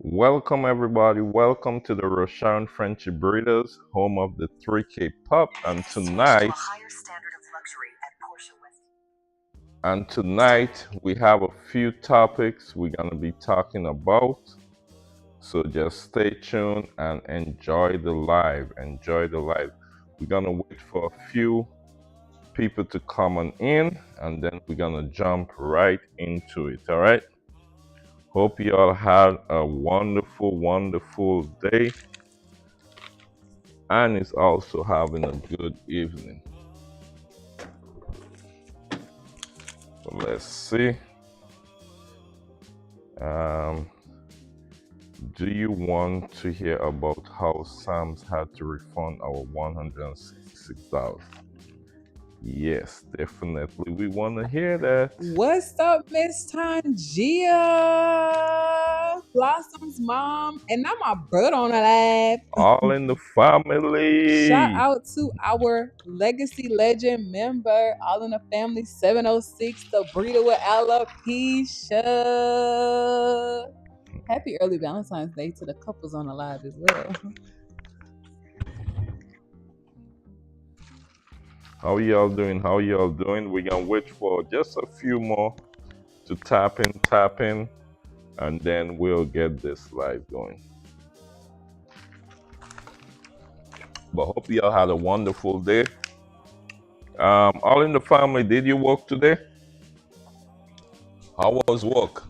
Welcome everybody. Welcome to the Rosharon Frenchie Burritos, home of the 3K Pub. And tonight we have a few topics we're gonna be talking about. So just stay tuned and enjoy the live. Enjoy the live. We're gonna wait for a few people to come on in, and then we're gonna jump right into it. All right. Hope you all had a wonderful, wonderful day and is also having a good evening. So let's see. Um, do you want to hear about how Sam's had to refund our $166? Yes, definitely. We want to hear that. What's up, Miss Tangia? Blossom's mom, and now my bird on the lab. All in the family. Shout out to our legacy legend member, all in the family 706, the breeder with alopecia. Happy early Valentine's Day to the couples on the live as well. How y'all doing? How y'all doing? We're gonna wait for just a few more to tap in, and then we'll get this live going. But hope y'all had a wonderful day. All in the family, did you work today? How was work?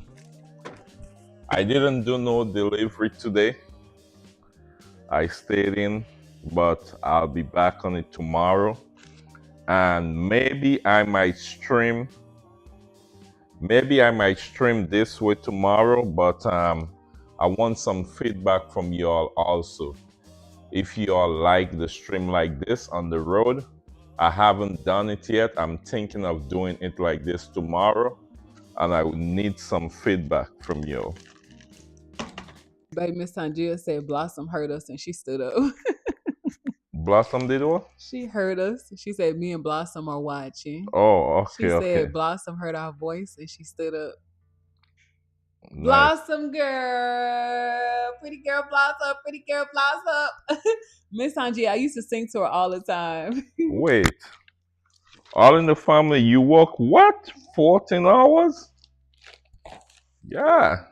I didn't do no delivery today. I stayed in, but I'll be back on it tomorrow. And maybe I might stream. Maybe I might stream this way tomorrow, but I want some feedback from you all also. If you all like the stream like this on the road, I haven't done it yet. I'm thinking of doing it like this tomorrow, and I would need some feedback from you. Baby, Miss Tangia said Blossom heard us and she stood up. Blossom did what? She heard us. She said me and Blossom are watching. Oh, She okay, okay. said Blossom heard our voice and she stood up. Nice. Blossom girl, pretty girl Blossom, pretty girl Blossom. Miss Angie, I used to sing to her all the time. Wait. All in the family, you work what? 14 hours? Yeah.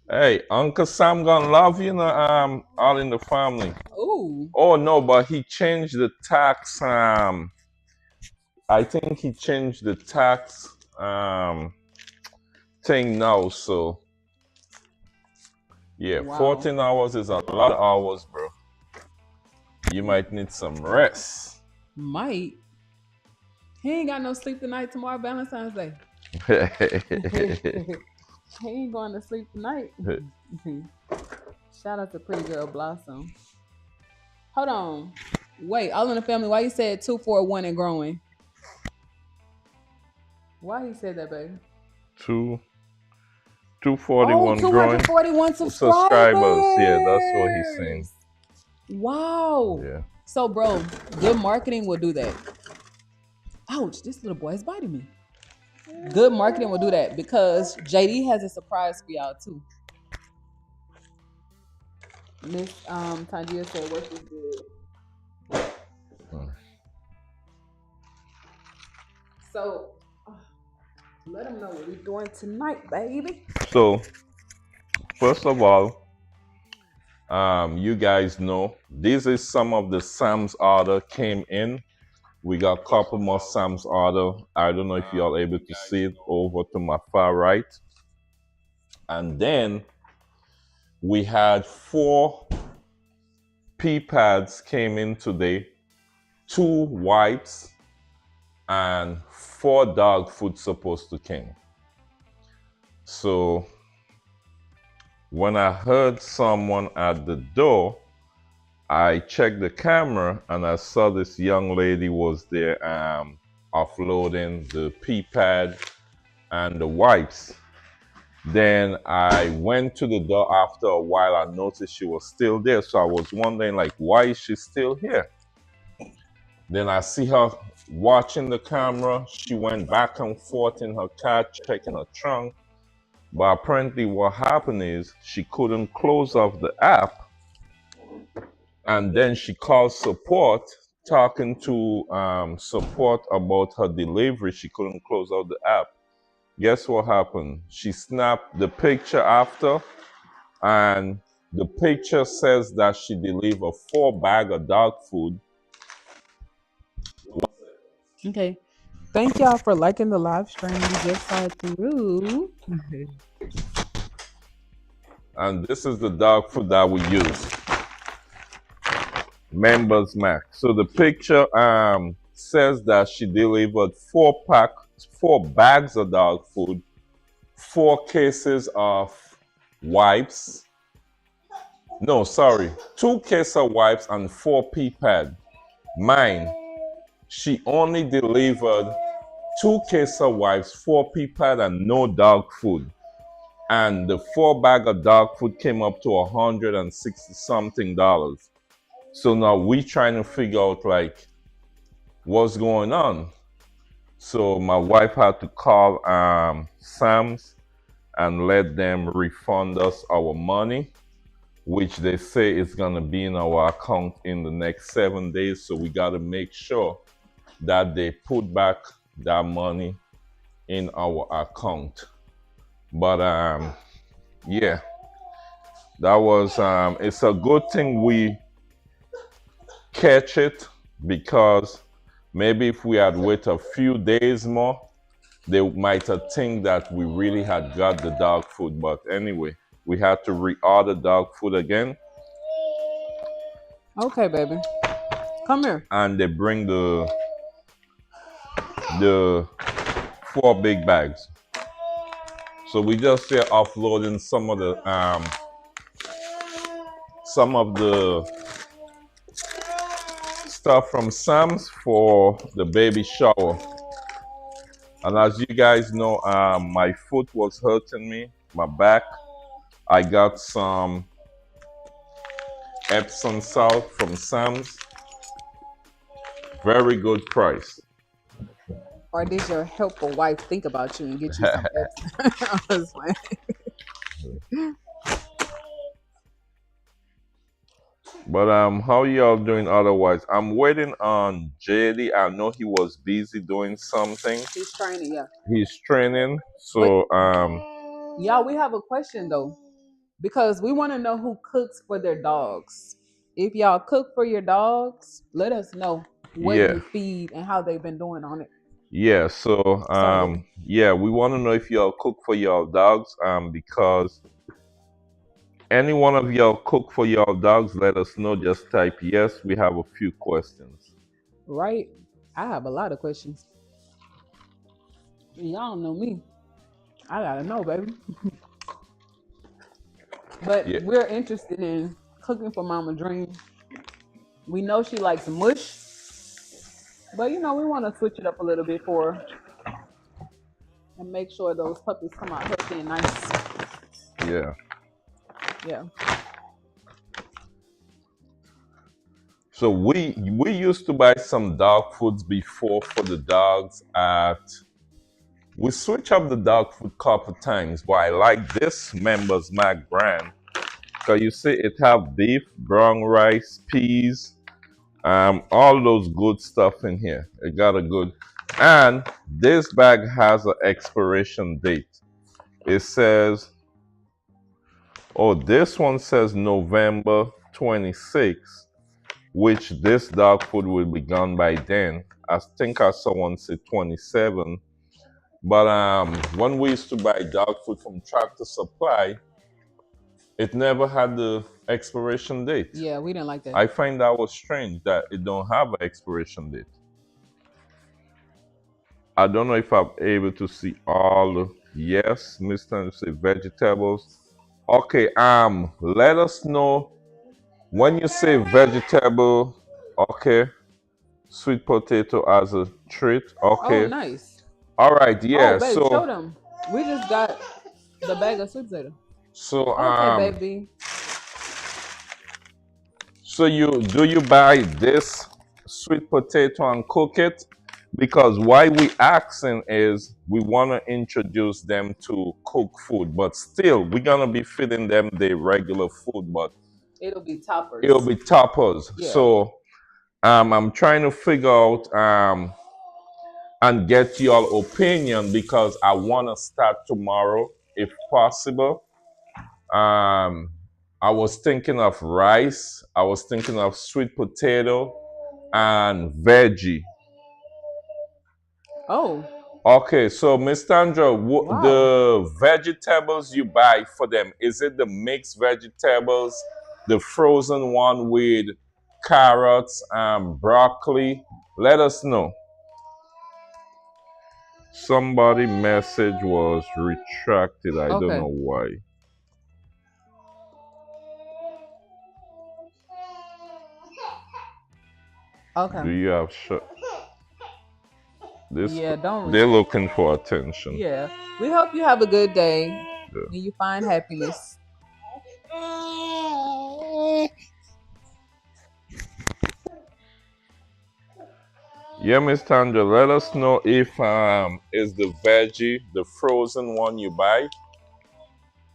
Hey, Uncle Sam gonna love you, all in the family. Ooh. Oh no, but he changed the tax. I think he changed the tax thing now. So yeah, Wow. 14 hours is a lot of hours, bro. You might need some rest. Might. He ain't got no sleep tonight. Tomorrow, Valentine's Day. He ain't going to sleep tonight. Shout out to pretty girl Blossom. Hold on. Wait, all in the family, why you said 241 and growing? Why he said that, baby? 241 growing 241 subscribers. Yeah, that's what he's saying. Wow. Yeah. So, bro, good marketing will do that. Ouch, this little boy is biting me. Good marketing will do that because JD has a surprise for y'all too. Miss Tangia said work is good. So let them know what we're doing tonight, baby. So first of all, you guys know this is some of the Sam's order came in. We got a couple more Sam's order. I don't know if y'all able to see it over to my far right. And then we had 4 pee pads came in today, 2 wipes, and 4 dog food supposed to come. So when I heard someone at the door, I checked the camera and I saw this young lady was there offloading the pee pad and the wipes. Then I went to the door after a while. I noticed she was still there. So I was wondering, like, why is she still here? Then I see her watching the camera. She went back and forth in her car, checking her trunk. But apparently what happened is she couldn't close off the app, and then she called support, talking to support about her delivery. She couldn't close out the app. Guess what happened? She snapped the picture after, and the picture says that she delivered 4 bags of dog food. Okay. Thank y'all for liking the live stream. We just saw it through. And this is the dog food that we use. Members Mac. So the picture says that she delivered 4 bags of dog food, 4 cases of wipes. No, sorry, 2 cases of wipes and 4 pee pad. Mine, she only delivered 2 cases of wipes, 4 pee pad, and no dog food. And the 4 bag of dog food came up to $160 something. So now we trying to figure out like what's going on. So my wife had to call Sam's and let them refund us our money, which they say is gonna be in our account in the next 7 days. So we gotta make sure that they put back that money in our account. But yeah, that was it's a good thing we catch it, because maybe if we had waited a few days more, they might have think that we really had got the dog food. But anyway, we had to reorder dog food again, Okay, baby. Come here. and they bring the 4 big bags. So we just here offloading some of the stuff from Sam's for the baby shower. And as you guys know, my foot was hurting me, my back. I got some Epsom salt from Sam's. Very good price. Or did your helpful wife think about you and get you some extra? I was like, But how y'all doing otherwise? I'm waiting on JD. I know he was busy doing something. he's training, yeah. He's training. But So y'all, we have a question though, because we want to know who cooks for their dogs. If y'all cook for your dogs, let us know what yeah. you feed and how they've been doing on it. Yeah, so Sorry, baby. yeah, we want to know if y'all cook for y'all dogs, because any one of y'all cook for y'all dogs, let us know. Just type yes. We have a few questions. Right? I have a lot of questions. Y'all know me. I gotta know, baby. But Yeah, we're interested in cooking for Mama Dream. We know she likes mush, but you know, we want to switch it up a little bit for her and make sure those puppies come out healthy and nice. yeah. Yeah. So we used to buy some dog foods before for the dogs at. We switch up the dog food couple times, but I like this Members Mac brand, because you see it have beef, brown rice, peas, all those good stuff in here. It got a good, and this bag has an expiration date. It says, oh, this one says November 26th, which this dog food will be gone by then. I think I saw one say 27. But when we used to buy dog food from Tractor Supply, it never had the expiration date. Yeah, we didn't like that. I find that was strange that it don't have an expiration date. I don't know if I'm able to see all. Yes, Mr. Say vegetables. Okay, let us know when you say vegetable. Okay, sweet potato as a treat. Okay, Oh, nice. all right, Oh, yeah. babe, show So them. We just got the bag of sweet potato. so Okay, baby. so you buy this sweet potato and cook it? Because why we asking is we want to introduce them to cook food, but still we're gonna be feeding them the regular food, but It'll be toppers. it'll be toppers. Yeah. So I'm trying to figure out and get your opinion because I want to start tomorrow if possible. Um, I was thinking of rice. I was thinking of sweet potato and veggie. Oh, Okay, so Miss Tandra, wow. the vegetables you buy for them, is it the mixed vegetables, the frozen one with carrots and broccoli? Let us know. Somebody message was retracted. I don't Okay. know why. Okay. Do you have this? Yeah, don't They're retract. looking for attention. Yeah. We hope you have a good day Yeah. and you find happiness. Yeah, Miss Tandra, let us know if is the veggie the frozen one you buy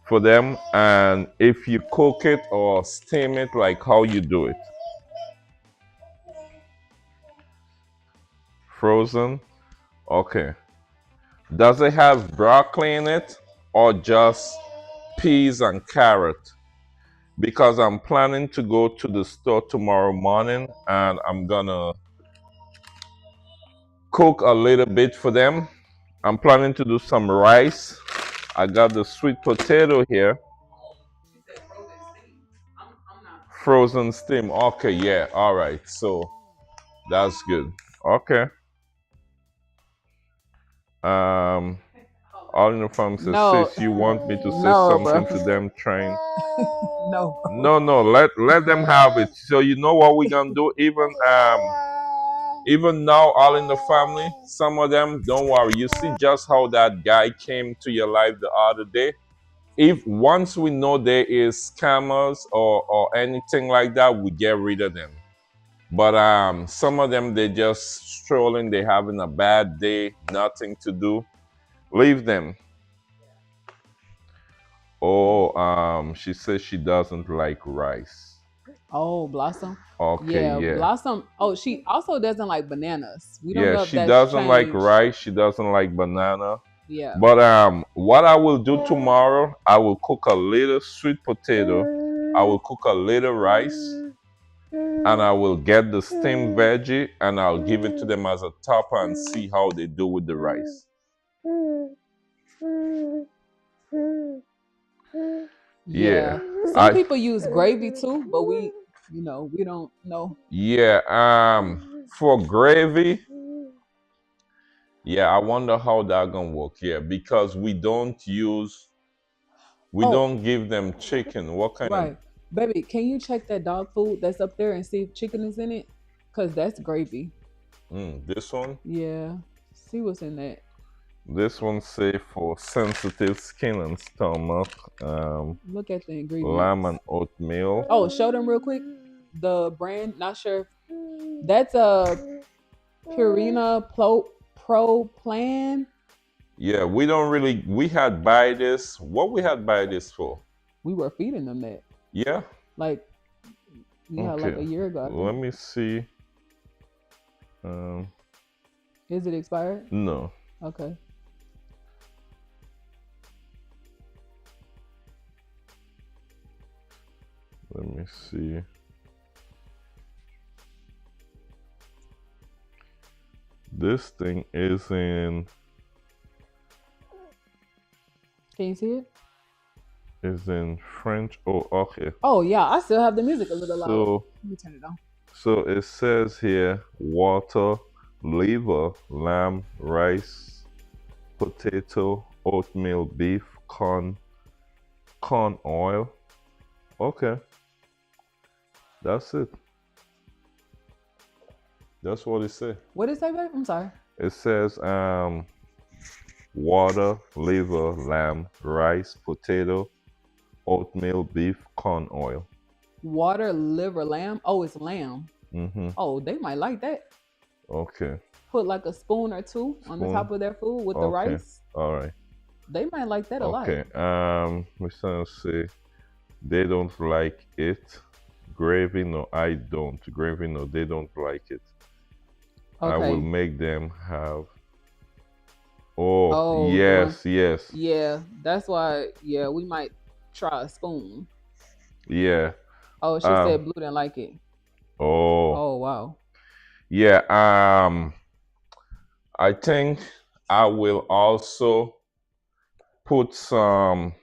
for them, and if you cook it or steam it, like how you do it. Frozen, okay. Does it have broccoli in it or just peas and carrot? Because I'm planning to go to the store tomorrow morning and I'm gonna cook a little bit for them. I'm planning to do some rice. I got the sweet potato here. Frozen steam. Okay, yeah, all right. So that's good. Okay. Um, all in the farm says, No, sis, you want me to say no, bro. something to them, train? No, bro. No, let them have it. So you know what we're gonna do? Even now, all in the family, some of them, don't worry. You see just how that guy came to your life the other day. If once we know there is scammers or anything like that, we get rid of them. But some of them they just strolling, they having a bad day, nothing to do. Leave them. Oh, she says she doesn't like rice. Oh, Blossom. Okay, Yeah, yeah. Blossom. Oh, she also doesn't like bananas. We don't Yeah, know if she that's doesn't like changed. rice, she doesn't like banana. Yeah. But what I will do tomorrow, I will cook a little sweet potato, I will cook a little rice, and I will get the steamed veggie and I'll give it to them as a topper and see how they do with the rice. Yeah. Yeah. Some people use gravy too, but we don't know. Yeah, for gravy, yeah, I wonder how that gonna work. Yeah, because we Oh, don't give them chicken. What kind of right. Baby, can you check that dog food that's up there and see if chicken is in it? Cause that's gravy. this one? Yeah. See what's in that. This one say for sensitive skin and stomach. Look at the Lamb ingredients. and oatmeal. Oh, show them real quick. The brand, not sure. That's a Purina Pro Plan. Yeah, we don't really. We had buy this. What we had buy this for? We were feeding them that. Yeah. Like, yeah, like a Okay. year ago. I Let think. me see. Is it expired? No. Okay. Let me see. This thing is in Can you see it? French. Oh, okay. Oh yeah, I still have the music a little loud. So Let me turn it on. so it says here water, liver, lamb, rice, potato, oatmeal, beef, corn oil. Okay. That's it. That's what it says. What did it say, babe? I'm sorry. It says water, liver, lamb, rice, potato, oatmeal, beef, corn oil. Water, liver, lamb. Oh, it's lamb. Mm-hmm. Oh, they might like that. Okay. put like a spoon or two on the Spoon. top of their food with the Okay. rice, All right. they might like that a lot. Okay. We're trying to say they don't like it. Gravy, no, I don't. Gravy, no, they don't like it. I will Okay. make them have. Oh, Oh, the one. yes, yes. Yeah, that's why. Yeah, we might try a spoon. Yeah. Oh, she Um. said Blue didn't like it. Oh, Oh, wow. yeah. I think I will also put some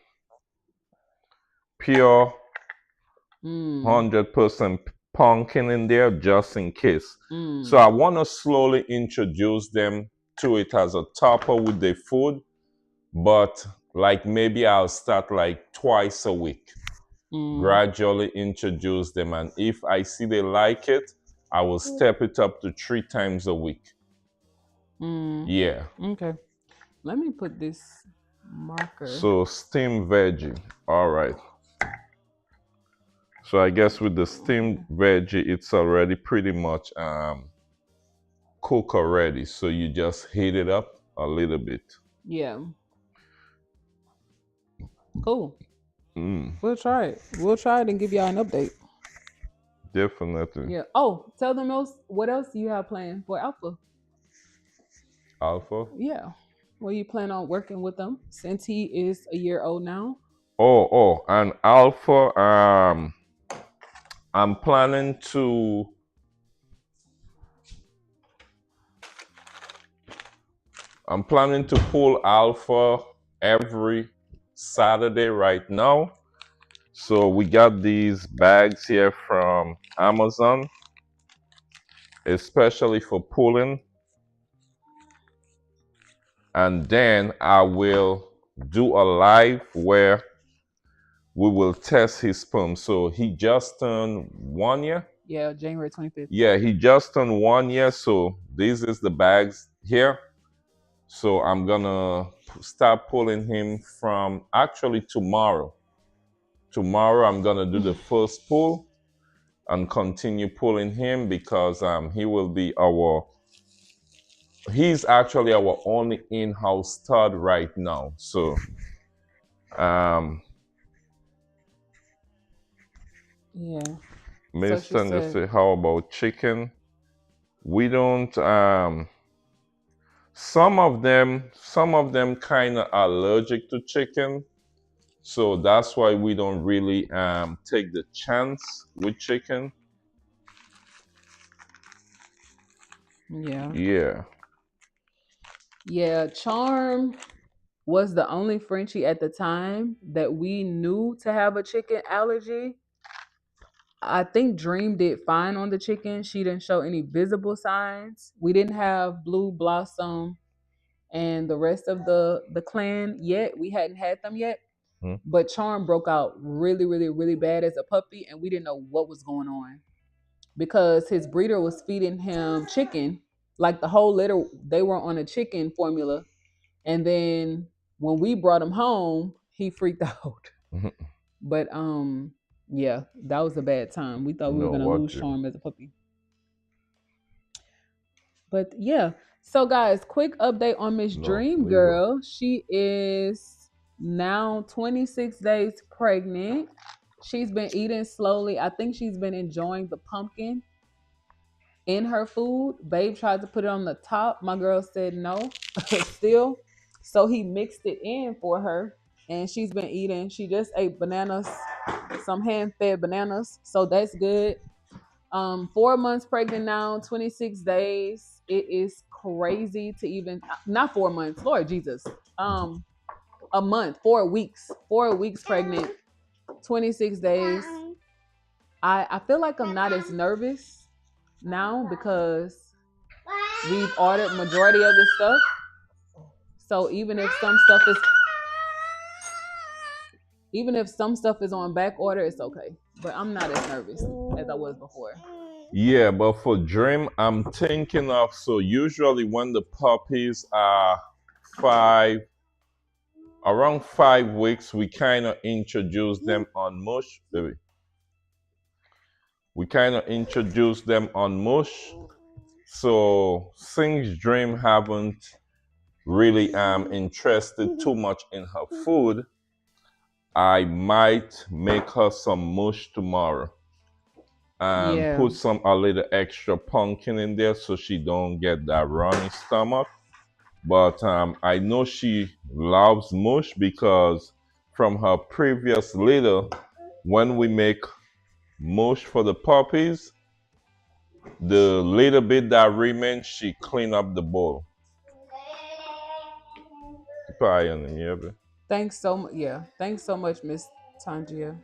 pure Mm. 100% pumpkin in there just in case. So Mm. I want to slowly introduce them to it as a topper with the food, but like maybe I'll start like twice a week. Mm. Gradually introduce them, and if I see they like it, I will step it up to 3 times a week. Mm. Yeah. Okay. Let me put this marker. So steamed veggie. All right. So I guess with the steamed veggie, it's already pretty much cooked already. So you just heat it up a little bit. Yeah. Cool. Mm, We'll try it. We'll try it and give y'all an update. definitely. Yeah. Oh, tell them else. What else do you have planned for Alpha? Alpha. Yeah. Well, you plan on working with them since he is a year old now? And Alpha. I'm planning to. I'm planning to pull Alpha every Saturday right now. So we got these bags here from Amazon, especially for pulling. And then I will do a live where we will test his sperm. So he just turned 1 year. Yeah, January 25th. Yeah, he just turned 1 year. So this is the bags here. So I'm gonna start pulling him from actually tomorrow. Tomorrow I'm gonna do the first pull and continue pulling him because he will be he's actually our only in-house stud right now. So um Yeah. So she Mr. And just said, say how about chicken? We don't some of them kind of allergic to chicken. So that's why we don't really take the chance with chicken. yeah. Yeah. Yeah, Charm was the only Frenchie at the time that we knew to have a chicken allergy. I think Dream did fine on the chicken. She didn't show any visible signs. We didn't have Blue Blossom and the rest of the clan yet. We hadn't had them yet. Hmm. But Charm broke out really, really, really bad as a puppy, and we didn't know what was going on because his breeder was feeding him chicken. Like the whole litter, they were on a chicken formula. And then when we brought him home, he freaked out. But yeah, that was a bad time. We thought we were No, gonna what lose you? Charm as a puppy. But yeah. So guys, quick update on Miss No, Dream leave her. Girl. She is now 26 days pregnant. She's been eating slowly. I think she's been enjoying the pumpkin in her food. Babe tried to put it on the top. My girl said no, still. So he mixed it in for her, and she's been eating. She just ate bananas, some hand-fed bananas. So that's good. 4 months pregnant now, 26 days. It is crazy to even not 4 months, Lord Jesus. A month, 4 weeks, 4 weeks pregnant, 26 days. I feel like I'm not as nervous now because we've ordered majority of the stuff. So even if some stuff is on back order, it's okay. But I'm not as nervous as I was before. Yeah, but for Dream, I'm thinking of so usually when the puppies are five, around 5 weeks, we kind of introduce them on mush, baby. We kind of introduce them on mush, So since Dream haven't really interested too much in her food, I might make her some mush tomorrow and Yeah. put some a little extra pumpkin in there so she don't get that runny stomach. But I know she loves mush because from her previous litter, when we make mush for the puppies, the little bit that remains, she clean up the bowl. Keep an eye on him, yeah, babe. Thanks so much. Yeah. Thanks so much, Miss Tangia.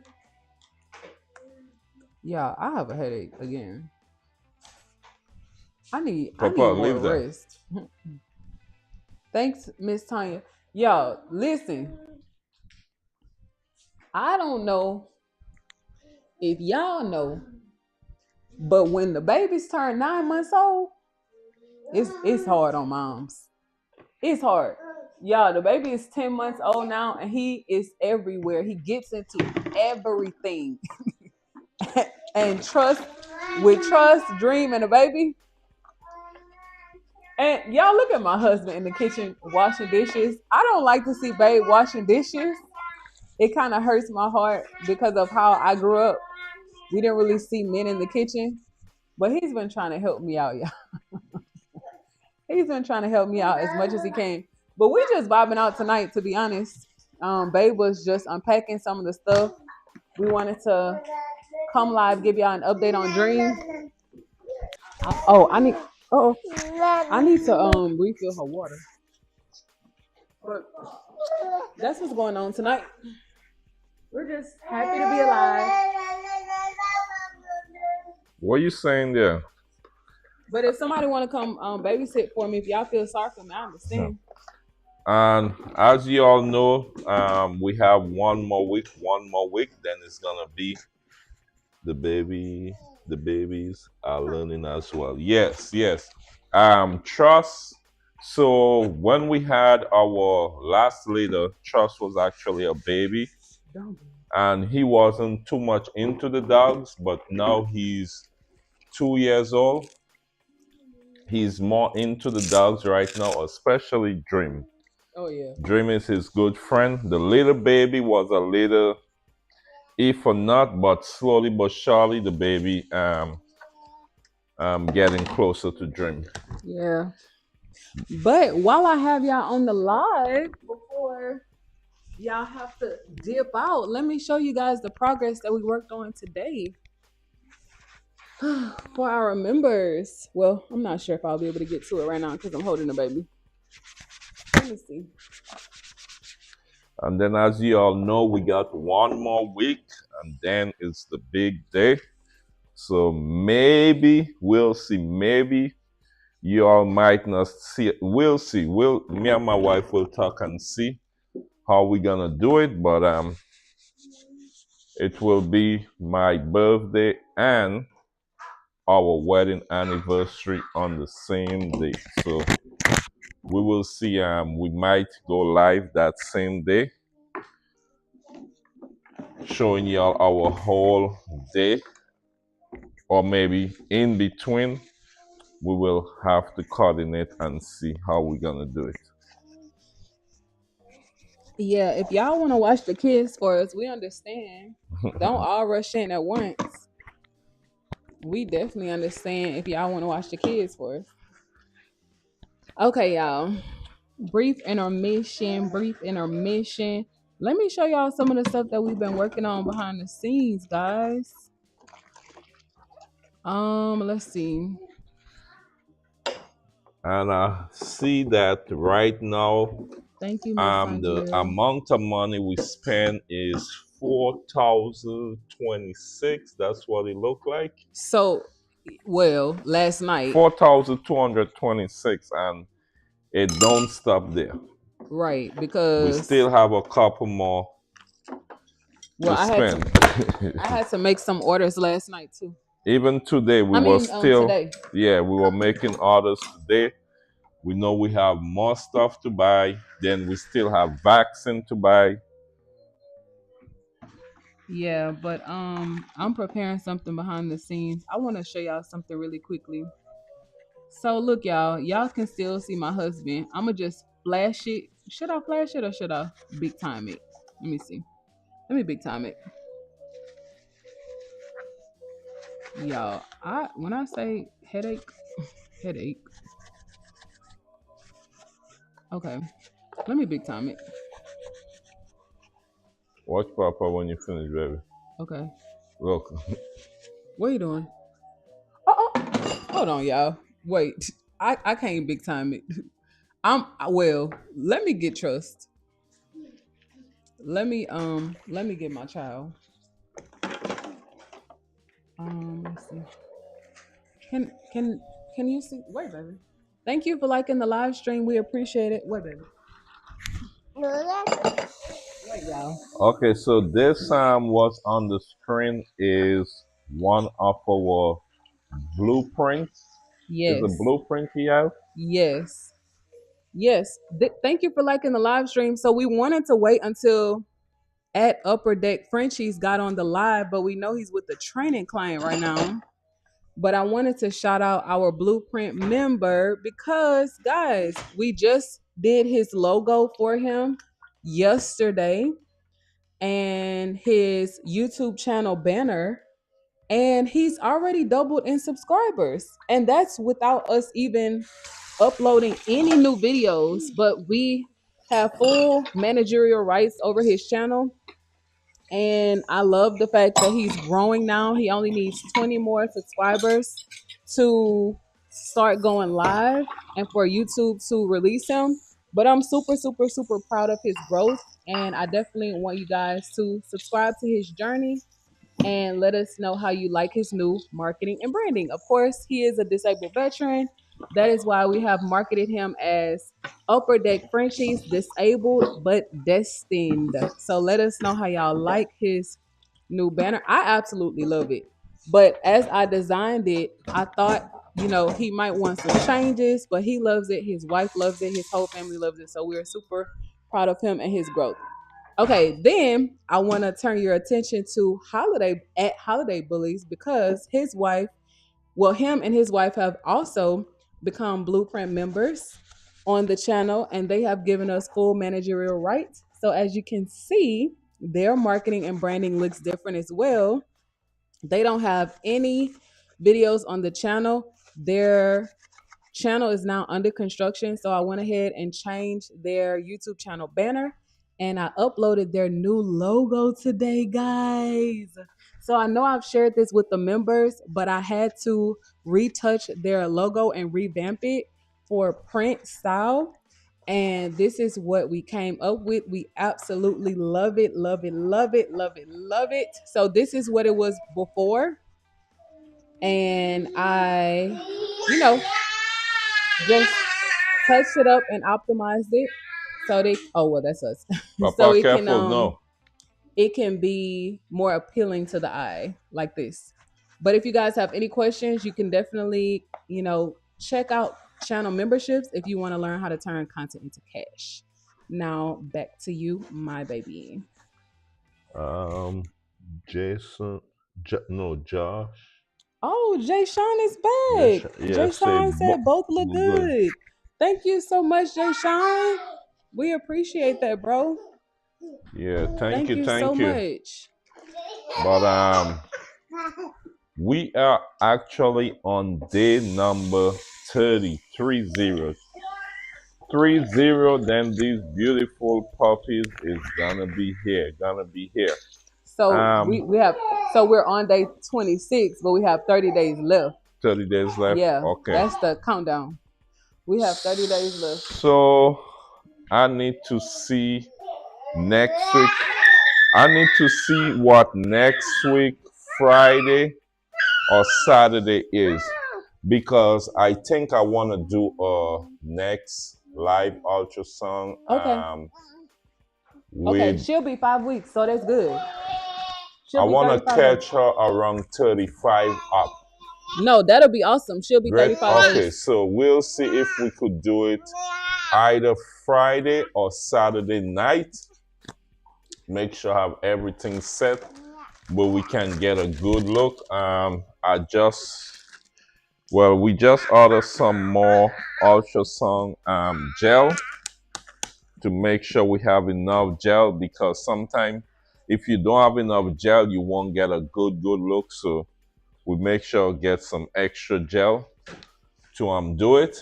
Yeah, I have a headache again. I Papa, need more leave that. rest. Thanks, Miss Tanya. Y'all, listen. I don't know if y'all know, but when the babies turn 9 months old, it's hard on moms. It's hard. Y'all, the baby is 10 months old now and he is everywhere. He gets into everything. And trust, Dream and the baby. And y'all look at my husband in the kitchen washing dishes. I don't like to see Babe washing dishes. It kind of hurts my heart because of how I grew up. We didn't really see men in the kitchen, but he's been trying to help me out, y'all. He's been trying to help me out as much as he can. But we just vibing out tonight, to be honest. Babe was just unpacking some of the stuff. We wanted to come live, give y'all an update on Dream. Oh, I need to refill her water. But that's what's going on tonight. We're just happy to be alive. What are you saying there? But if somebody want to come babysit for me, if y'all feel sorry for me, I Yeah. understand. And as you all know, we have one more week. Then it's gonna be the baby. The babies are learning as well. Yes, yes. Trust. So when we had our last leader, Trust was actually a baby, and he wasn't too much into the dogs. But now he's 2 years old. He's more into the dogs right now, especially Dream. Oh yeah. Dream is his good friend. The little baby was a little if or not, but slowly but surely the baby getting closer to Dream. Yeah. But while I have y'all on the live, before y'all have to dip out, let me show you guys the progress that we worked on today. For our members. Well, I'm not sure if I'll be able to get to it right now because I'm holding the baby. Let me see. And then as you all know, we got one more week and then it's the big day. So maybe we'll see. Maybe you all might not see it. We'll see. Me and my wife will talk and see how we're gonna do it, but it will be my birthday and our wedding anniversary on the same day. So we will see. We might go live that same day, showing y'all our whole day, or maybe in between. We will have to coordinate and see how we're gonna do it. Yeah, if y'all want to watch the kids for us, we understand. Don't all rush in at once. We definitely understand if y'all want to watch the kids for us. Okay, y'all. Brief intermission, brief intermission. Let me show y'all some of the stuff that we've been working on behind the scenes, guys. Let's see. And I see that right now, Thank you, Miss the Sanjay. amount of money we spend is 4,026. That's what it looked like. So, well, last night, 4,226, and it don't stop there. right? We Because still have a couple more well, to spend. I had to make some orders last night too. Even today, we I were mean, still, today. yeah, we were making orders today. We know we have more stuff to buy. Then we still have vaccine to buy. Yeah, but I'm preparing something behind the scenes. I want to show y'all something really quickly. So look, y'all can still see my husband. I'ma just flash it. Should I flash it or should I big time it? Let me see. Let me big time it. Y'all, when I say headache, headache. Okay. Let me big time it. Watch Papa when you finish, baby. Okay. Look. What are you doing? Oh, hold on, y'all. Wait. I can't big time it. Let me get trust. Let me get my child. Let's see. Can you see? Wait, baby. Thank you for liking the live stream. We appreciate it. Wait, baby. Wait, y'all. Okay, so this what's on the screen is one of our blueprints. Is a Yes. blueprint he have? Yes. Yes. Thank you for liking the live stream. So we wanted to wait until at Upper Deck Frenchie's got on the live, but we know he's with the training client right now. But I wanted to shout out our blueprint member because, guys, we just did his logo for him yesterday and his YouTube channel banner, and he's already doubled in subscribers. And that's without us even uploading any new videos, but we have full managerial rights over his channel. And I love the fact that he's growing now. He only needs 20 more subscribers to start going live and for YouTube to release him. But I'm super, super, super proud of his growth. And I definitely want you guys to subscribe to his journey and let us know how you like his new marketing and branding. Of course, he is a disabled veteran. That is why we have marketed him as Upper Deck Frenchies, disabled but destined. So let us know how y'all like his new banner. I absolutely love it. But as I designed it, I thought, he might want some changes, but he loves it. His wife loves it. His whole family loves it. So we're super proud of him and his growth. Okay, then I want to turn your attention to Holiday Bullies because him and his wife have also become Blueprint members on the channel, and they have given us full managerial rights. So as you can see, their marketing and branding looks different as well. They don't have any videos on the channel. Their channel is now under construction, so I went ahead and changed their YouTube channel banner, and I uploaded their new logo today, guys. So I know I've shared this with the members, but I had to retouch their logo and revamp it for print style. And this is what we came up with. We absolutely love it, love it, love it, love it, love it. So this is what it was before. And I, just touched it up and optimized it so that's us. Papa, So careful, no. it can be more appealing to the eye like this. But if you guys have any questions, you can definitely, check out channel memberships if you want to learn how to turn content into cash. Now back to you, my baby. Jason, Josh. Oh, Jay Sean is back. Yeah, Jay Sean said both look good. Thank you so much, Jay Sean. We appreciate that, bro. Yeah, thank you so much. But we are actually on day number 30. Then these beautiful puppies is gonna be here. So we're on day 26, but we have 30 days left. 30 days left? Yeah. Okay. That's the countdown. We have 30 days left. So I need to see next week. I need to see what next week, Friday or Saturday is. Because I think I want to do a next live ultrasound. Okay. Okay, she'll be 5 weeks, so that's good. I want to catch her around 35 up. No, that'll be awesome. She'll be 35 Okay, so we'll see if we could do it either Friday or Saturday night. Make sure I have everything set, but we can get a good look. Well, we just ordered some more ultrasound gel to make sure we have enough gel, because sometimes if you don't have enough gel, you won't get a good look. So we make sure get some extra gel to do it.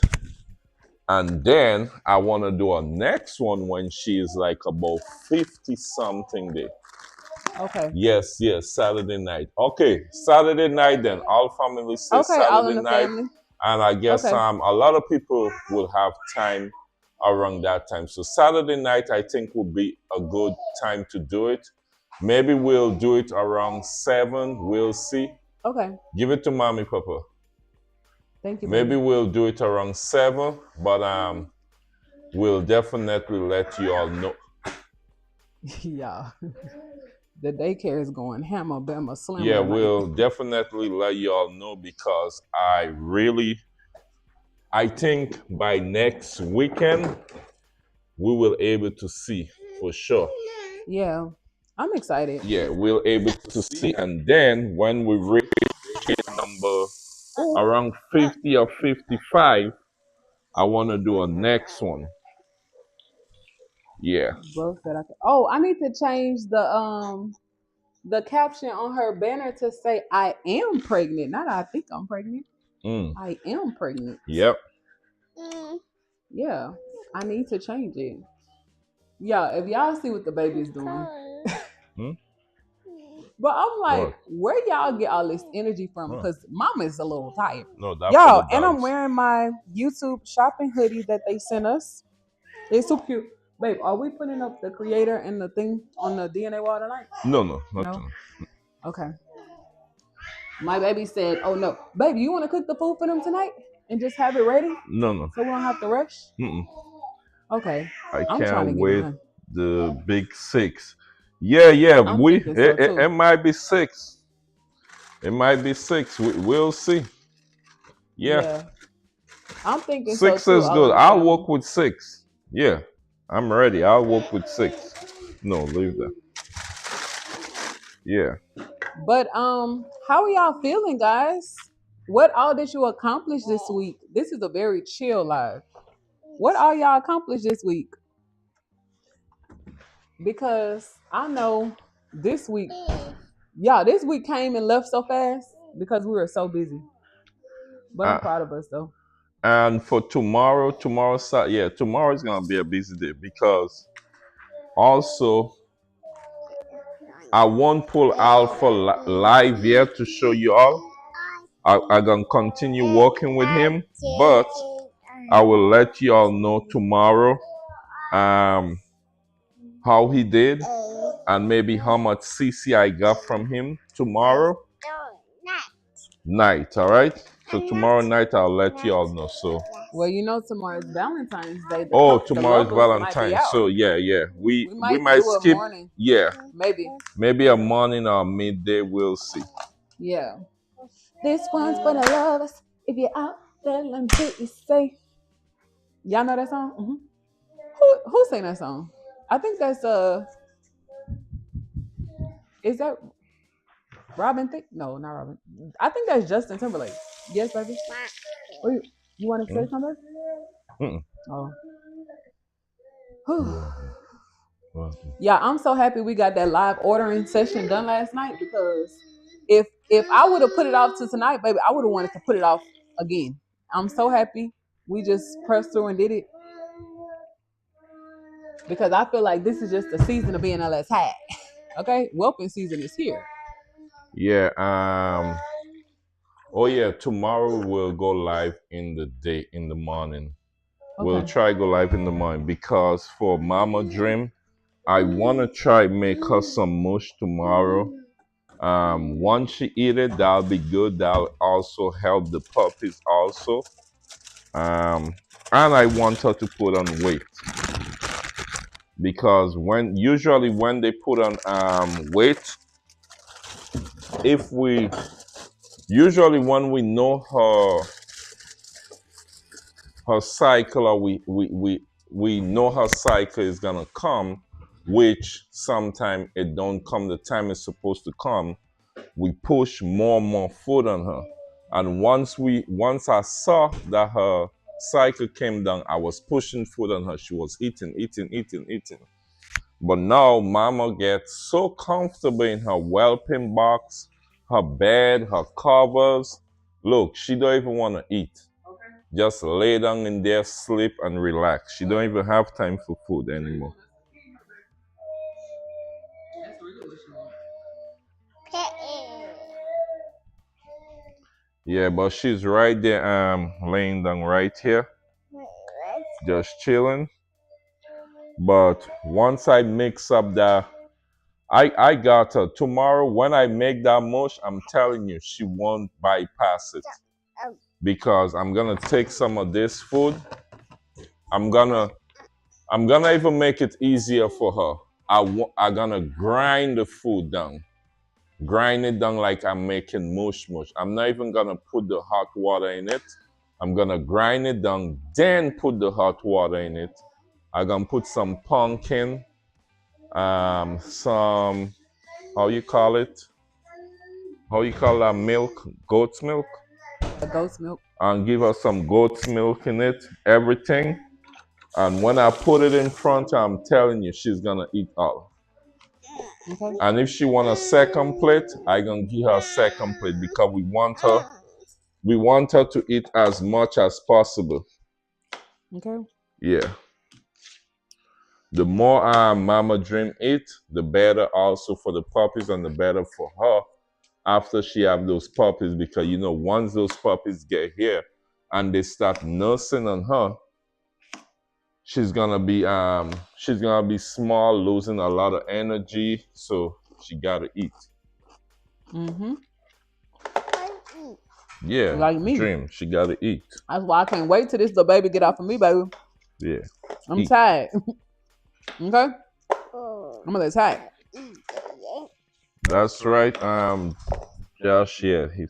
And then I want to do a next one when she's like about 50 something day. Okay. Yes, Saturday night. Okay, Saturday night then. All family says Okay, all in Saturday the night. family. And I guess Okay. a lot of people will have time around that time. So Saturday night I think will be a good time to do it. Maybe we'll do it around 7. We'll see. Okay. Give it to mommy, Papa. Thank you, Maybe baby. we'll do it around 7, but we'll definitely let you all know. Yeah. The daycare is going hammer, bama, slammer. Yeah, tonight. we'll definitely let you all know, because I think by next weekend we will able to see for sure. Yeah. I'm excited. Yeah, we'll able to see, and then when we reach number around 50 or 55, I want to do a next one. Yeah. Bro said I could. Oh, I need to change the caption on her banner to say I am pregnant. Not I think I'm pregnant. Mm. I am pregnant. Yep. Yeah. I need to change it. Yeah, if y'all see what the baby's doing. Hmm? But I'm like, What? where y'all get all this energy from? Because mama's a little tired. No, that's Y'all, for the and I'm dogs. wearing my YouTube shopping hoodie that they sent us. It's so cute. Babe, are we putting up the creator and the thing on the DNA wall tonight? No, not No? tonight. Okay. My baby said, oh no. Baby, you want to cook the food for them tonight? And just have it ready? No. So we don't have to rush? Mm-mm. Okay. I I'm trying to can't get it wait. done. The big 6. Yeah. I'm thinking so too. It might be 6. It might be 6. We'll see. Yeah. I'm thinking 6 so too. is All in good. the I'll family. work with 6. Yeah. I'm ready. I'll work with 6. No, leave that. Yeah. But how are y'all feeling, guys? What all did you accomplish this week? This is a very chill live. What all y'all accomplished this week? Because I know this week, this week came and left so fast because we were so busy. But I'm Uh, proud of us though. and for tomorrow is gonna be a busy day, because also I won't pull Alpha live yet to show you all. I'm gonna continue working with him, but I will let you all know tomorrow how he did, and maybe how much CC I got from him tomorrow night. All right. So tomorrow night I'll let you all know. So Well, you know tomorrow's Valentine's Day. oh, The tomorrow is lovers might be Valentine's. out. So yeah. We might might do a skip. morning. Yeah. Maybe A morning or midday. We'll see. Yeah. This one's for the lovers. If you're out there, let me keep you safe. Y'all know that song? Mm-hmm. Who sang that song? I think that's is that Robin Thicke? No, not Robin. I think that's Justin Timberlake. Yes, baby. You want to say something? Mm-mm. Oh. Yeah, I'm so happy we got that live ordering session done last night, because if I would have put it off to tonight, baby, I would have wanted to put it off again. I'm so happy we just pressed through and did it, because I feel like this is just the season of being LS high. Okay, whelping season is here. Yeah. Oh yeah. Tomorrow we'll go live in the morning. Okay. We'll try go live in the morning, because for Mama Dream, I wanna try make her some mush tomorrow. Once she eat it, that'll be good. That'll also help the puppies also. And I want her to put on weight, because usually when they put on weight, if we usually when we know her cycle, or we know her cycle is gonna come, which sometimes it don't come the time it's supposed to come, we push more and more food on her. And once I saw that her cycle came down, I was pushing food on her. She was eating, eating, eating, eating. But now Mama gets so comfortable in her whelping box, her bed, her covers. Look, she don't even want to eat. Just lay down in there, sleep, and relax. She don't even have time for food anymore. Yeah, but she's right there, laying down right here, just chilling. But once I mix up that, I got her. Tomorrow when I make that mush, I'm telling you, she won't bypass it. Because I'm gonna take some of this food. I'm gonna even make it easier for her. I'm gonna grind the food down. Grind it down like I'm making mush. I'm not even gonna put the hot water in it. I'm gonna grind it down, then put the hot water in it. I'm gonna put some pumpkin, some, how you call it? How you call that milk? Goat's milk? Goat's milk. And give her some goat's milk in it, everything. And when I put it in front, I'm telling you, she's gonna eat all. Okay. And if she want a second plate, I gonna give her a second plate because we want her to eat as much as possible. Okay. Yeah. The more Mama Dream eat, the better also for the puppies and the better for her after she have those puppies, because you know once those puppies get here and they start nursing on her, she's gonna be small, losing a lot of energy, so she gotta eat. Mm-hmm. Yeah, like me. Dream, she gotta eat. That's why I can't wait till this little baby get off of me, baby. Yeah. I'm tired. Okay? I'm a little tired. That's right. Josh, yeah, he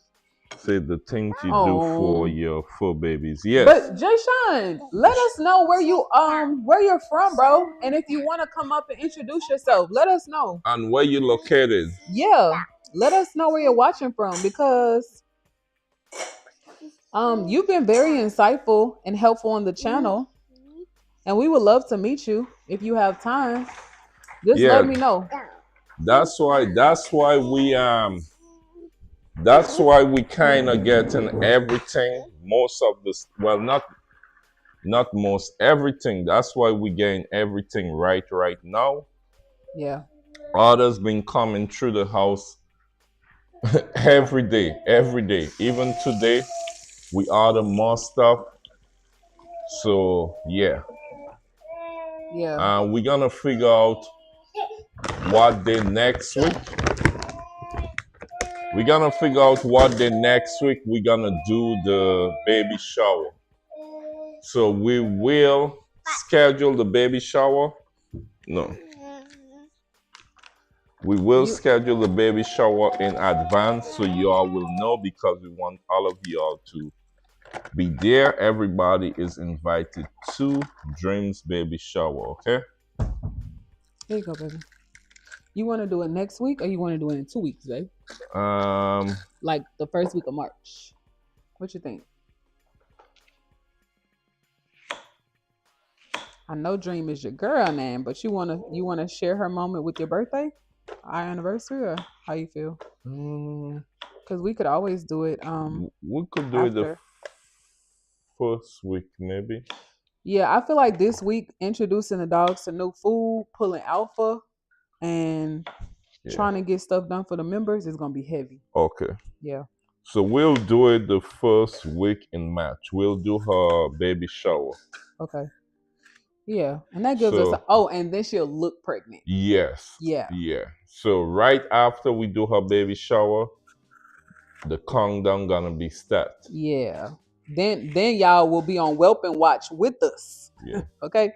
said the things you do for your fur babies. Yes. But Jay-Sean, let us know where you're from, bro. And if you want to come up and introduce yourself, let us know. And where you located. Yeah. Let us know where you're watching from, because you've been very insightful and helpful on the channel. And we would love to meet you if you have time. Just let me know. That's why we kind of getting everything, most of this, well, not most, everything. That's why we getting everything right now. Yeah. Orders been coming through the house every day. Even today, we order more stuff. So yeah. We're gonna figure out what day next week. We're gonna figure out what day next week we're gonna do the baby shower. So we will schedule the baby shower. No. We will schedule the baby shower in advance so you all will know, because we want all of you all to be there. Everybody is invited to Dream's baby shower, okay? Here you go, baby. You want to do it next week or you want to do it in 2 weeks, babe? Like the first week of March. What you think? I know Dream is your girl name, but you wanna share her moment with your birthday, our anniversary, or how you feel? Because we could always do it. We could do it the first week, maybe. Yeah, I feel like this week introducing the dogs to new food, pulling alpha, and trying to get stuff done for the members is gonna be heavy. Okay. Yeah. So we'll do it the first week in March. We'll do her baby shower. Okay. Yeah, and that gives us and then she'll look pregnant. Yes. Yeah. So right after we do her baby shower, the countdown gonna be start. Yeah. Then y'all will be on whelping watch with us. Yeah. Okay.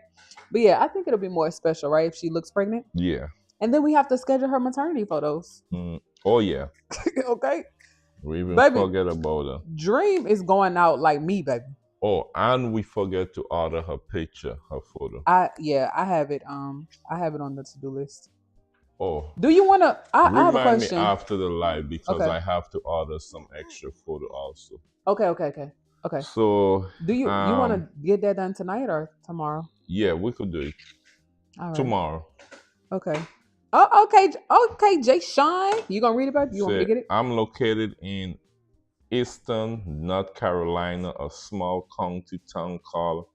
But yeah, I think it'll be more special, right? If she looks pregnant. Yeah. And then we have to schedule her maternity photos. Oh yeah. Okay. We even forget about her. Dream is going out like me, baby. Oh, and we forget to order her picture, her photo. I have it. I have it on the to-do list. Oh, Do you want to? I have a remind me question. after the live because Okay. I have to order some extra food also. Okay. So, Do you want um, to get that done tonight or tomorrow? yeah, we could do it All right. tomorrow. Okay. Oh, okay, Jay Sean. You gonna read about it? You want me to So, get it? I'm located in Eastern North Carolina, a small county town called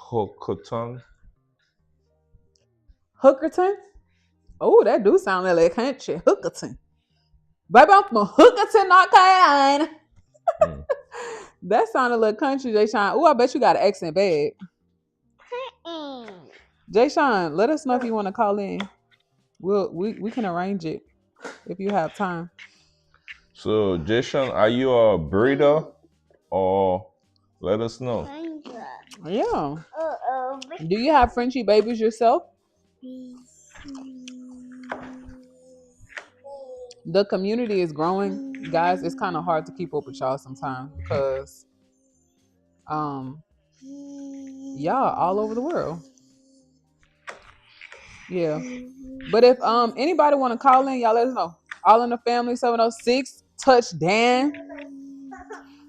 Hokoton. Hookerton? Oh, that do sound like a country. Hookerton. Baby, I'm from Hookerton, North Carolina. Hmm. That sounded a little country, Jay Sean. Oh, I bet you got an accent bad. Jay Sean, let us know if you want to call in. We can arrange it if you have time. So, Jason, are you a breeder or let us know? Yeah. Do you have Frenchie babies yourself? The community is growing, guys. It's kind of hard to keep up with y'all sometimes because y'all all over the world. Yeah. But if anybody want to call in, y'all let us know. All in the family 706 touchdown.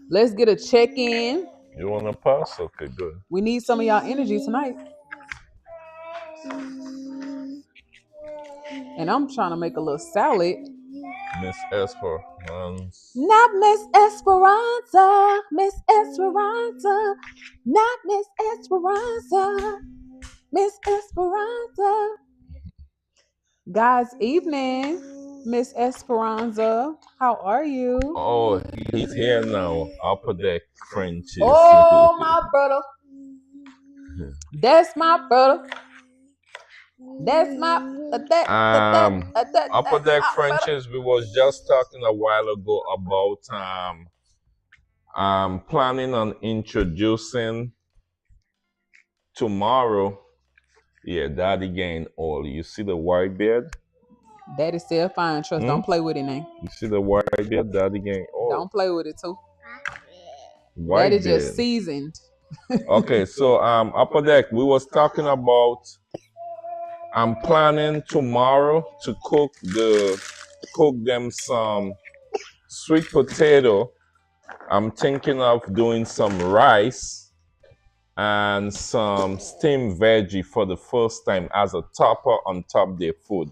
Let's get a check in. You want to pass? Okay, good. We need some of y'all energy tonight. And I'm trying to make a little salad. Miss Esperance. Not Miss Esperanza, Miss Esperanza, not Miss Esperanza, Miss Esperanza. Guys, evening, Miss Esperanza. How are you? Oh, he's here now. Upper deck Frenchie. Oh, my brother. That's my brother. That's my Upper deck my brother. Frenchies. We was just talking a while ago about planning on introducing tomorrow. Yeah, Daddy gained all. You see the white beard? Daddy still fine. Trust. Don't play with it, now. You see the white beard? Daddy gained all. Don't play with it too. White Daddy beard. just seasoned. Okay, so upper deck. We was talking about. I'm planning tomorrow to cook them some sweet potato. I'm thinking of doing some rice and some steamed veggie for the first time as a topper on top of their food.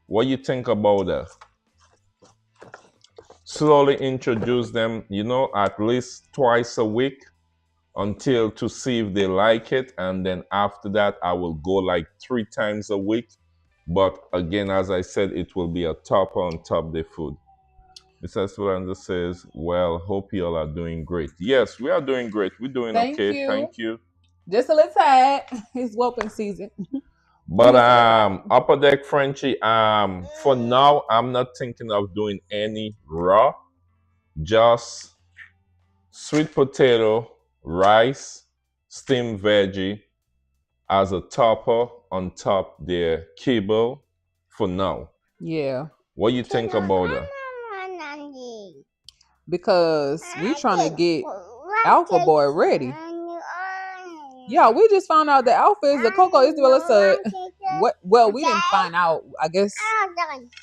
What do you think about that? Slowly introduce them, at least twice a week until to see if they like it. And then after that, I will go like 3 times a week. But again, as I said, it will be a topper on top of the food. Mr. Esperanza says, well, hope you all are doing great. Yes, we are doing great. We're doing Thank okay. you. Thank you. Just a little tad. It's whooping season. But upper deck Frenchie, for now I'm not thinking of doing any raw, just sweet potato, rice, steamed veggie as a topper on top their kibble for now. Yeah. What do you think about that? Because we trying to get Alpha Boy ready. Yeah, we just found out that Alpha is the Coco Isabella son. What? Well, we didn't find out. I guess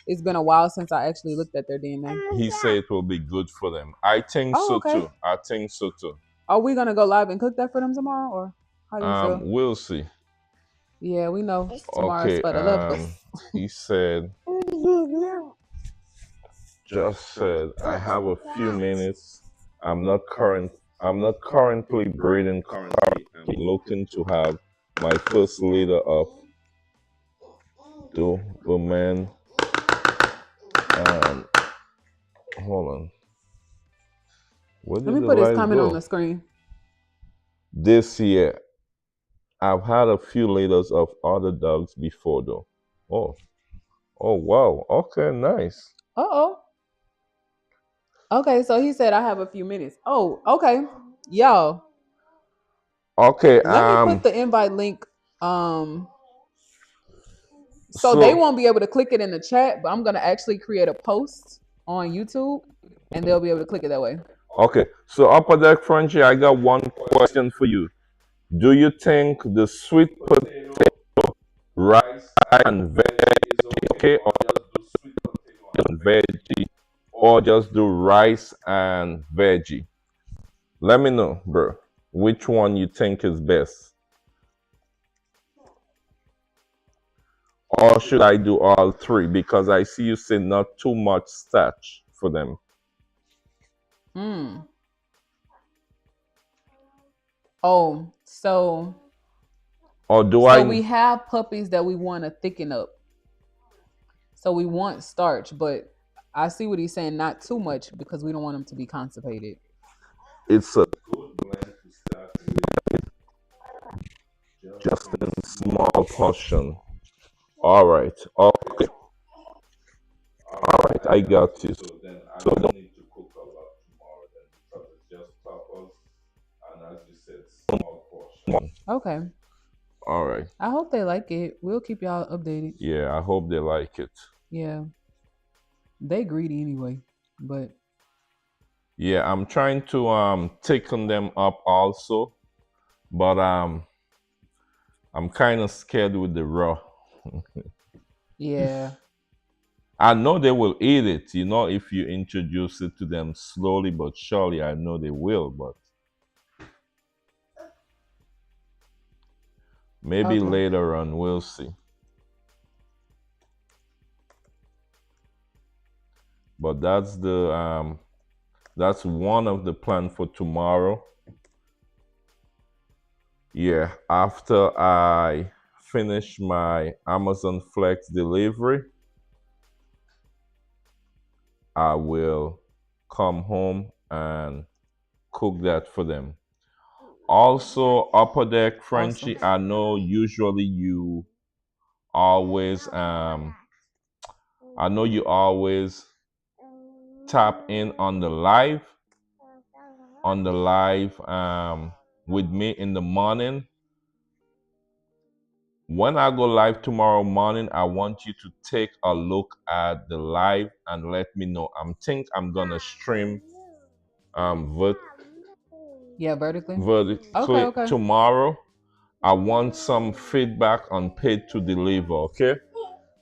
it's been a while since I actually looked at their DNA. He said it will be good for them. I think so okay. too. I think so too. Are we gonna go live and cook that for them tomorrow, or how do you feel? We'll see. Yeah, we know tomorrow's for the lovers. He said, just said, I have a few minutes. I'm not currently breeding currently. I'm looking to have my first litter of Doberman. Hold on. Let me put his comment on the screen. This year, I've had a few litters of other dogs before though. Oh wow. Okay, nice. Okay, so he said I have a few minutes. Oh, okay. Y'all. Okay. Let me put the invite link. So they won't be able to click it in the chat, but I'm gonna actually create a post on YouTube and they'll be able to click it that way. Okay. So upper deck Frenchie, I got one question for you. Do you think the sweet potato rice and veggie is okay, or just do sweet potato and veggie, or just do rice and veggie. Let me know, bro, which one you think is best. Or should I do all three? Because I see you say not too much starch for them. Hmm. Oh, Or do so we I? have puppies that we want to thicken up. So we want starch, but I see what he's saying, not too much because we don't want them to be constipated. It's a good blend to start with, just in small portion. All right. Okay. All right. I got you. So then I don't need to cook a lot tomorrow then, because it's just tapas and, as you said, small portion. Okay. All right. I hope they like it. We'll keep y'all updated. Yeah, I hope they like it. Yeah. They greedy anyway. But Yeah, I'm trying to thicken them up also, but I'm kind of scared with the raw. yeah. I know they will eat it, if you introduce it to them slowly but surely. I know they will, but maybe Okay. later on we'll see. But that's one of the plan for tomorrow. Yeah, after I finish my Amazon Flex delivery, I will come home and cook that for them. Also, Upper Deck Awesome. Frenchie, I know usually you always I know you always tap in on the live with me in the morning. When I go live tomorrow morning, I want you to take a look at the live and let me know. I'm gonna stream um vert- Yeah, vertically. Okay, vertically okay. tomorrow. I want some feedback on paid to deliver, okay?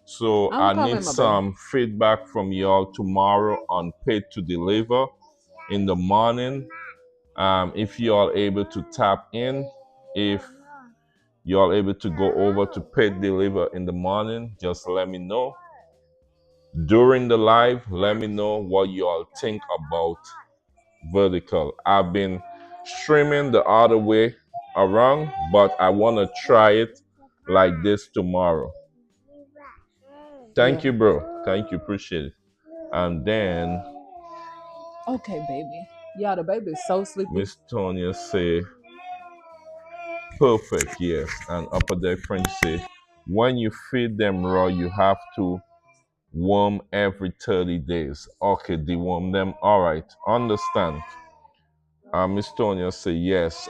So I'm I need coming, my baby. some feedback from y'all tomorrow on paid to deliver in the morning. If you are able to tap in, if you are able to go over to paid deliver in the morning, just let me know. During the live, let me know what you all think about vertical. I've been streaming the other way around, but I want to try it like this tomorrow. Thank Yeah. you, bro. Thank you. Appreciate it. And then Okay, baby. Yeah, the baby is so sleepy. Miss Tonya say, perfect, yes. And Upper Deck French say, when you feed them raw, you have to warm every 30 days. Okay, deworm them. All right, understand. Miss Tonya say, yes,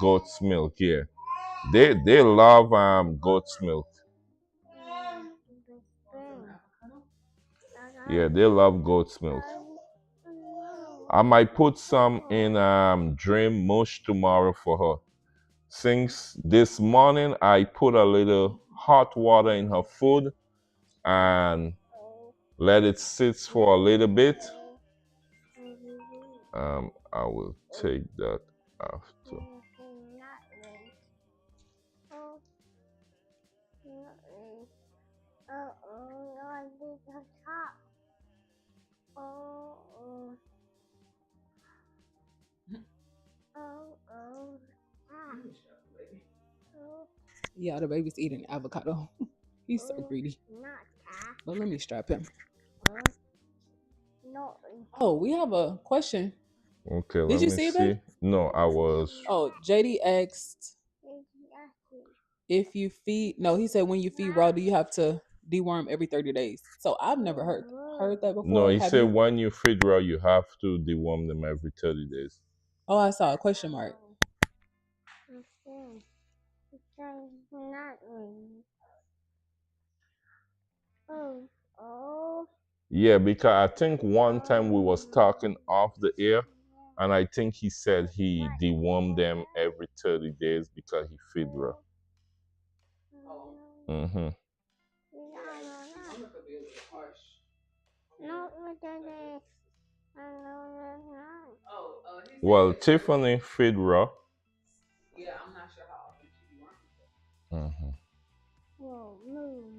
goat's milk, yeah. They love goat's milk. Yeah, they love goat's milk. I might put some in dream mush tomorrow for her. Since this morning I put a little hot water in her food and let it sit for a little bit. I will take that after. Yeah, the baby's eating avocado. He's so greedy. But let me strap him. Oh, we have a question. Okay, Did let you me see it, babe? see. No, I was. Oh, JD asked if you feed. No, he said when you feed raw, do you have to deworm every 30 days? So I've never heard that No, before. he Have said you? when you feed raw, you have to deworm them every 30 days. Oh, I saw a question mark. Yeah, because I think one time we was talking off the air, and I think he said he dewormed them every 30 days because he feed raw. Mm-hmm. No, no. Well, Tiffany feed raw. Yeah, I'm not sure how often she be working. Mhm.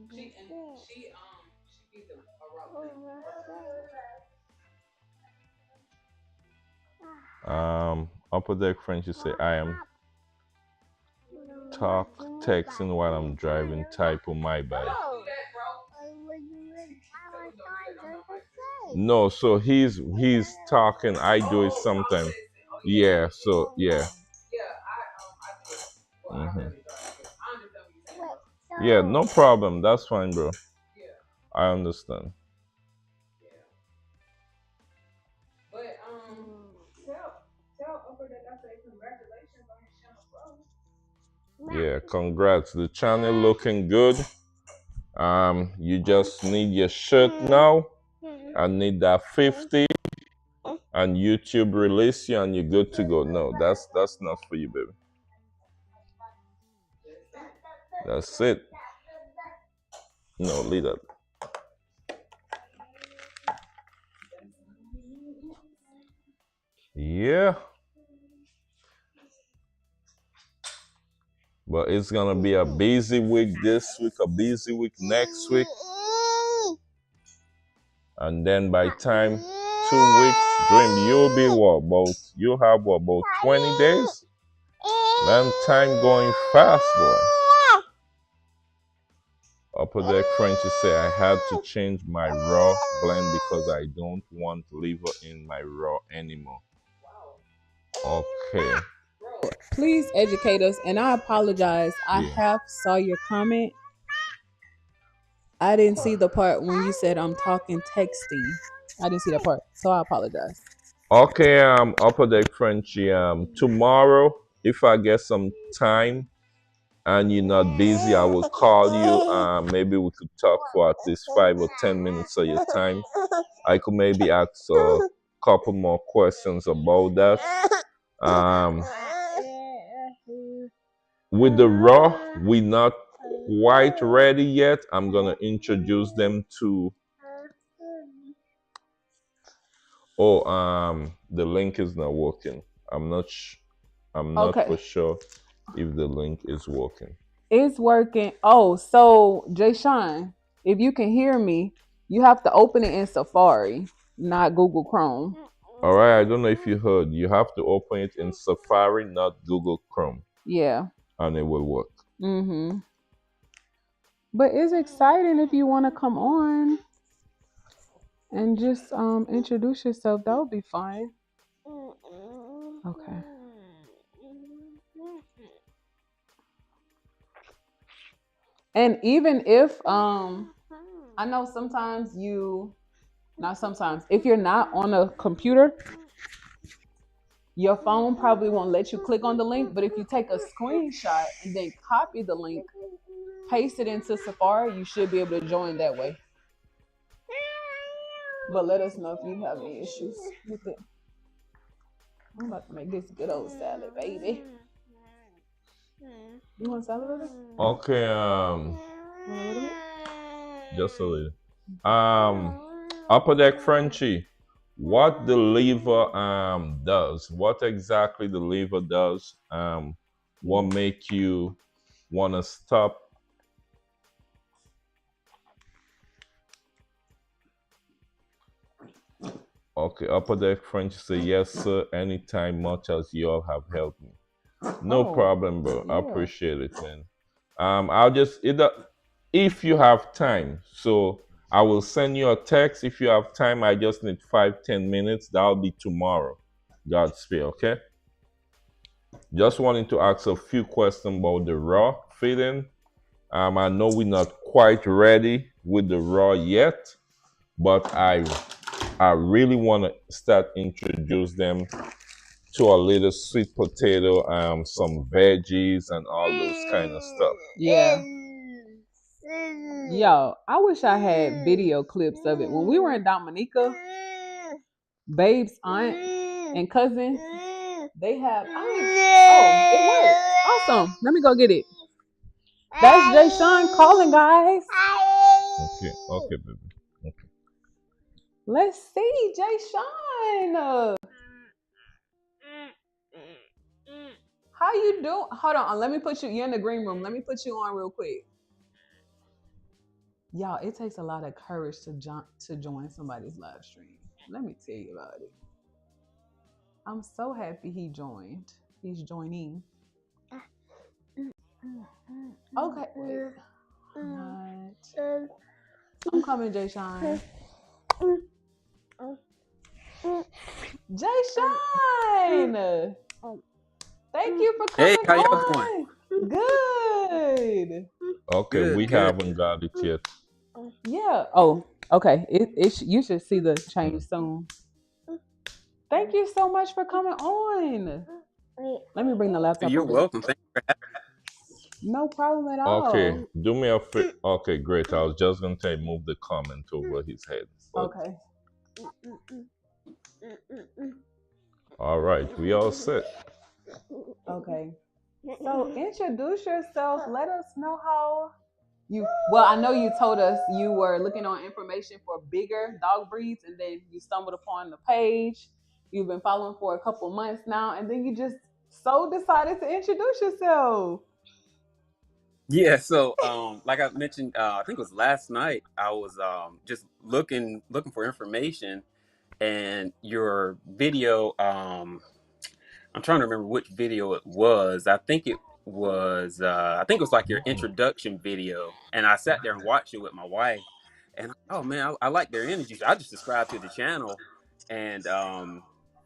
She feeds a raw Upper deck Frenchie say I am talk texting while I'm driving. Type on my bike. No, so he's talking. I do it sometimes. Yeah. So yeah. Mhm. Yeah. No problem. That's fine, bro. I understand. But tell Upper that I say congratulations on his channel growth. Yeah. Congrats. The channel looking good. You just need your shirt now. I need that 50, and YouTube release you, and you're good to go. No, that's not for you, baby. That's it. No, leave that. Yeah. But it's gonna be a busy week this week, a busy week next week, and then by time 2 weeks, Dream, you'll be what? You'll have what, about 20 days? Man, time going fast, boy. Upper deck Frenchie say I had to change my raw blend because I don't want liver in my raw anymore. Okay. Please educate us, and I apologize. I Yeah. half saw your comment. I didn't see the part when you said I'm talking texting. I didn't see that part, so I apologize. Okay, Upper deck Frenchie, tomorrow, if I get some time and you're not busy, I will call you. Maybe we could talk for at least 5 or 10 minutes of your time. I could maybe ask a couple more questions about that. Um, with the raw, we're not quite ready yet. I'm gonna introduce them to. Oh, the link is not working. I'm not Okay, for sure if the link is working. it's working. Oh, so Jay Sean, if you can hear me, you have to open it in Safari, not Google Chrome. All right, I don't know if you heard. You have to open it in Safari, not Google Chrome, Yeah. and it will work. Mm-hmm. But it's exciting if you want to come on and just introduce yourself. That would be fine. Okay. And even if I know sometimes not sometimes, if you're not on a computer, your phone probably won't let you click on the link, but if you take a screenshot and then copy the link, paste it into Safari, you should be able to join that way. But let us know if you have any issues with it. I'm about to make this good old salad, baby. You want salad with it? Okay, Want a little bit? just a little. Upper deck Frenchie, what the liver does? What exactly the liver does? What make you wanna stop? Okay, Upper deck Frenchie say yes, sir. Anytime, much as you all have helped me. No Oh, problem, bro. I yeah. appreciate it, man. I'll just either if you have time. So I will send you a text if you have time. I just need 5-10 minutes. That'll be tomorrow. Godspeed, okay? Just wanting to ask a few questions about the raw feeding. I know we're not quite ready with the raw yet, but I really want to start introduce them to a little sweet potato, some veggies, and all those kind of stuff. Yeah. Yo, I wish I had video clips of it. When we were in Dominica, Babe's aunt and cousin, they have. Oh, it works. Awesome. Let me go get it. That's Jay Sean calling, guys. Okay, okay, baby. Let's see, Jay Sean. How you doing? Hold on. Let me put you. You're in the green room. Let me put you on real quick. Y'all, it takes a lot of courage to join somebody's live stream. Let me tell you about it. I'm so happy he joined. He's joining. Okay. Wait. Not. I'm coming, Jay Sean. Jay Shine. Thank you for Hey, coming how y'all doing? on. Good. Okay, Good, we good. haven't got it yet. Yeah. Oh, okay. You should see the change soon. Thank you so much for coming on. Let me bring the laptop You're over here. welcome. Thank you for No problem at Okay, all. do me a favor. Okay, great. I was just gonna say move the comment over his head, but Okay. all right, we all set. Okay. So introduce yourself. Let us know how well, I know you told us you were looking on information for bigger dog breeds and then you stumbled upon the page. You've been following for a couple months now, and then you just so decided to introduce yourself. Yeah, so like I mentioned, I think it was last night, I was just looking for information, and your video, I'm trying to remember which video it was. I think it was like your introduction video, and I sat there and watched it with my wife, and oh man, I like their energy. So I just subscribed to the channel, and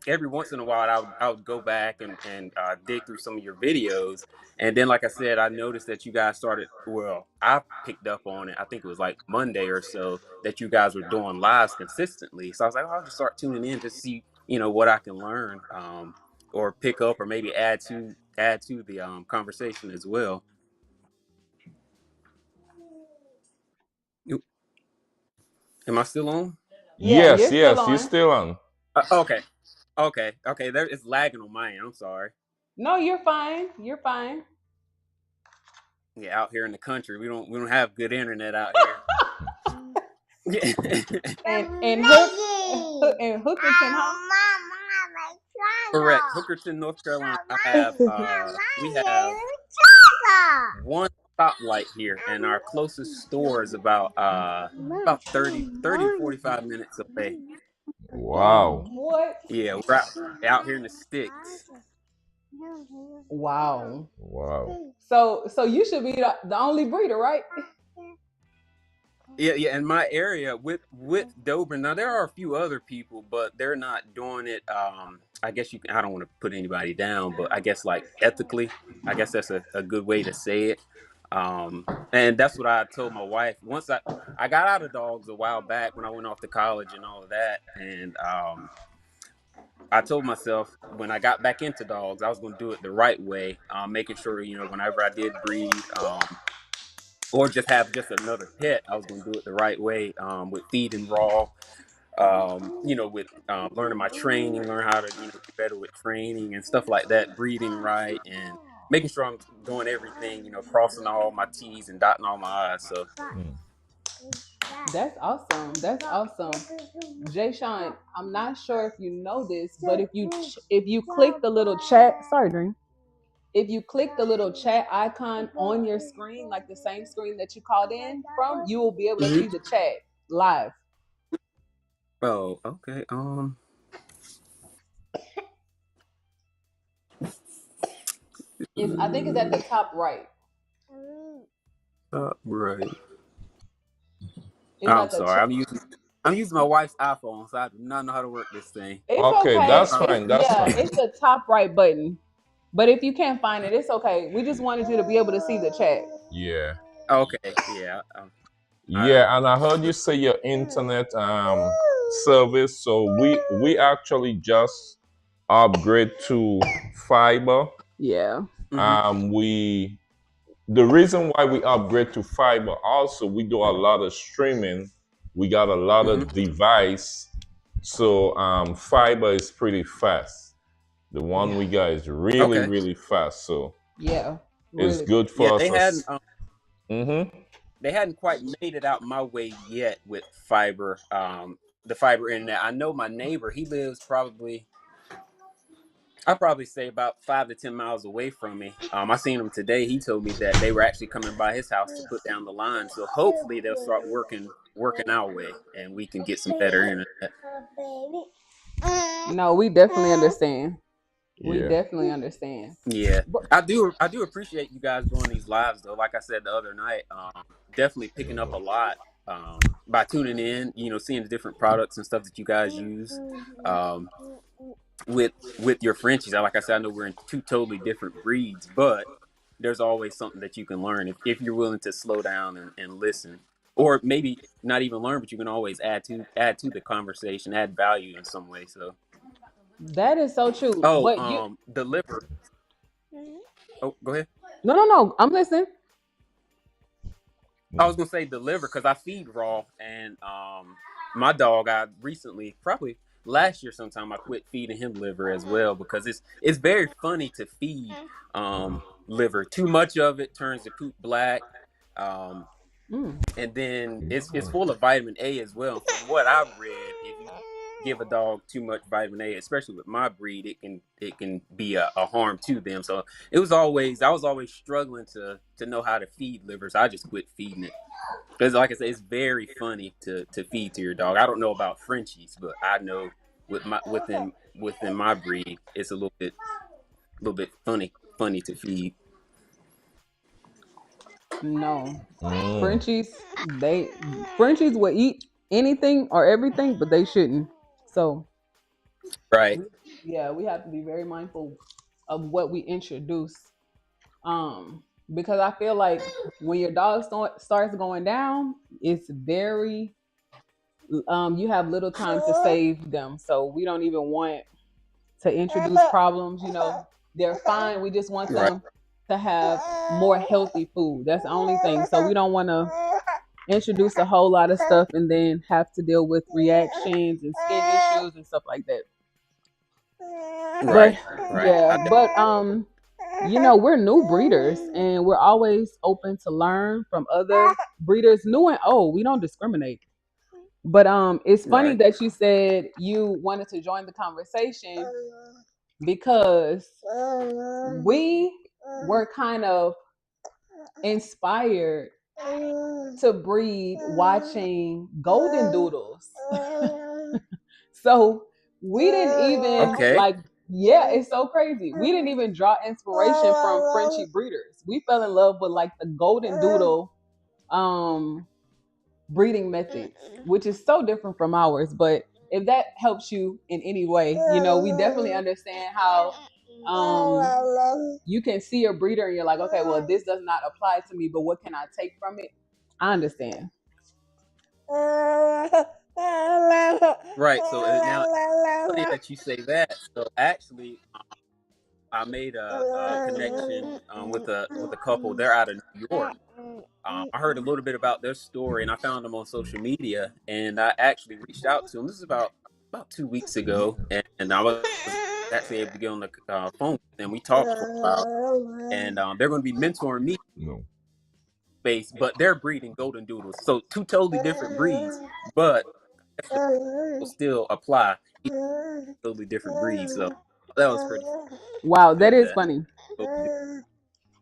every once in a while I would go back and dig through some of your videos, and then like I said, I noticed that you guys started. Well, I picked up on it. I think it was like Monday or so that you guys were doing lives consistently. So I was like, oh, I'll just start tuning in to see what I can learn. Or pick up or maybe add to the conversation as well. You- Am I still on? Yeah, Yes, you're still yes, you're on. still on. Okay. There, it's lagging on my end. I'm sorry. No, you're fine. You're fine. Yeah, out here in the country, we don't have good internet out here. Yeah. And Hookerton, huh? Correct. Hookerton, North Carolina. We have one stoplight here, and our closest store is about 30 to 45 minutes away. Wow, What? Yeah, we're out here in the sticks. Wow. wow. So you should be the only breeder, right? Yeah. In my area with Dober, now there are a few other people, but they're not doing it. I guess I don't want to put anybody down, but I guess like ethically, I guess that's a good way to say it. And that's what I told my wife. Once I got out of dogs a while back when I went off to college and all of that, and I told myself when I got back into dogs, I was going to do it the right way, making sure whenever I did breed. Or just have just another pet, I was going to do it the right way, with feeding raw, with learning my training, learn how to, get better with training and stuff like that, breeding right, and making sure I'm doing everything, crossing all my T's and dotting all my I's. So, Mm. That's awesome. That's awesome. Jay Sean, I'm not sure if you know this, but if you click the little chat, sorry, Dream. If you click the little chat icon on your screen, like the same screen that you called in from, you will be able to Mhm. see the chat live. Oh, okay. I think it's at the top right. Right. It's I'm at the sorry. chat. I'm using my wife's iPhone, so I do not know how to work this thing. It's Okay, okay. that's It's fine. That's yeah, fine. it's the top right button. But if you can't find it, it's okay. We just wanted you to be able to see the chat. Yeah, Okay. Yeah. I yeah. And I heard you say your internet service. So we actually just upgrade to fiber. Yeah. hmm We the reason why we upgrade to fiber also we do a lot of streaming. We got a lot hmm of device, so fiber is pretty fast. The one Yeah. we got is really Okay. really fast, so Yeah. it's Really. good Yeah, for they had. us. Mm-hmm. they hadn't quite made it out my way yet with fiber, the fiber internet. I know my neighbor, he lives probably, I'd probably say about 5 to 10 miles away from me. I seen him today. He told me that they were actually coming by his house to put down the line. So hopefully they'll start working our way, and we can get some better internet. No, we definitely understand. We Yeah. definitely understand. Yeah, But I do appreciate you guys doing these lives though. Like I said the other night, definitely picking up a lot by tuning in. Seeing the different products and stuff that you guys use. Um, with your Frenchies, like I said, I know we're in two totally different breeds, but there's always something that you can learn if you're willing to slow down and listen, or maybe not even learn, but you can always add to the conversation, add value in some way. So, that is so true. oh, But you, the liver. Oh, go ahead. no, no, no. I'm listening. I was gonna say the liver because I feed raw, and my dog, I recently, probably last year sometime, I quit feeding him liver as well because it's very funny to feed liver. Too much of it turns the poop black, um, Mm. and then it's full of vitamin A as well. From what I've read, if you give a dog too much vitamin A, especially with my breed, it can be a harm to them. So I was always struggling to know how to feed livers. I just quit feeding it. Because like I said, it's very funny to feed to your dog. I don't know about Frenchies, but I know within my breed, it's a little bit funny to feed. No, Mm. Frenchies. Frenchies will eat anything or everything, but they shouldn't. So Right. we, yeah, we have to be very mindful of what we introduce. Because I feel like when your dog starts going down, it's very you have little time to save them. So we don't even want to introduce problems. They're fine. We just want Right. them to have more healthy food. That's the only thing. So we don't want to introduce a whole lot of stuff and then have to deal with reactions and skin issues and stuff like that. But Right. Right. yeah, but we're new breeders and we're always open to learn from other breeders, new and old. We don't discriminate. But it's funny Right. that you said you wanted to join the conversation because we were kind of inspired to breed watching golden doodles. So we didn't even Okay. yeah, it's so crazy. We didn't even draw inspiration from Frenchie breeders. We fell in love with like the golden doodle um breeding methods, which is so different from ours. But if that helps you in any way, we definitely understand how you can see a breeder and you're like, okay, well, this does not apply to me, but what can I take from it? I understand. Right. So now, funny that you say that. So actually, I made a connection with a couple. They're out of New York. I heard a little bit about their story, and I found them on social media. And I actually reached out to them. This is about 2 weeks ago, and I was actually able to get on the phone with them. We talked for a while, and they're going to be mentoring me No. space, but they're breeding golden doodles. So two totally different breeds, but will still apply. Each totally different breeds. So that was pretty Wow, that know is that. funny.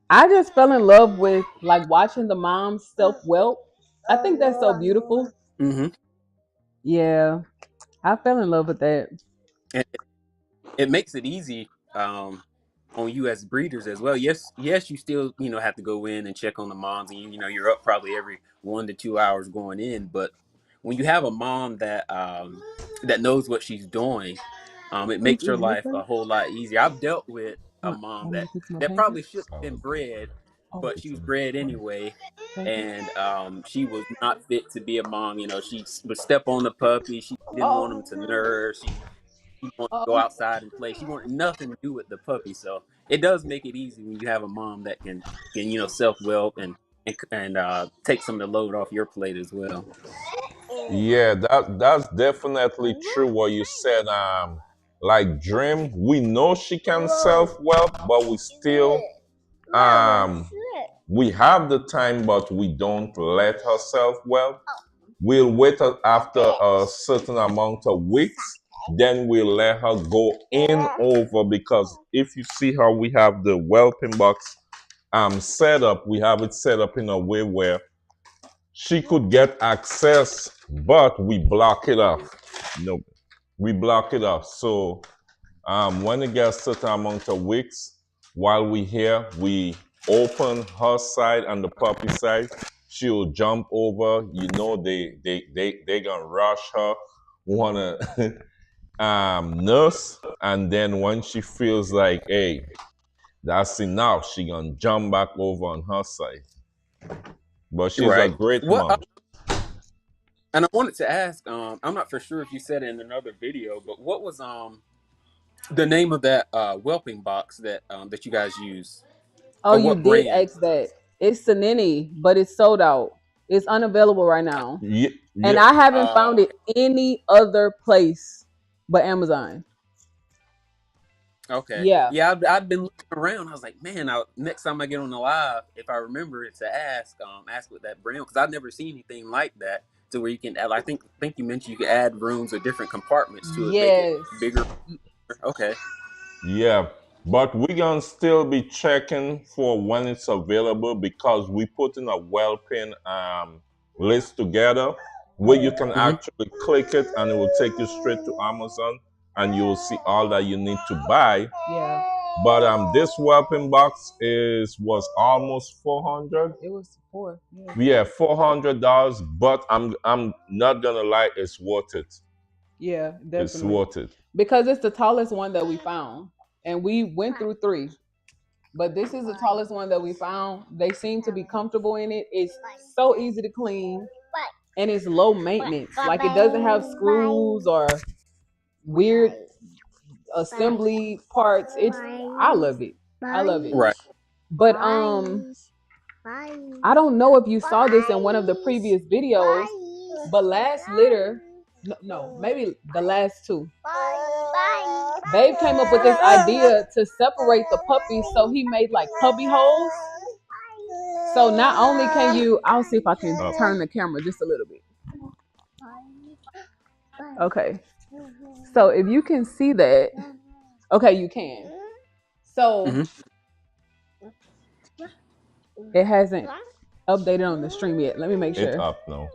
I just fell in love with like watching the moms self whelp. I think that's so beautiful. Mm-hmm. Yeah, I fell in love with that. And it makes it easy on you as breeders as well. Yes, you still have to go in and check on the moms, and you're up probably every 1 to 2 hours going in. But when you have a mom that knows what she's doing, it Are you makes your eating life anything? a whole lot easier. I've dealt with a I mom want that to fix my that probably pancakes. should have been bred, Oh, but she was bred anyway, pancakes. and she was not fit to be a mom. She would step on the puppy. She didn't want him to Oh, nurse. She wanted to go oh. outside and play. She wanted nothing to do with the puppy. So it does make it easy when you have a mom that can self whelp and take some of the load off your plate as well. Yeah, that's definitely true what you said. Like Dream, we know she can self-help, but we still um we have the time, but we don't let herself well. We'll wait after a certain amount of weeks, then we'll let her go in over, because if you see how we have the whelping box set up, we have it set up in a way where she could get access, but we block it off. No, we block it off. So when it gets a certain amount of weeks, while we here, we open her side and the puppy side. She'll jump over. You know, they gonna rush her, wanna nurse, and then when she feels like, hey, that's enough, she gonna jump back over on her side. But she's a Right. great What? mom. And I wanted to ask. I'm not for sure if you said it in another video, but what was the name of that whelping box that you guys use, Oh, or you what did brand? ask that. It's Sanini, but it's sold out. It's unavailable right now. Yeah, And yeah. I haven't found Uh, it any other place but Amazon. okay. Yeah. Yeah, I've been looking around. I was like, man, next time I get on the live, if I remember it, to ask what that brand, because I've never seen anything like that to where you can add. I think you mentioned you can add rooms or different compartments to it, make it Yes. bigger. Okay. Yeah, but we gonna still be checking for when it's available, because we put in a whelping list together where you can Hmm. actually click it and it will take you straight to Amazon and you will see all that you need to buy. Yeah. But this whelping box was almost 400. It was 4. Yeah. Yeah, $400. But I'm not gonna lie, it's worth it. Yeah, It's definitely. worth it. Because it's the tallest one that we found. And we went through 3. But this is the tallest one that we found. They seem to be comfortable in it. It's so easy to clean. And it's low maintenance. Like, it doesn't have screws or weird assembly parts. I love it. I love it. Right. But I don't know if you saw this in one of the previous videos, but last litter, no, maybe the last 2. Babe came up with this idea to separate the puppies, so he made like cubby holes. So not only can you, I'll see if I can turn the camera just a little bit. Okay. So if you can see that, okay, you can. So Hmm. it hasn't updated on the stream yet. Let me make It's sure. up now.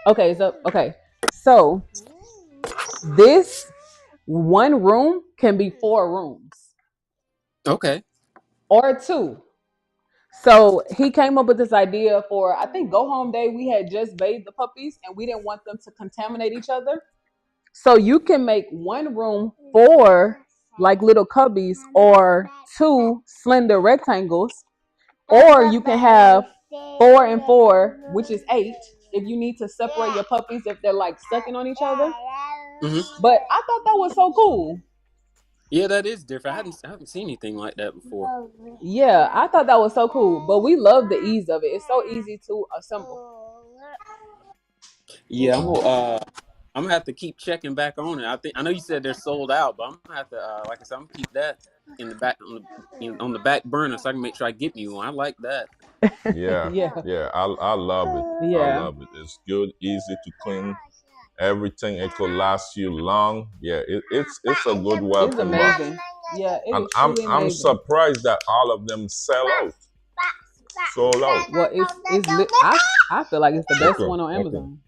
Okay, it's up. Okay. So this one room can be 4 rooms Okay. or 2. So he came up with this idea for, I think, go home day. We had just bathed the puppies and we didn't want them to contaminate each other. So you can make one room 4 like little cubbies or 2 slender rectangles, or you can have 4 and 4, which is 8, if you need to separate your puppies if they're like sucking on each other. Hmm. But I thought that was so cool. Yeah, that is different. I haven't seen anything like that before. Yeah, I thought that was so cool. But we love the ease of it. It's so easy to assemble. Yeah, I'm gonna have to keep checking back on it. I know you said they're sold out, but I'm gonna have to, like I said, I'm gonna keep that in the back on the back burner so I can make sure I get me one. I like that. Yeah, Yeah. yeah, I love it. I Yeah. love it. It's good, easy to clean. Everything, it could last you long. Yeah, it's a good It's welcome box. amazing. Yeah, it And is I'm truly I'm amazing. surprised that all of them sell out. Sold out. Well, I feel like it's the best Okay, one on okay. Amazon.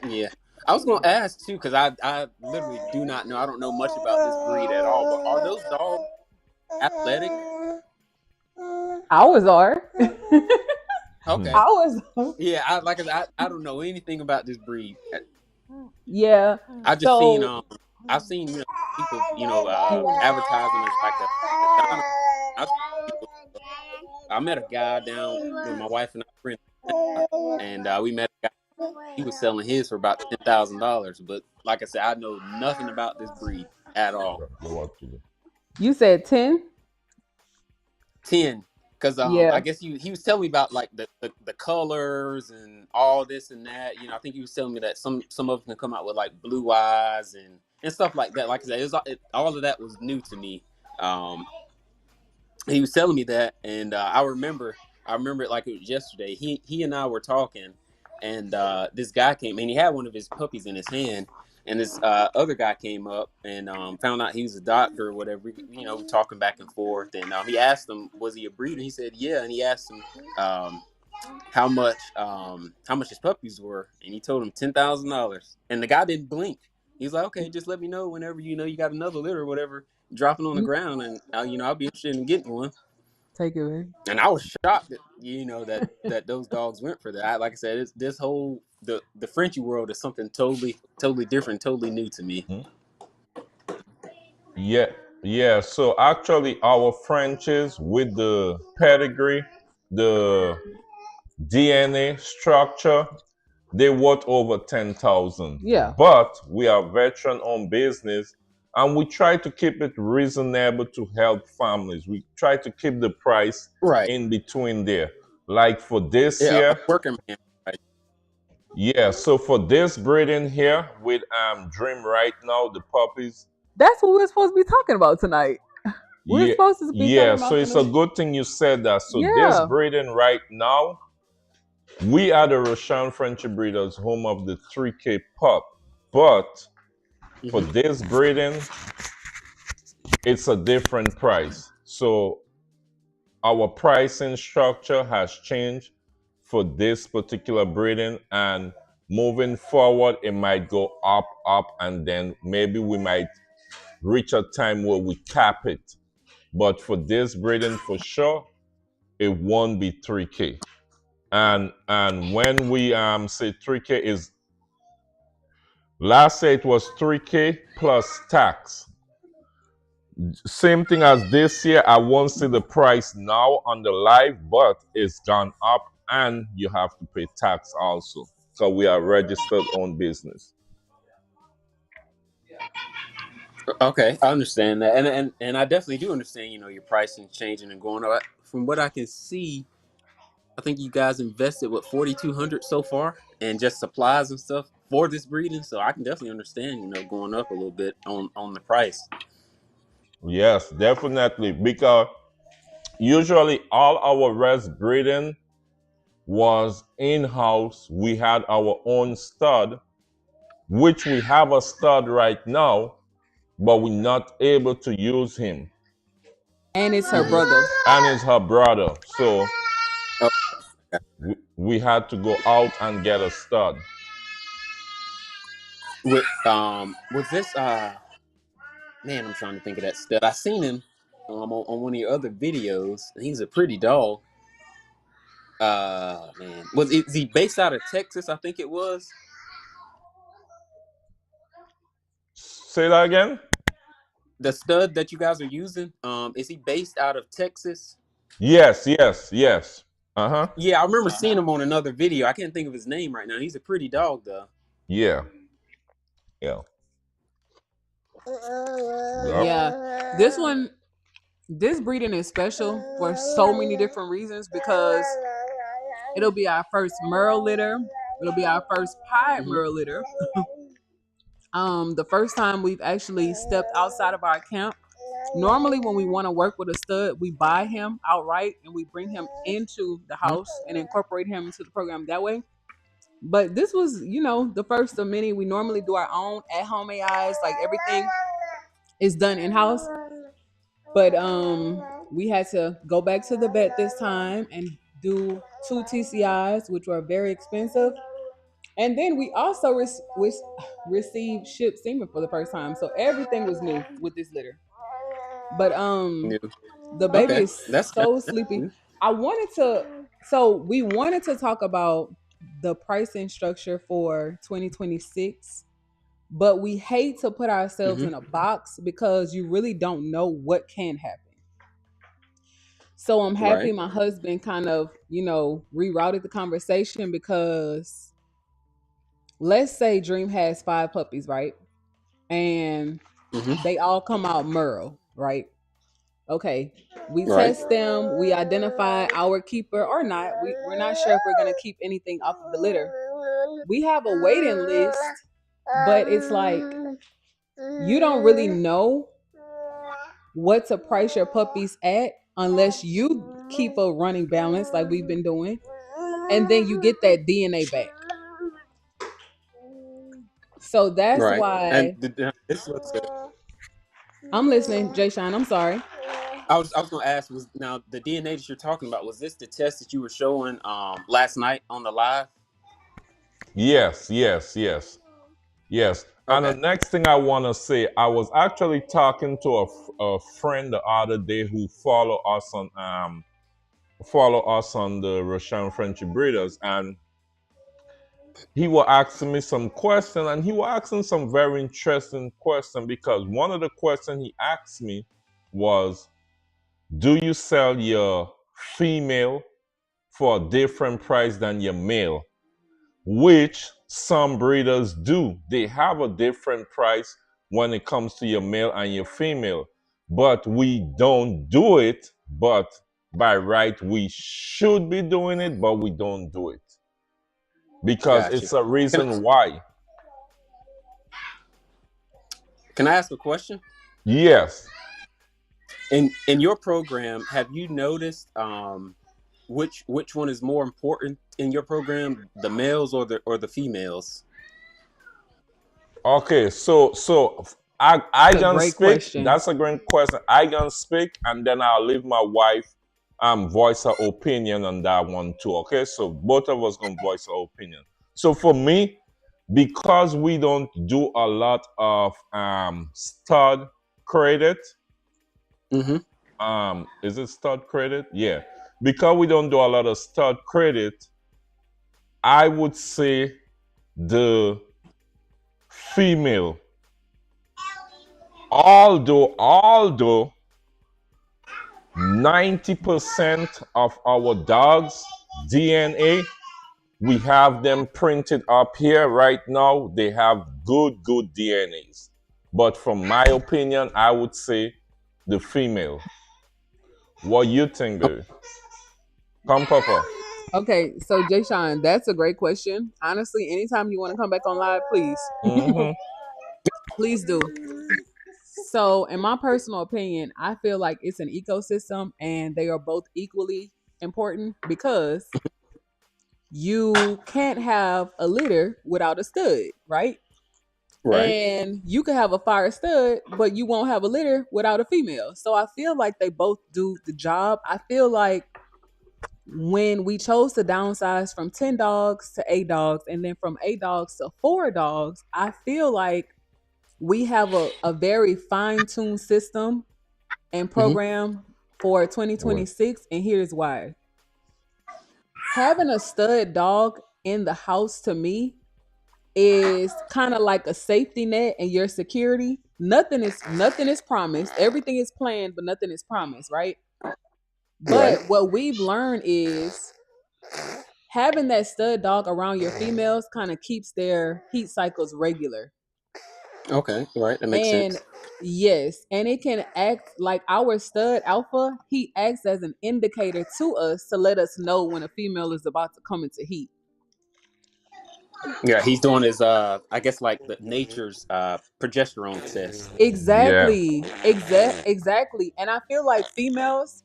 Yeah, I was gonna ask too because I literally do not know. I don't know much about this breed at all. But are those dogs athletic? Ours are. Okay. Ours. Yeah, I don't know anything about this breed. Yeah. I just seen So I've seen people advertising as like a Donna. I met a guy down with my wife and I friend, and we met a guy. He was selling his for about $10,000. But like I said, I know nothing about this breed at all. you said 10? 10, because I Yeah. guess he was telling me about like the colors and all this and that. I think he was telling me that some of them can come out with like blue eyes and stuff like that. Like I said, all of that was new to me. he was telling me that, and I remember it like it was yesterday. He and I were talking, and this guy came, and he had one of his puppies in his hand, and this other guy came up and found out he was a doctor or whatever. You know, talking back and forth, and he asked him, was he a breeder? He said, yeah, and he asked him how much his puppies were, and he told him $10,000, and the guy didn't blink. He's like, okay, just let me know whenever you know you got another litter or whatever dropping on the ground, and I'll be interested in getting one. Take it, man. And I was shocked that that those dogs went for that. Like I said, this whole the Frenchie world is something totally different, totally new to me. Mhm. Yeah, yeah. So actually, our Frenchies with the pedigree, the DNA structure, they worth over 10,000. Yeah. But we are veteran-owned business, and we try to keep it reasonable to help families. We try to keep the price Right. in between there. Like for this Yeah, a year, working man. Right. yeah. So for this breeding here with Dream right now, the puppies. That's what we're supposed to be talking about tonight. We're Yeah, supposed to be yeah. talking So about it's a some. good thing you said that. So this Yeah. breeding right now, we are the Rosharon Frenchie breeders, home of the 3K pup. But for Mm-hmm. this breeding, it's a different price. So our pricing structure has changed for this particular breeding, and moving forward, it might go up, and then maybe we might reach a time where we cap it. But for this breeding, for sure, it won't be 3K. And when we say 3K is last year it was 3K plus tax. Same thing as this year. I won't see the price now on the live, but it's gone up, and you have to pay tax also. So we are registered own business. Okay, I understand that, and I definitely do understand. Your pricing changing and going up. From what I can see, I think you guys invested what 4,200 so far, and just supplies and stuff for this breeding. So I can definitely understand, going up a little bit on the price. Yes, definitely. Because usually all our rest breeding was in-house. We had our own stud, which we have a stud right now, but we're not able to use him. And it's her Mm-hmm. brother. And it's her brother. So Oh, we had to go out and get a stud. with this man, I'm trying to think of that stud. I seen him on one of your other videos, and he's a pretty dog. Man, is he based out of Texas? I think it was. Say that again? The stud that you guys are using, is he based out of Texas? Yes, yes, yes. Uh-huh. Yeah, I remember seeing him on another video. I can't think of his name right now. He's a pretty dog, though. Yeah. Yeah. Yep. Yeah. This breeding is special for so many different reasons because it'll be our first Merle litter. It'll be our first pied Mm-hmm. Merle litter. The first time we've actually stepped outside of our camp. Normally, when we want to work with a stud, we buy him outright and we bring him into the house and incorporate him into the program that way. But this was, the first of many. We normally do our own at-home AIs, like everything is done in-house. But we had to go back to the vet this time and do 2 TCIs, which were very expensive. And then we also received shipped semen for the first time. So everything was new with this litter. But Yeah. the baby Okay, is that's so sleepy. good. We wanted to talk about the pricing structure for 2026, but we hate to put ourselves Mm-hmm. in a box because you really don't know what can happen. So I'm happy Right. my husband kind of, rerouted the conversation because let's say Dream has 5 puppies, right? And Mm-hmm. they all come out Merle, right? Okay, we Right. test them, we identify our keeper or not. We're not sure if we're going to keep anything off of the litter. We have a waiting list, but it's like you don't really know what to price your puppies at unless you keep a running balance like we've been doing, and then you get that DNA back. So that's Right. And why this was the, I'm listening, Jay Shine. I'm sorry. I was gonna ask, was now the DNA that you're talking about, was this the test that you were showing last night on the live? Yes, yes, yes, yes. And the Okay. next thing I want to say, I was actually talking to a friend the other day who follow us on the Rosharon Frenchie Breeders, and he was asking me some question, and he was asking some very interesting question, because one of the questions he asked me was, do you sell your female for a different price than your male? Which some breeders do. They have a different price when it comes to your male and your female, but we don't do it. But by right, we should be doing it, but we don't do it because Gotcha. it's a Can reason why. can I ask a question? Yes. In your program, have you noticed which one is more important in your program, the males or the females? Okay. So I That's a can great speak. question. That's a great question. I can speak, and then I'll leave my wife voice her opinion on that one too. Okay. So both of us gonna voice our opinion. So for me, because we don't do a lot of stud credit, Mm-hmm. is it stud credit? Yeah. Because we don't do a lot of stud credit, I would say the female. Although 90% of our dogs' DNA, we have them printed up here right now. They have good DNAs. But from my opinion, I would say the female. What you think, baby? Come, Papa. Okay, so Jay Shine, that's a great question. Honestly, anytime you want to come back on live, please. Mm-hmm. Please do. So, in my personal opinion, I feel like it's an ecosystem and they are both equally important because you can't have a litter without a stud, right? Right. And you can have a fire stud, but you won't have a litter without a female. So I feel like they both do the job. I feel like when we chose to downsize from 10 dogs to 8 dogs and then from 8 dogs to 4 dogs, I feel like we have a very fine-tuned system and Mm-hmm. program for What? 2026. And here's why. Having a stud dog in the house to me is kind of like a safety net and your security. Nothing is promised. Everything is planned, but nothing is promised, right? Right. But what we've learned is having that stud dog around your females kind of keeps their heat cycles regular. Okay. Right. That makes And sense. yes, and it can act like our stud alpha, he acts as an indicator to us to let us know when a female is about to come into heat. Yeah, he's doing his I guess like the nature's progesterone test. Yeah. Exactly. And I feel like females,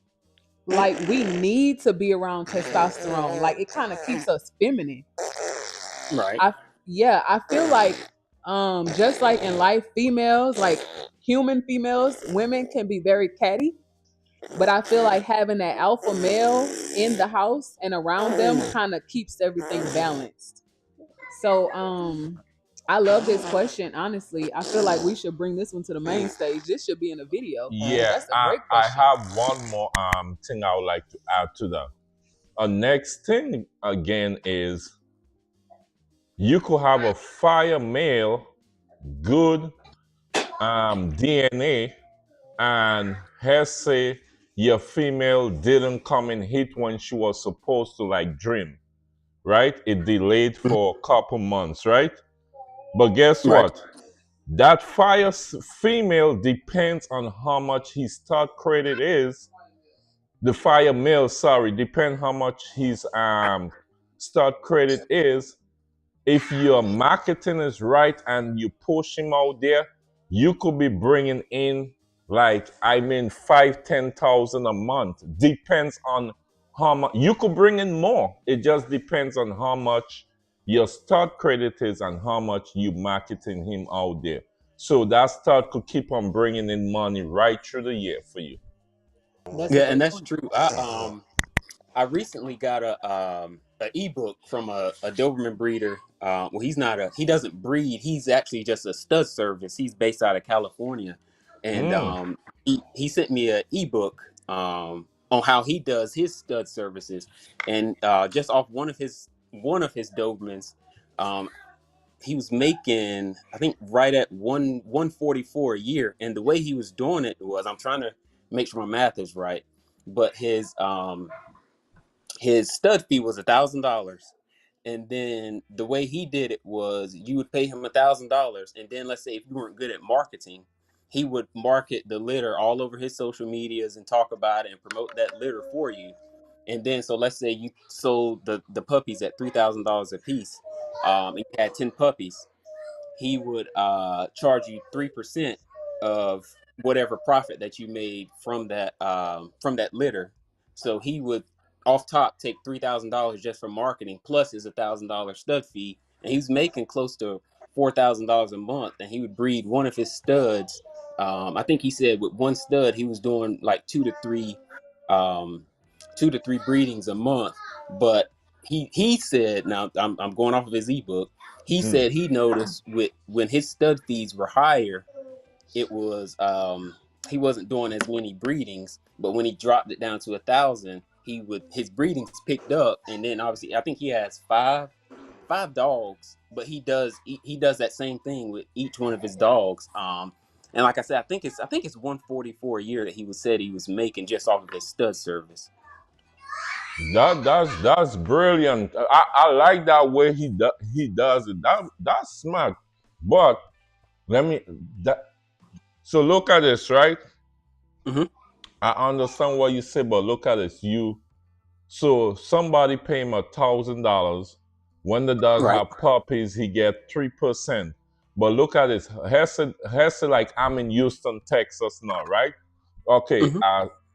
like we need to be around testosterone. Like it kind of keeps us feminine. Right. I Yeah, I feel like just like in life, females, like human females, women can be very catty, but I feel like having that alpha male in the house and around them kind of keeps everything balanced. So I love this question. Honestly, I feel like we should bring this one to the main stage. This should be in a video because Yeah. that's a great I question. have one more thing I would like to add to that. Next thing again is you could have a fire male, good DNA, and let's say your female didn't come in heat when she was supposed to, like dream, right? It delayed Mhm. for a couple months, right? But guess Right. what? That fire female depends on how much his start credit is. The fire male, sorry, depend how much his start credit is. If your marketing is right and you push him out there, you could be bringing in Like I mean, 5, 10,000 a month. Depends on how much you could bring in more. It just depends on how much your start credit is and how much you marketing him out there. So that start could keep on bringing in money right through the year for you. That's a Yeah, and good that's point. true. I recently got a ebook from a Doberman breeder. Well, he doesn't breed. He's actually just a stud service. He's based out of California, and Mm, he sent me an ebook on how he does his stud services, and just off one of his Dobermans, um, he was making, I think, right at 144 a year. And the way he was doing it was, I'm trying to make sure my math is right, but his stud fee was $1,000, and then the way he did it was you would pay him $1,000, and then let's say if you weren't good at marketing, he would market the litter all over his social medias and talk about it and promote that litter for you. And then so let's say you sold the puppies at $3,000 a piece, and you had 10 puppies, he would charge you 3% of whatever profit that you made from that litter. So he would off top take $3,000 just for marketing plus his $1,000 stud fee, and he was making close to $4,000 a month. And he would breed one of his studs. I think he said with one stud he was doing like um, 2 to 3 breedings a month. But he said, now I'm going off of his ebook, he mm. said he noticed with when his stud fees were higher, it was he wasn't doing as many breedings, but when he dropped it down to 1,000, his breedings picked up, and then obviously I think he has five dogs, but he does that same thing with each one of his dogs. And like I said, I think it's 144 a year that he was said he was making just off of his stud service. That's brilliant. I like that way he does it. That's smart. But let me that so look at this, right? Hmm. I understand what you say, but look at this. So somebody pay him $1,000. When the dog Right. have puppies, he get 3%. But look at this. Hesse like I'm in Houston, Texas now, right? Okay, Hmm.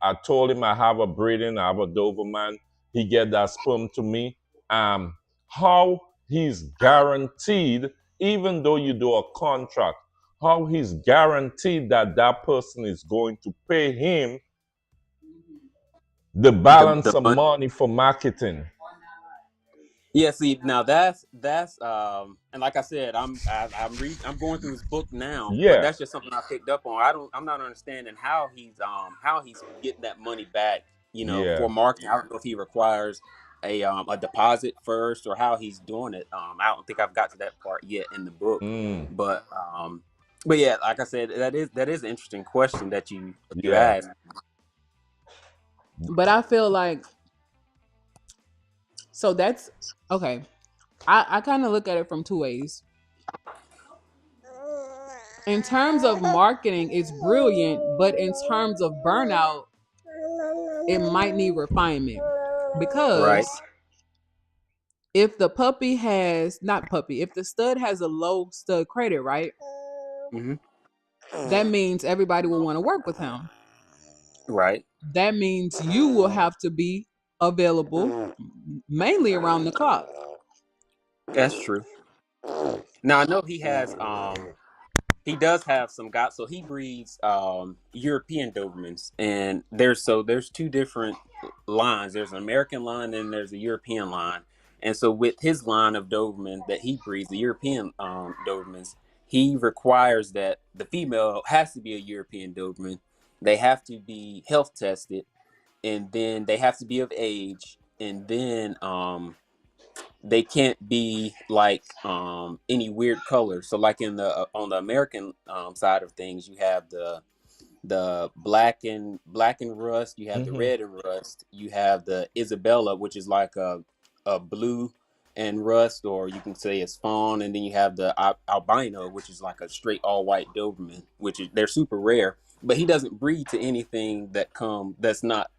I told him I have a breeding, I have a Doberman. He get that sperm to me. How he's guaranteed, even though you do a contract, how he's guaranteed that that person is going to pay him the balance The of money for marketing. Yeah, see, now that's and like I said, I'm going through his book now, but Yeah, that's just something I picked up on. I'm not understanding how he's getting that money back, yeah. for marketing. I don't know if he requires a deposit first or how he's doing it. I don't think I've got to that part yet in the book, Mm, but um but yeah, like I said, that is an interesting question that you yeah. asked. But I feel like so that's okay. I kind of look at it from two ways. In terms of marketing, it's brilliant, but in terms of burnout, it might need refinement Right. because if the puppy has not puppy, if the stud has a low stud credit, right? Hmm. That means everybody will want to work with him. Right. That means you will have to be available mainly around the clock. That's true. Now I know he does have some guys, so he breeds European Dobermans, and there's two different lines. There's an American line and there's a European line. And so with his line of Doberman that he breeds, the European Dobermans, he requires that the female has to be a European Doberman. They have to be health tested, and then they have to be of age, and then they can't be like any weird colors. So like in the on the American side of things, you have the black and rust, you have the Hmm. red and rust, you have the Isabella, which is like a blue and rust, or you can say it's fawn, and then you have the albino, which is like a straight all white Doberman, which is they're super rare. But he doesn't breed to anything that's not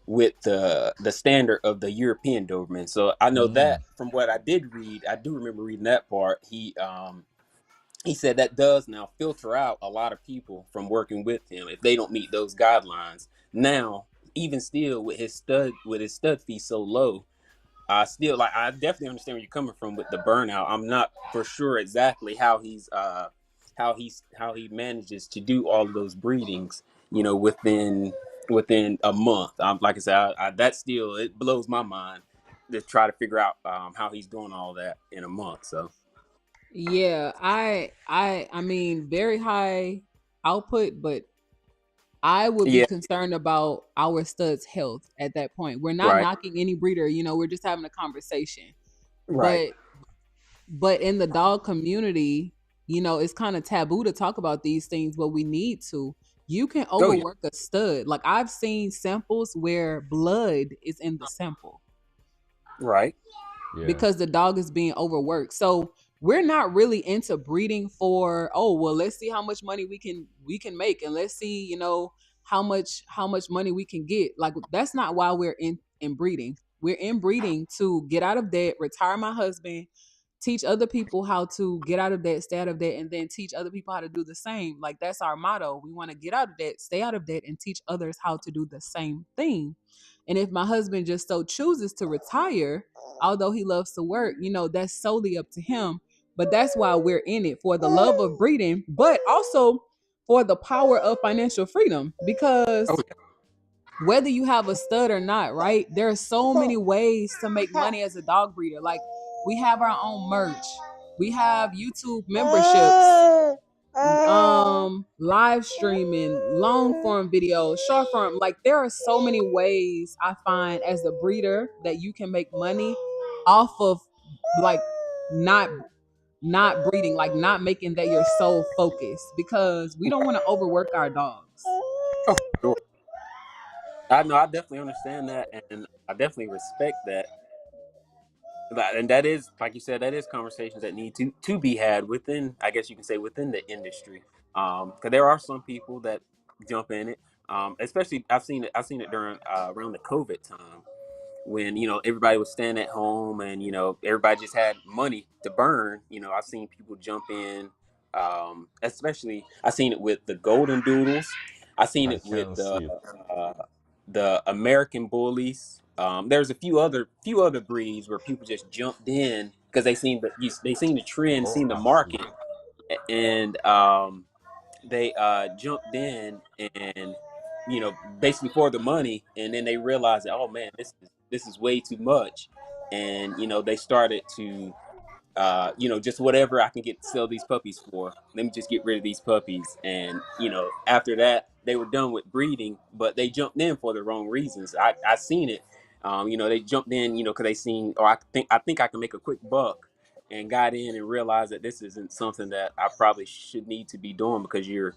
with the standard of the European Doberman. So I know Mm, that from what I did read, I do remember reading that part. he said that does now filter out a lot of people from working with him if they don't meet those guidelines. Now, even still with his stud fee so low, I still like I definitely understand where you're coming from with the burnout. I'm not for sure exactly how he manages to do all of those breedings, within a month. Like I said, that still it blows my mind to try to figure out how he's doing all that in a month. So Yeah, I mean, very high output, but I would be yeah, concerned about our stud's health at that point. We're not right, knocking any breeder, we're just having a conversation. right. But in the dog community, it's kind of taboo to talk about these things, but we need to. You can Oh yeah, overwork a stud. Like I've seen samples where blood is in the sample right. Yeah. because the dog is being overworked. So we're not really into breeding for, oh well, let's see how much money we can make, and let's see, how much money we can get. Like that's not why we're in breeding. We're in breeding to get out of debt, retire my husband, teach other people how to get out of debt, stay out of debt, and then teach other people how to do the same. Like that's our motto. We want to get out of debt, stay out of debt, and teach others how to do the same thing. And if my husband just so chooses to retire, although he loves to work, that's solely up to him. But that's why we're in it, for the love of breeding, but also for the power of financial freedom. Because Oh yeah. whether you have a stud or not, right? There are so many ways to make money as a dog breeder. Like we have our own merch, we have YouTube memberships, live streaming, long form videos, short form. Like there are so many ways I find as a breeder that you can make money off of, like, not breeding, like not making that your sole focus, because we don't want to overwork our dogs. Oh, for sure. I know. I definitely understand that, and I definitely respect that. And that is, like you said, that is conversations that need to be had within, I guess you can say, within the industry. Because there are some people that jump in it. Especially I've seen it during around the COVID time when everybody was staying at home and everybody just had money to burn. I've seen people jump in. Especially I've seen it with the golden doodles. I've seen I it with can see it. the American bullies. There's a few other breeds where people just jumped in because they seen the trend, Oh, seen the I see market, it. and they jumped in and basically for the money, and then they realized that, oh man, this is way too much, and they started to just whatever I can get sell these puppies for. Let me just get rid of these puppies. And after that, they were done with breeding, but they jumped in for the wrong reasons. I seen it. They jumped in, because they seen, or I think I can make a quick buck, and got in and realized that this isn't something that I probably should need to be doing because you're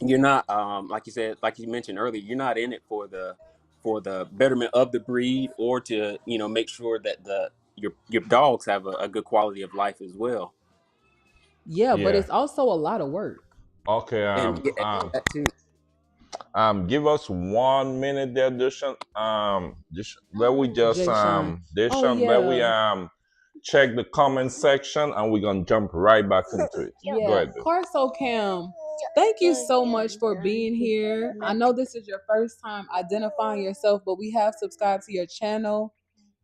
not like you said, like you mentioned earlier, you're not in it for the betterment of the breed, or to make sure that your dogs have a good quality of life as well. Yeah, but Yeah. it's also a lot of work. Okay. And yeah, that too. Give us 1 minute there, Deshaun. Just where we just Jay Sean. Oh Deshaun, where we yeah. check the comment section, and we're gonna jump right back into it. Go Yeah. ahead. Des. Carso Cam, thank you so much for being here. I know this is your first time identifying yourself, but we have subscribed to your channel.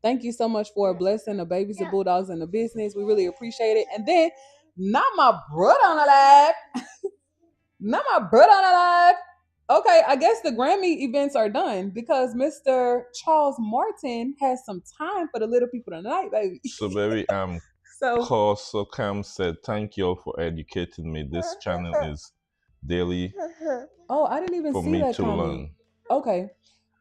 Thank you so much for blessing the babies, the bulldogs, and the business. We really appreciate it. And then, not my brother on the live. Not my brother on the live. Okay, I guess the Grammy events are done because Mr. Charles Martin has some time for the little people tonight, baby. So, baby, So, Corso Cam said, "Thank you all for educating me. This channel is daily oh, I didn't even for see me that to comment. learn." Okay.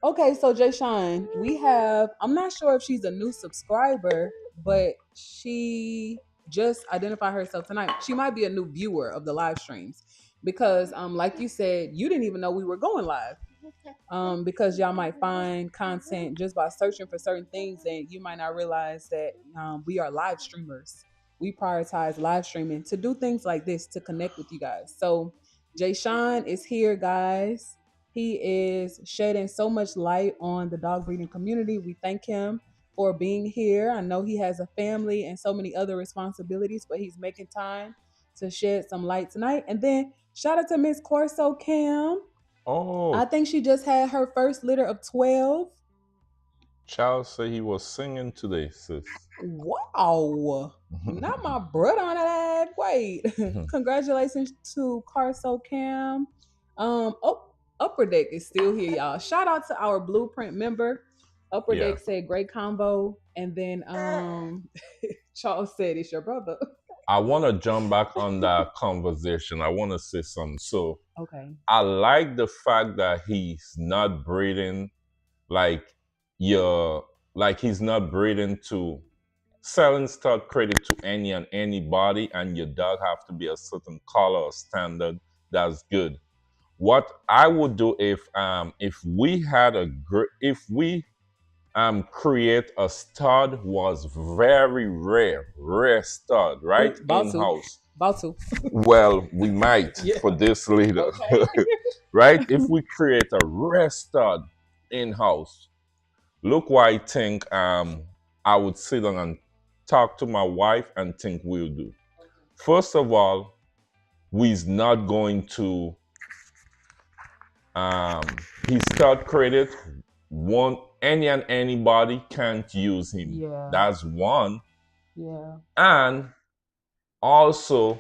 Okay, so Jay Sean, we have, I'm not sure if she's a new subscriber, but she just identified herself tonight. She might be a new viewer of the live streams because like you said, you didn't even know we were going live. Because y'all might find content just by searching for certain things, and you might not realize that we are live streamers. We prioritize live streaming to do things like this to connect with you guys. So Jay Sean is here, guys. He is shedding so much light on the dog breeding community. We thank him for being here. I know he has a family and so many other responsibilities, but he's making time to shed some light tonight. And then shout out to Miss Corso Cam. I Oh, think she just had her first litter of 12. Charles said he was singing today, sis. Wow. Not my brother on that. Wait. Congratulations to Carso Cam. Upper Deck is still here, y'all. Shout out to our Blueprint member. Upper Yeah. Deck said great combo. And then Charles said it's your brother. I want to jump back on that conversation. I want to say something. So Okay. I like the fact that he's not breeding like your like he's not breeding to selling stock credit to any and anybody, and your dog have to be a certain color or standard. That's good. What I would do if we had a great if we create a stud was very rare stud, right? About In to. house. About to. Well, we might Yeah. for this later. Okay. Right? If we create a rare stud in house, look what I think I would sit down and talk to my wife and think we'll do. First of all, we's not going to his stud credit won't any and anybody can't use him. Yeah. That's one. Yeah. And also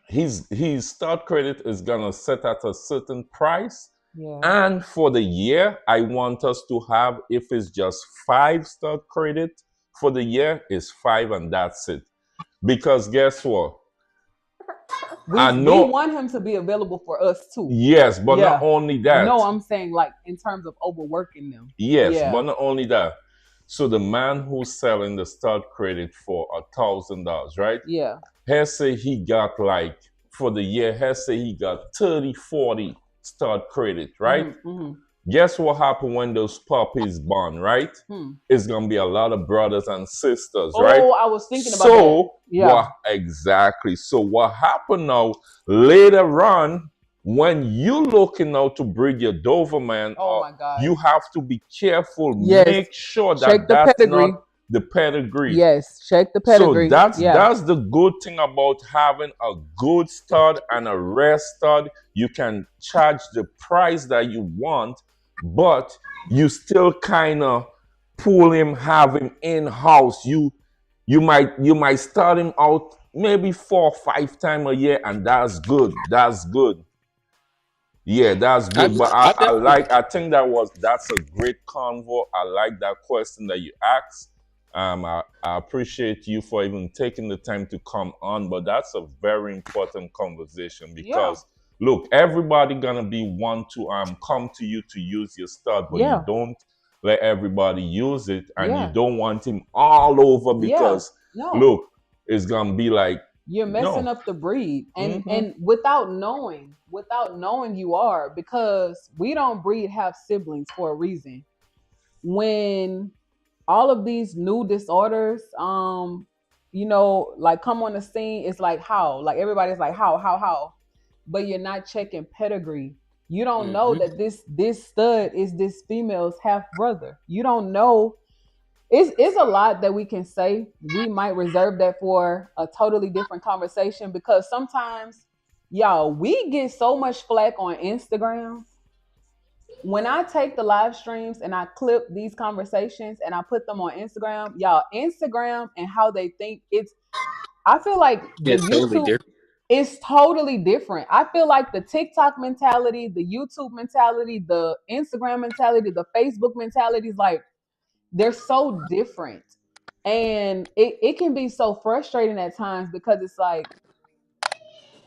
his start credit is gonna set at a certain price. Yeah. And for the year, I want us to have, if it's just 5 start credit for the year, is 5 and that's it. Because guess what? We I know. want him to be available for us too. Yes, but Yeah. not only that. No, I'm saying like in terms of overworking them. Yes, Yeah. but not only that. So the man who's selling the start credit for $1,000, right? Yeah. Let's say he got like for the year, let's say he got 30, 40 start credit, right? Mm-hmm. Guess what happened when those puppies born, right? It's gonna be a lot of brothers and sisters, right? Oh, I was thinking about that. Yeah. Exactly. So what happened now later on when you looking out to breed your Doberman, Oh my God. you have to be careful. Yes. Make sure that Check the that's pedigree. not the pedigree. Yes, check the pedigree. So that's yeah. the good thing about having a good stud and a rare stud. You can charge the price that you want, but you still kind of pull him, have him in house. You might start him out maybe 4 or 5 times a year, and that's good. That's good. Yeah, that's good. But I think that's a great convo. I like that question that you asked. I appreciate you for even taking the time to come on, but that's a very important conversation because look, everybody gonna be one to come to you to use your stud, but you don't let everybody use it, and you don't want him all over because look, it's gonna be like you're messing up the breed, and without knowing you are, because we don't breed half siblings for a reason. When all of these new disorders, like come on the scene, it's like how, like everybody's like how, but you're not checking pedigree. You don't know that this stud is this female's half brother. You don't know. It's a lot that we can say. We might reserve that for a totally different conversation, because sometimes, y'all, we get so much flack on Instagram. When I take the live streams and I clip these conversations and I put them on Instagram, y'all, Instagram and how they think I feel like the it's YouTube totally different. is totally different. I feel like the TikTok mentality, the YouTube mentality, the Instagram mentality, the Facebook mentality is like, they're so different. And it can be so frustrating at times, because it's like,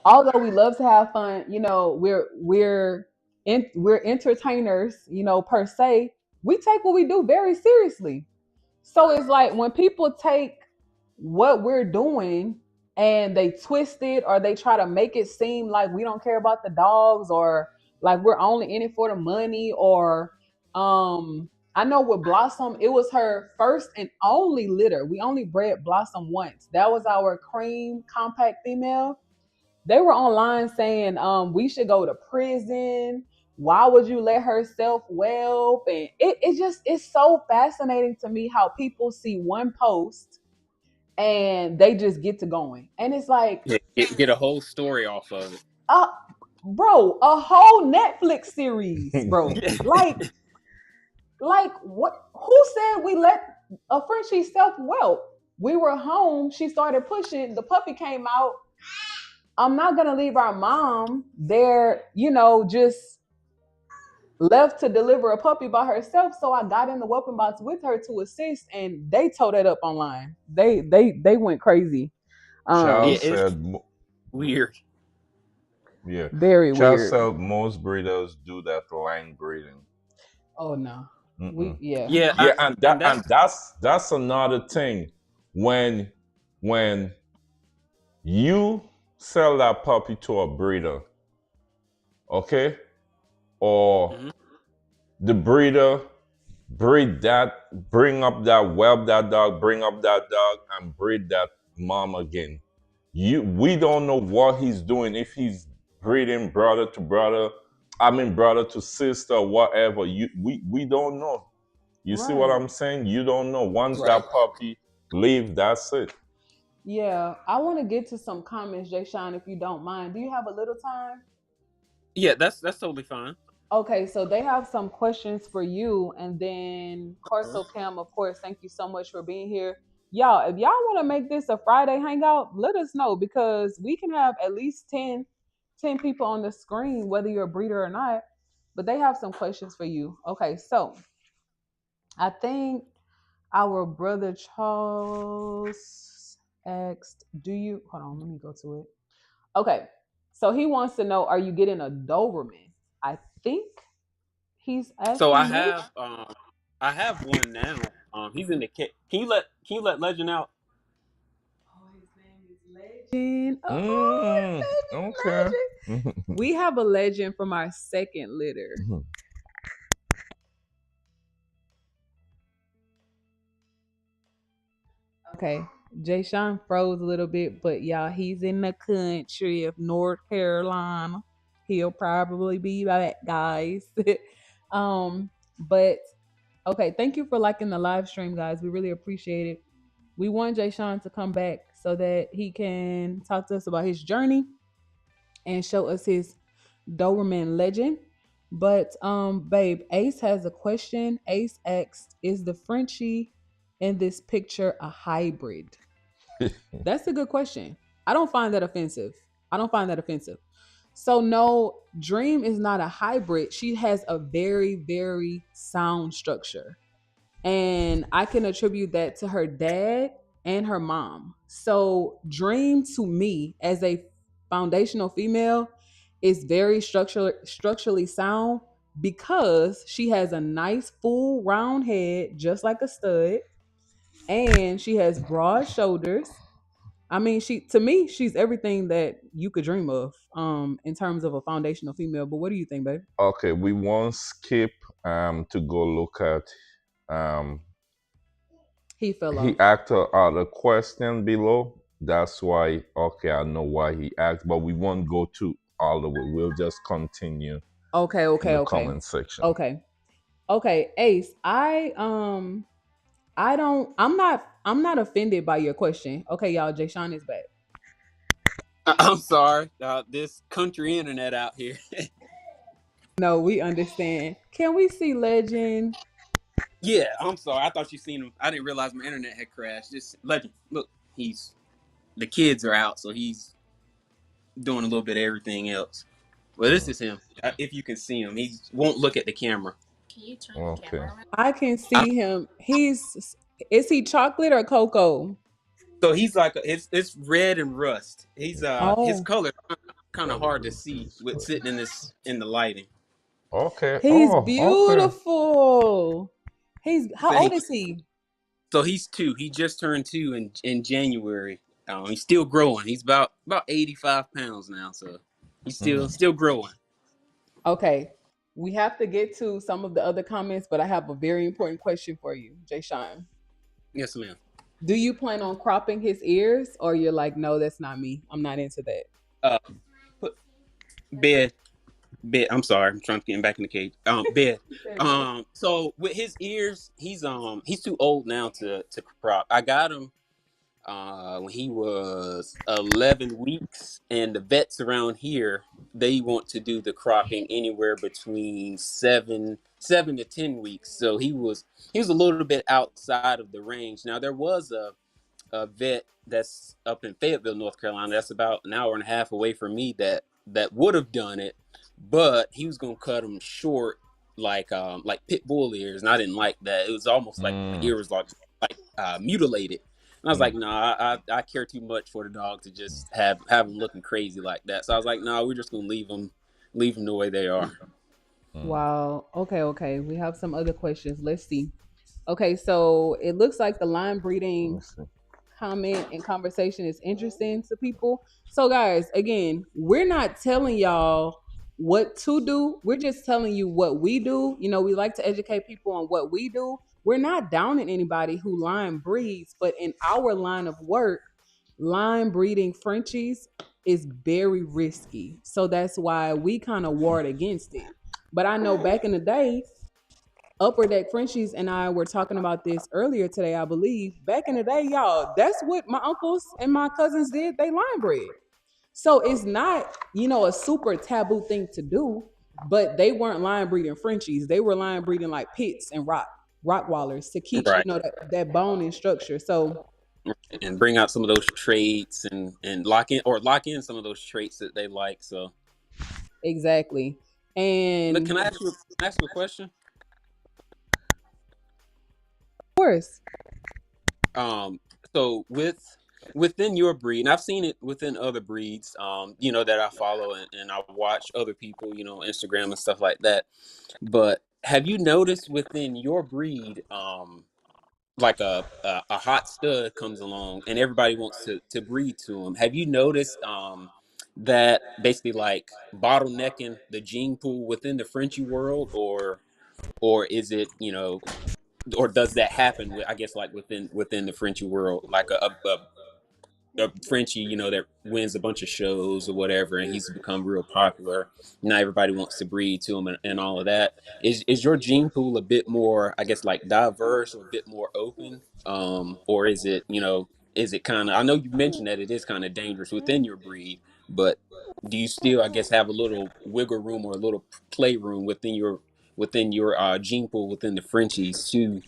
although we love to have fun, we're entertainers, per se, we take what we do very seriously. So it's like when people take what we're doing and they twist it, or they try to make it seem like we don't care about the dogs, or like we're only in it for the money, or I know with Blossom, it was her first and only litter. We only bred Blossom once. That was our cream compact female. They were online saying we should go to prison. Why would you let her self-whelp? And it's so fascinating to me how people see one post and they just get to going. And it's like, Yeah, get a whole story off of it. uh, bro, a whole Netflix series, bro. Like what? Who said we let a Frenchie self whelp? We were home. She started pushing. The puppy came out. I'm not gonna leave our mom there, just left to deliver a puppy by herself. So I got in the whooping box with her to assist, and they tore that up online. They went crazy. Child Yeah, Um, it's said, weird. yeah. Very Child weird. said most breeders do that line breeding. Oh no, Mm-mm. yeah. Yeah, Yeah, and and that and that's another thing. When when you sell that puppy to a breeder, okay, or mhm. the breeder bring up that whelp that dog, bring up that dog, and breed that mom again. We don't know what he's doing, if he's breeding brother to brother, I mean brother to sister, whatever. We don't know. You see what Right, I'm saying? You don't know. Once Right. that puppy leave, that's it. yeah. I want to get to some comments, Jay Sean, if you don't mind. Do you have a little time? Yeah, that's totally fine. Okay, so they have some questions for you, and then Uh-huh. Corso Cam, of course, thank you so much for being here. Y'all, if y'all want to make this a Friday hangout, let us know because we can have at least ten people on the screen, whether you're a breeder or not. But they have some questions for you. Okay, so I think our brother Charles asked, do you hold on, let me go to it. Okay. So he wants to know, are you getting a Doberman? I think he's So asking me. I have one now. He's in the kit. Can you let Legend out? Oh, his name is Legend. Oh, Mm, his name is okay. Legend. We have a legend from our second litter. Okay. Jay Sean froze a little bit, but y'all, he's in the country of North Carolina. He'll probably be back, guys. But okay, thank you for liking the live stream, guys. We really appreciate it. We want Jay Sean to come back so that he can talk to us about his journey and show us his Doberman legend. But babe, Ace has a question. Ace asked, "Is the Frenchie in this picture a hybrid?" That's a good question. I don't find that offensive. I don't find that offensive. So no, Dream is not a hybrid. She has a very, very sound structure. And I can attribute that to her dad and her mom. So Dream to me as a foundational female is very structurally sound because she has a nice full round head just like a stud, and she has broad shoulders. I mean, she to me, she's everything that you could dream of in terms of a foundational female. But what do you think, babe? Okay, we want Skip to go look at um He fell he off. asked a question below. That's why, okay, I know why he asked, but we won't go to all the way. We'll just continue Okay, in okay, the okay. comment section. Okay. Okay, Ace, I don't I'm not offended by your question. Okay, y'all, Jay Sean is back. I'm sorry. This country internet out here. No, we understand. Can we see Legend? Yeah, I'm sorry. I thought you seen him. I didn't realize my internet had crashed. This Legend, look, the kids are out, so he's doing a little bit of everything else. Well, this Mm, is him. If you can see him, he won't look at the camera. okay. I can I'm, see him. Is he chocolate or cocoa? so he's like it's red and rust. His Oh, color kind of hard to see with sitting in the lighting. Okay. he's Oh, okay. beautiful. He's how old Thank you. is he? So he's two. He just turned two in January. He's still growing. He's about 85 pounds now, so he's Mm. still growing. Okay. We have to get to some of the other comments, but I have a very important question for you, Jay Sean. Yes, ma'am. Do you plan on cropping his ears, or you're like, no, that's not me. I'm not into that. Uh, put bed. Bed. I'm sorry. I'm trying to get him back in the cage. Bed. There you go. So with his ears, he's too old now to crop. I got him. when he was 11 weeks, and the vets around here, they want to do the cropping anywhere between 7 to 10 weeks. So he was a little bit outside of the range. Now there was a vet that's up in Fayetteville, North Carolina. That's about an hour and a half away from me. That would have done it, but he was gonna cut him short, like pit bull ears, and I didn't like that. It was almost like the Mm, ear was mutilated. And I was like, mm, no, I care too much for the dog to just have him looking crazy like that. So I was like, no, we're just gonna leave them the way they are. mm. Wow. Okay, okay. We have some other questions. Let's see. Okay, so it looks like the line Let me breeding see. comment and conversation is interesting to people. So, guys, again, we're not telling y'all what to do. We're just telling you what we do. You know, we like to educate people on what we do. We're not downing anybody who line breeds, but in our line of work, line breeding Frenchies is very risky. So that's why we kind of ward against it. But I know back in the day, Upper Deck Frenchies and I were talking about this earlier today, I believe. Back in the day, y'all, that's what my uncles and my cousins did. They line bred. So it's not, a super taboo thing to do, but they weren't line breeding Frenchies. They were line breeding like pits and Rockwallers to keep, Right. that bone and structure. So And bring out some of those traits, and lock in some of those traits that they like. So, exactly. but And of can I ask you a question? course, Um, so within your breed, and I've seen it within other breeds, that I follow, and I watch other people, Instagram and stuff like that. But have you noticed within your breed, like a hot stud comes along and everybody wants to breed to him? Have you noticed that basically like bottlenecking the gene pool within the Frenchie world, or is it, or does that happen with, I guess, like within the Frenchie world, like a Frenchie, that wins a bunch of shows or whatever, and he's become real popular. Now everybody wants to breed to him, and all of that. Is your gene pool a bit more, I guess, like diverse, or a bit more open, or is it kind of? I know you mentioned that it is kind of dangerous within your breed, but do you still, I guess, have a little wiggle room or a little playroom within your gene pool within the Frenchies to,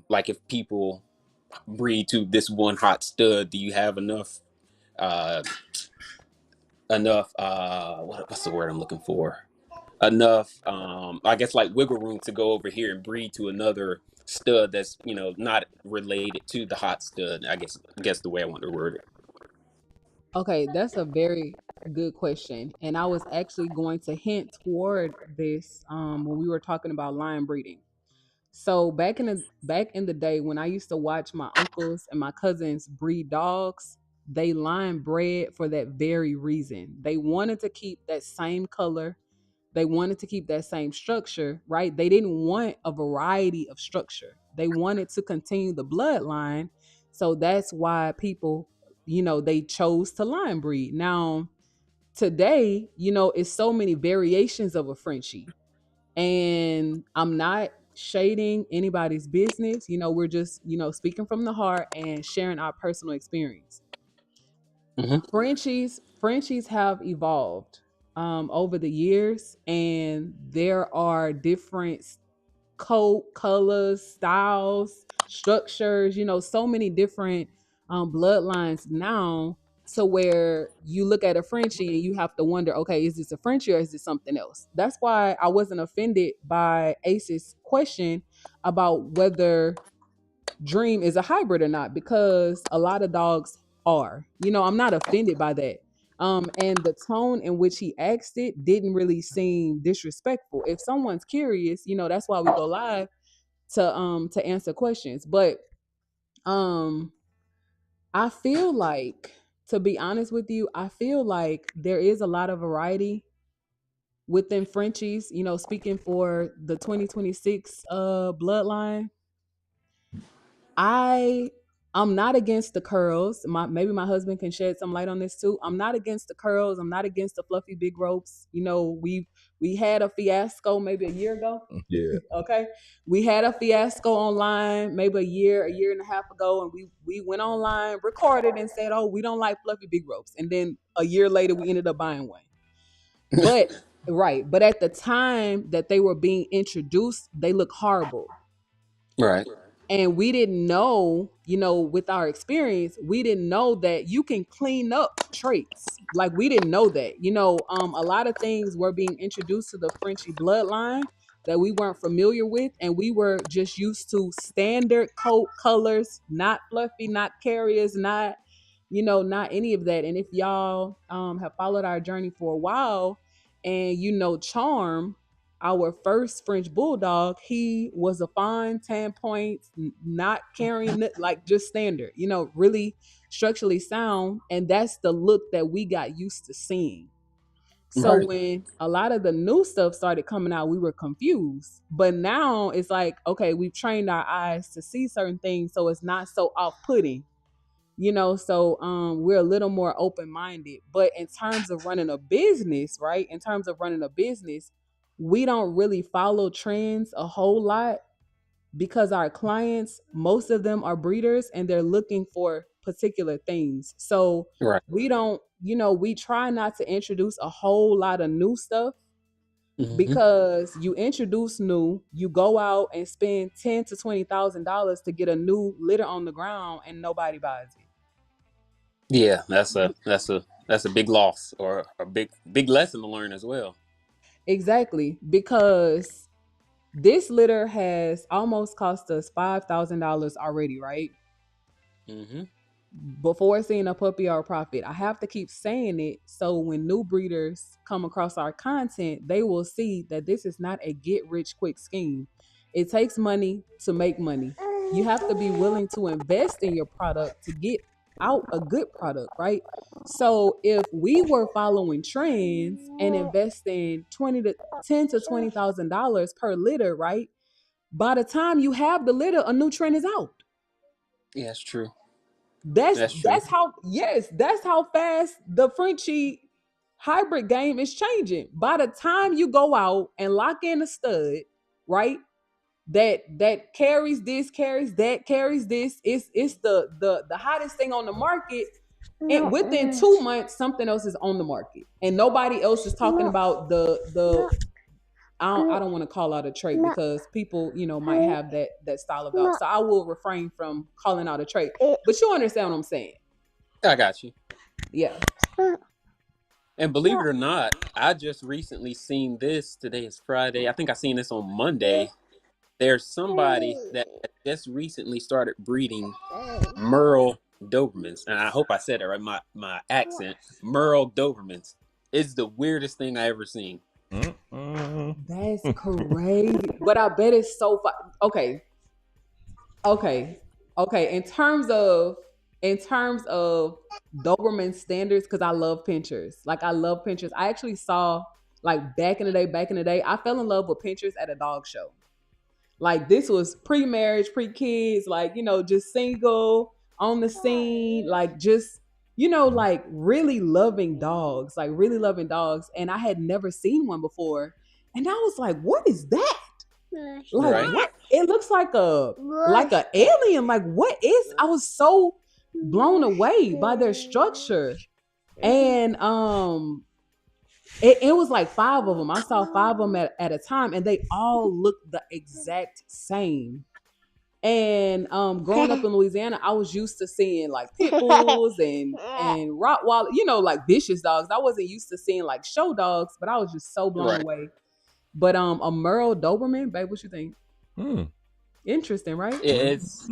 like, if people breed to this one hot stud, do you have uh what's the word I'm looking for, enough, I guess, like, wiggle room to go over here and breed to another stud that's, not related to the hot stud, I guess the way I want to word it. okay, that's a very good question. And I was actually going to hint toward this when we were talking about lion breeding. So back in the day when I used to watch my uncles and my cousins breed dogs, they line bred for that very reason. They wanted to keep that same color. They wanted to keep that same structure, right? They didn't want a variety of structure. They wanted to continue the bloodline. So that's why people, they chose to line breed. Now, today, it's so many variations of a Frenchie. And I'm not shading anybody's business. We're just, speaking from the heart and sharing our personal experience. Hmm. Frenchies have evolved over the years, and there are different coat colors, styles, structures. So many different bloodlines now. To where you look at a Frenchie and you have to wonder, okay, is this a Frenchie or is this something else? That's why I wasn't offended by Ace's question about whether Dream is a hybrid or not, because a lot of dogs are. I'm not offended by that. And the tone in which he asked it didn't really seem disrespectful. If someone's curious, that's why we go live to answer questions. But um I feel like, to be honest with you, I feel like there is a lot of variety within Frenchies, speaking for the 2026 bloodline. I I'm not against the curls. Maybe my husband can shed some light on this too. I'm not against the curls. I'm not against the fluffy big ropes. You know, we had a fiasco maybe a year ago. Yeah. Okay, we had a fiasco online maybe a year and a half ago, and we went online, recorded, and said, "Oh, we don't like fluffy big ropes." And then a year later, we ended up buying one. But right, but at the time that they were being introduced, they look horrible. Right. And we didn't know, you know, with our experience, we didn't know that you can clean up traits. Like we didn't know that. You know, a lot of things were being introduced to the Frenchie bloodline that we weren't familiar with, and we were just used to standard coat colors, not fluffy, not carriers, not, you know, not any of that. And if y'all have followed our journey for a while, and you know Charm, our first French bulldog, he was a fine 10 points, not carrying it, like just standard, you know, really structurally sound. And that's the look that we got used to seeing. So Right. when a lot of the new stuff started coming out, we were confused. But now it's like, okay, we've trained our eyes to see certain things, so it's not so off-putting, you know. So we're a little more open-minded. But in terms of running a business, right, in terms of running a business, we don't really follow trends a whole lot, because our clients, most of them are breeders, and they're looking for particular things. So Right. we don't, you know, we try not to introduce a whole lot of new stuff, Hmm. because you introduce new, you go out and spend $10,000 to $20,000 to get a new litter on the ground, and nobody buys it. Yeah, that's a big loss, or a big lesson to learn as well. Exactly, because this litter has almost cost us $5,000 already, right? Hmm. Before seeing a puppy or a profit. I have to keep saying it so when new breeders come across our content, they will see that this is not a get rich quick scheme. It takes money to make money. You have to be willing to invest in your product to get out a good product, right? So if we were following trends and investing 20 to $10,000 to $20,000 per litter, right? By the time you have the litter, a new trend is out. Yeah, that's true. That's That's true. that's how, yes, that's how fast the Frenchie hybrid game is changing. By the time you go out and lock in a stud, right? That carries this, carries that, carries this. It's the hottest thing on the market. And No, within 2 months, something else is on the market, and nobody else is talking no, about the. no, I no, don't want to call out a trait, no, because people, you know, might have that style of dog. no. So I will refrain from calling out a trait. It, But you understand what I'm saying? I got you. Yeah. no, And believe it no. or not, I just recently seen this. Today is Friday. I think I seen this on Monday. There's somebody that just recently started breeding Merle Dobermans, and I hope I said it right. My accent, Merle Dobermans, is the weirdest thing I ever seen. Mm-mm. That's crazy. But I bet it's so okay. Okay. Okay. In terms of Doberman standards, because I love pinchers. Like I love pinchers. I actually saw, like, back in the day, I fell in love with pinchers at a dog show. Like this was pre-marriage, pre-kids, like, you know, just single on the scene, like just, you know, like really loving dogs, like really loving dogs. And I had never seen one before. And I was like, what is that? Like Right. what? It looks like a alien. Like what is? I was so blown away by their structure. And it was like five of them. I saw five of them at a time, and they all looked the exact same. And growing up in Louisiana, I was used to seeing like pit bulls and Rottweiler, you know, like vicious dogs. I wasn't used to seeing like show dogs, but I was just so blown Right. away. But a Merle Doberman, babe, what you think? Hmm. Interesting, right? It's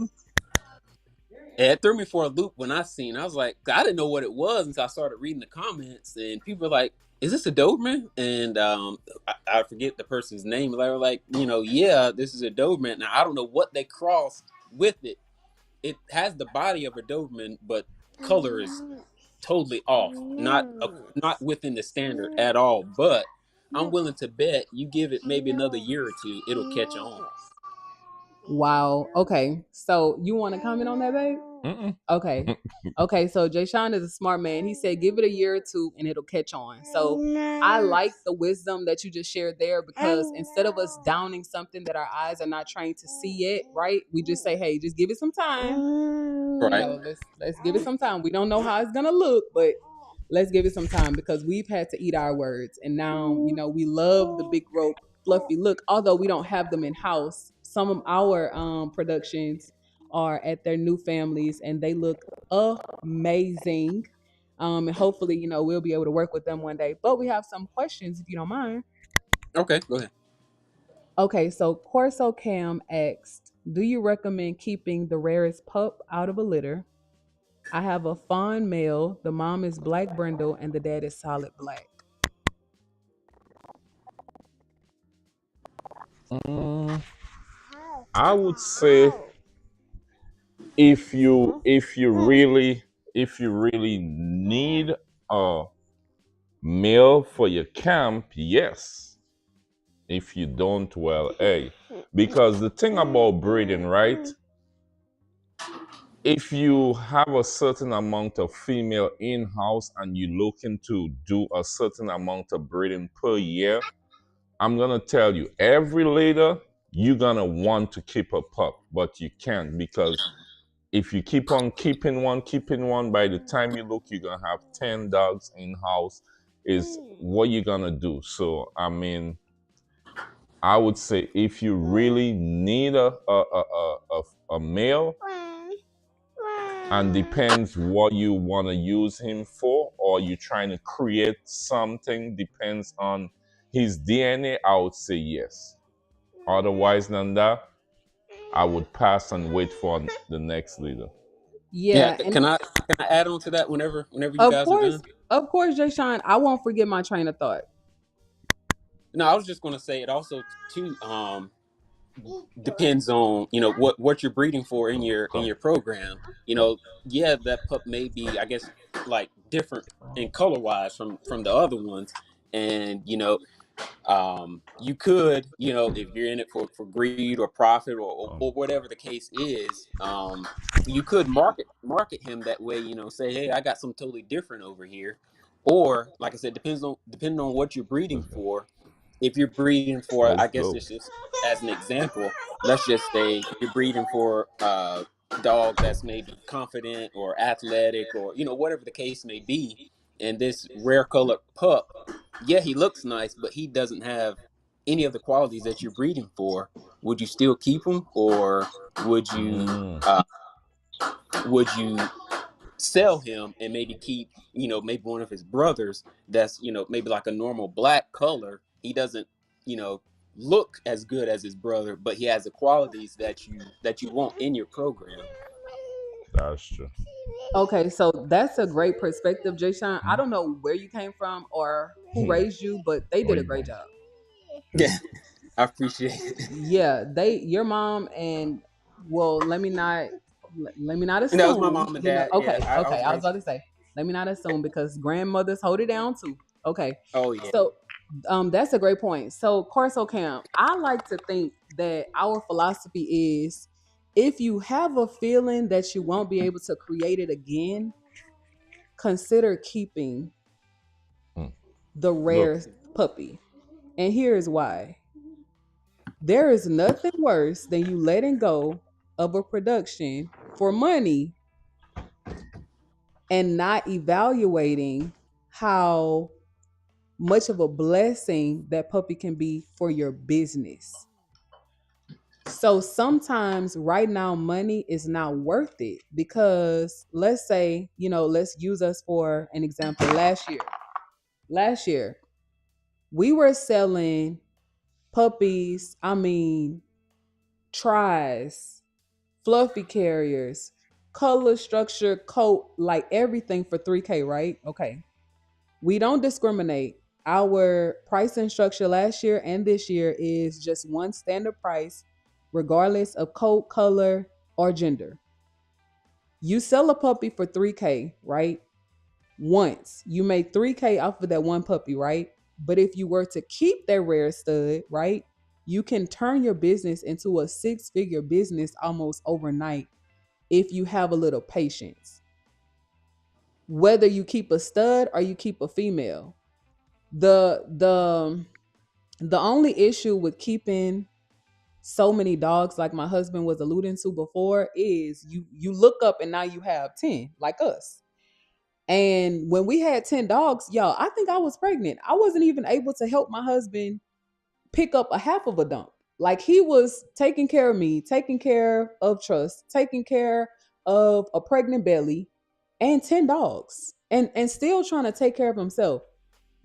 it threw me for a loop when I seen. I was like, I didn't know what it was until I started reading the comments, and people were like, "Is this a Doberman?" And I forget the person's name. They were like, yeah, this is a Doberman. Now I don't know what they crossed with it. It has the body of a Doberman, but color is totally off. Not within the standard at all. But I'm willing to bet you give it maybe another year or two, it'll catch on. Wow. Okay. So you want to comment on that, babe? Mm-mm. Okay. Okay, so Jay Sean is a smart man. He said give it a year or two and it'll catch on. So I like the wisdom that you just shared there because instead of us downing something that our eyes are not trained to see yet, right? We just say, hey, just give it some time. You Right. know, let's give it some time. We don't know how it's gonna look, but let's give it some time because we've had to eat our words. And now, we love the big rope fluffy look, although we don't have them in house. Some of our productions are at their new families and they look amazing. And hopefully, we'll be able to work with them one day. But we have some questions if you don't mind. Okay, go ahead. Okay, so Corso Cam asked, do you recommend keeping the rarest pup out of a litter? I have a fawn male. The mom is black brindle and the dad is solid black. Mm, I would say if you really need a male for your camp, yes. If you don't, well, hey. Because the thing about breeding, right? If you have a certain amount of female in-house and you're looking to do a certain amount of breeding per year, I'm gonna tell you, every later you're gonna want to keep a pup, but you can't because if you keep on keeping one, by the time you look, you're gonna have 10 dogs in house. Is what you're gonna do. So I mean, I would say if you really need a male, and depends what you want to use him for, or you trying to create something, depends on his DNA, I would say yes. Otherwise than that, I would pass and wait for the next leader. Yeah, Yeah, and can I add on to that whenever you of guys are course, done? of course, Jay Sean, I won't forget my train of thought. No, I was just going to say it also too depends on what you're breeding for in Come, your come, program. come. Yeah, that pup may be, I guess, like different in color wise from the other ones, and you could, if you're in it for greed or profit Um, or whatever the case is, you could market him that way, say, hey, I got some totally different over here. Or like I said, depending on what you're breeding let's go. for. If you're breeding for, I Let's guess go. this is as an example, let's just say you're breeding for a dog that's maybe confident or athletic or whatever the case may be, and this rare colored pup, yeah, he looks nice, but he doesn't have any of the qualities that you're breeding for. Would you still keep him, or would you Mm, uh, would you sell him and maybe keep maybe one of his brothers that's maybe like a normal black color? He doesn't you know look as good as his brother, but he has the qualities that you want in your program. that's true. Okay, so that's a great perspective, Jay Sean. I don't know where you came from or who Hmm. raised you, but they did a great Oigo. job. Yeah, I appreciate it. Yeah, your mom and well, let me not And that was my assume, mom and dad. Yeah, okay, I okay. was I was raised. about to say, let me not assume because grandmothers hold it down too. Okay. Oh yeah. So that's a great point. So Corso Camp, I like to think that our philosophy is if you have a feeling that you won't be able to create it again, consider keeping Hmm. the Look. rare puppy. And here's why. There is nothing worse than you letting go of a production for money and not evaluating how much of a blessing that puppy can be for your business. So sometimes right now money is not worth it because let's say, let's use us for an example. Last year, we were selling puppies, I mean, tries, fluffy carriers, color, structure, coat, like everything for 3K, right? Okay. We don't discriminate. Our pricing structure last year and this year is just one standard price, regardless of coat, color, or gender. You sell a puppy for 3K, right? Once you made 3K off of that one puppy, right? But if you were to keep that rare stud, right, you can turn your business into a 6-figure business almost overnight if you have a little patience. Whether you keep a stud or you keep a female, the the the only issue with keeping so many dogs, like my husband was alluding to before, is you look up and now you have 10 like us. And when we had 10 dogs, y'all, I think I was pregnant. I wasn't even able to help my husband pick up a half of a dump. Like he was taking care of me, taking care of Trust, taking care of a pregnant belly and 10 dogs, and still trying to take care of himself.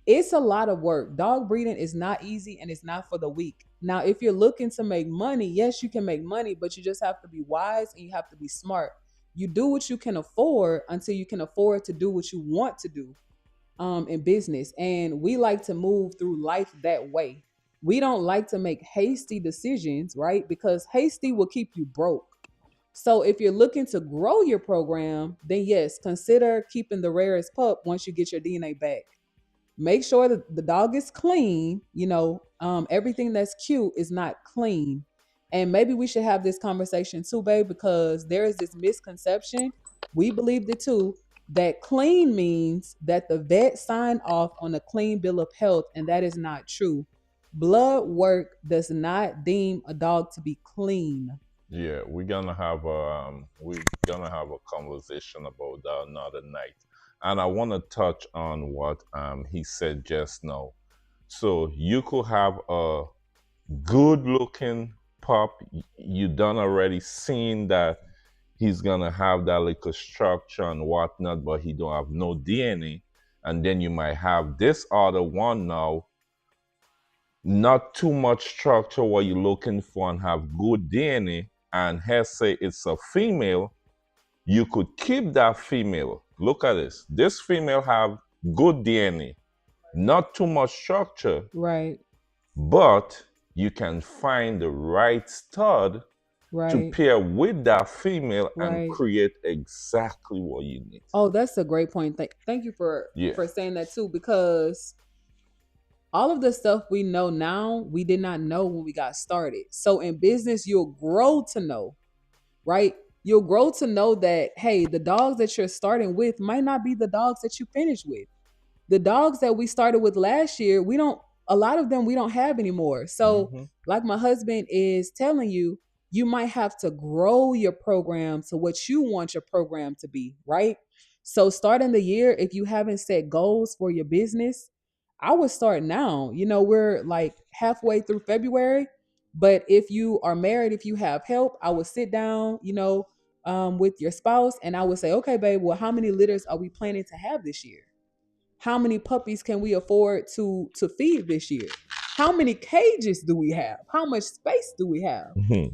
It's a lot of work. Dog breeding is not easy and it's not for the weak. Now, if you're looking to make money, yes, you can make money, but you just have to be wise and you have to be smart. You do what you can afford until you can afford to do what you want to do in business. And we like to move through life that way. We don't like to make hasty decisions, right? Because hasty will keep you broke. So if you're looking to grow your program, then yes, consider keeping the rarest pup once you get your DNA back. Make sure that the dog is clean. Everything that's cute is not clean. And maybe we should have this conversation too, babe, because there is this misconception. We believed it too, that clean means that the vet signed off on a clean bill of health, and that is not true. Blood work does not deem a dog to be clean. Yeah, we're gonna have a conversation about that another night. And I want to touch on what he said just now. So you could have a good looking pup. You done already seen that he's gonna have that little structure and whatnot, but he don't have no DNA. And then you might have this other one now, not too much structure what you're looking for and have good DNA. And let's say it's a female, you could keep that female. Look at this. This female have good DNA, not too much structure, Right, but you can find the right stud to right, pair with that female and right. create exactly what you need. Oh, that's a great point. Thank you for Yeah. saying that too, because all of the stuff we know now, we did not know when we got started. So in business, you'll grow to know, right? You'll grow to know that, hey, the dogs that you're starting with might not be the dogs that you finish with. The dogs that we started with last year, a lot of them we don't have anymore. So, Hmm. like my husband is telling you, you might have to grow your program to what you want your program to be, right? So, starting the year, if you haven't set goals for your business, I would start now. We're like halfway through February, but if you are married, if you have help, I would sit down, with your spouse, and I would say, okay, babe, well, how many litters are we planning to have this year? How many puppies can we afford to feed this year? How many cages do we have? How much space do we have? Hmm.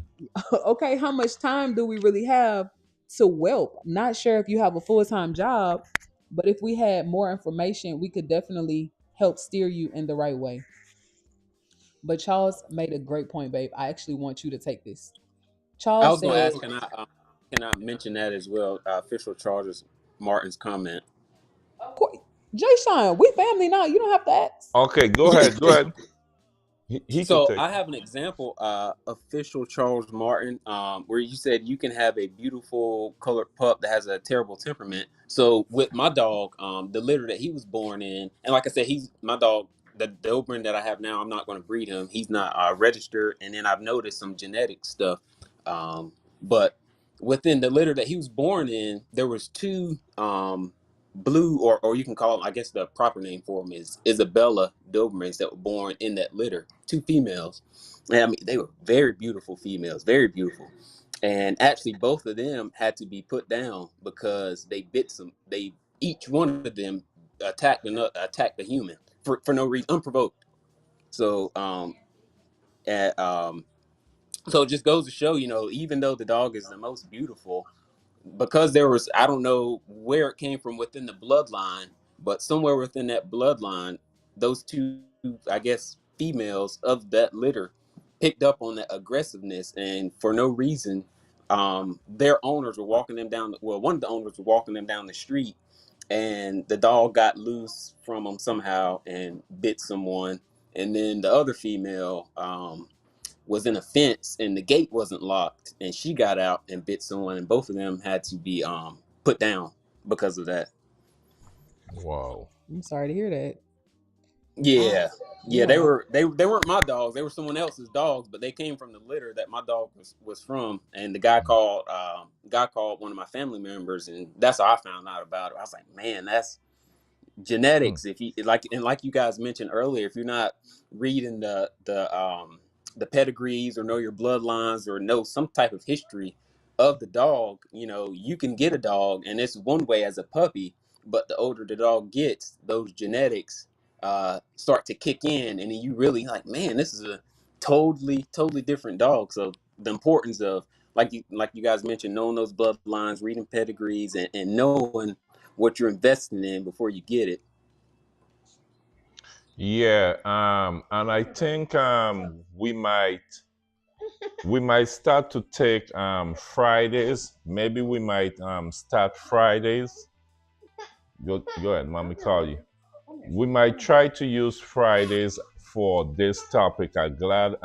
Okay, how much time do we really have to whelp? I'm not sure if you have a full-time job, but if we had more information, we could definitely help steer you in the right way. But Charles made a great point, babe. I actually want you to take this. I Charles was going to said, ask, can I mention that as well? Official Charles Martin's comment. of course, Jay Sean, we family now. You don't have to ask. Okay, go ahead. Go ahead. He could So take I it. have an example, official Charles Martin, where you said you can have a beautiful colored pup that has a terrible temperament. So with my dog, the litter that he was born in, and like I said, he's my dog. The Doberman that I have now, I'm not going to breed him. He's not registered, and then I've noticed some genetic stuff. But within the litter that he was born in, there was two blue, or you can call them, I guess the proper name for them is Isabella Dobermans that were born in that litter, two females. And I mean, they were very beautiful females, very beautiful. And actually, both of them had to be put down because they bit some. They each one of them attacked the human for no reason, unprovoked. So at, so it just goes to show, even though the dog is the most beautiful, because there was, I don't know where it came from within the bloodline, but somewhere within that bloodline, those two, I guess, females of that litter picked up on that aggressiveness, and for no reason, their owners were walking them down. Well, one of the owners was walking them down the street, and the dog got loose from them somehow and bit someone, and then the other female. was in a fence and the gate wasn't locked, and she got out and bit someone, and both of them had to be put down because of that. Wow. I'm sorry to hear that. I, Yeah, yeah, yeah, they weren't my dogs. They were someone else's dogs, but they came from the litter that my dog was from. And the guy called one of my family members, and that's how I found out about it. I was like, man, that's Hmm. genetics. If you like you guys mentioned earlier, if you're not reading the pedigrees or know your bloodlines or know some type of history of the dog, you can get a dog, and it's one way as a puppy, but the older the dog gets, those genetics start to kick in, and then you really like, man, this is a totally different dog. So the importance of, like you guys mentioned, knowing those bloodlines, reading pedigrees, and knowing what you're investing in before you get it. Yeah, and I think we might start to take Fridays. Maybe we might start Fridays. Go ahead, mommy call you. We might try to use Fridays for this topic. I'm glad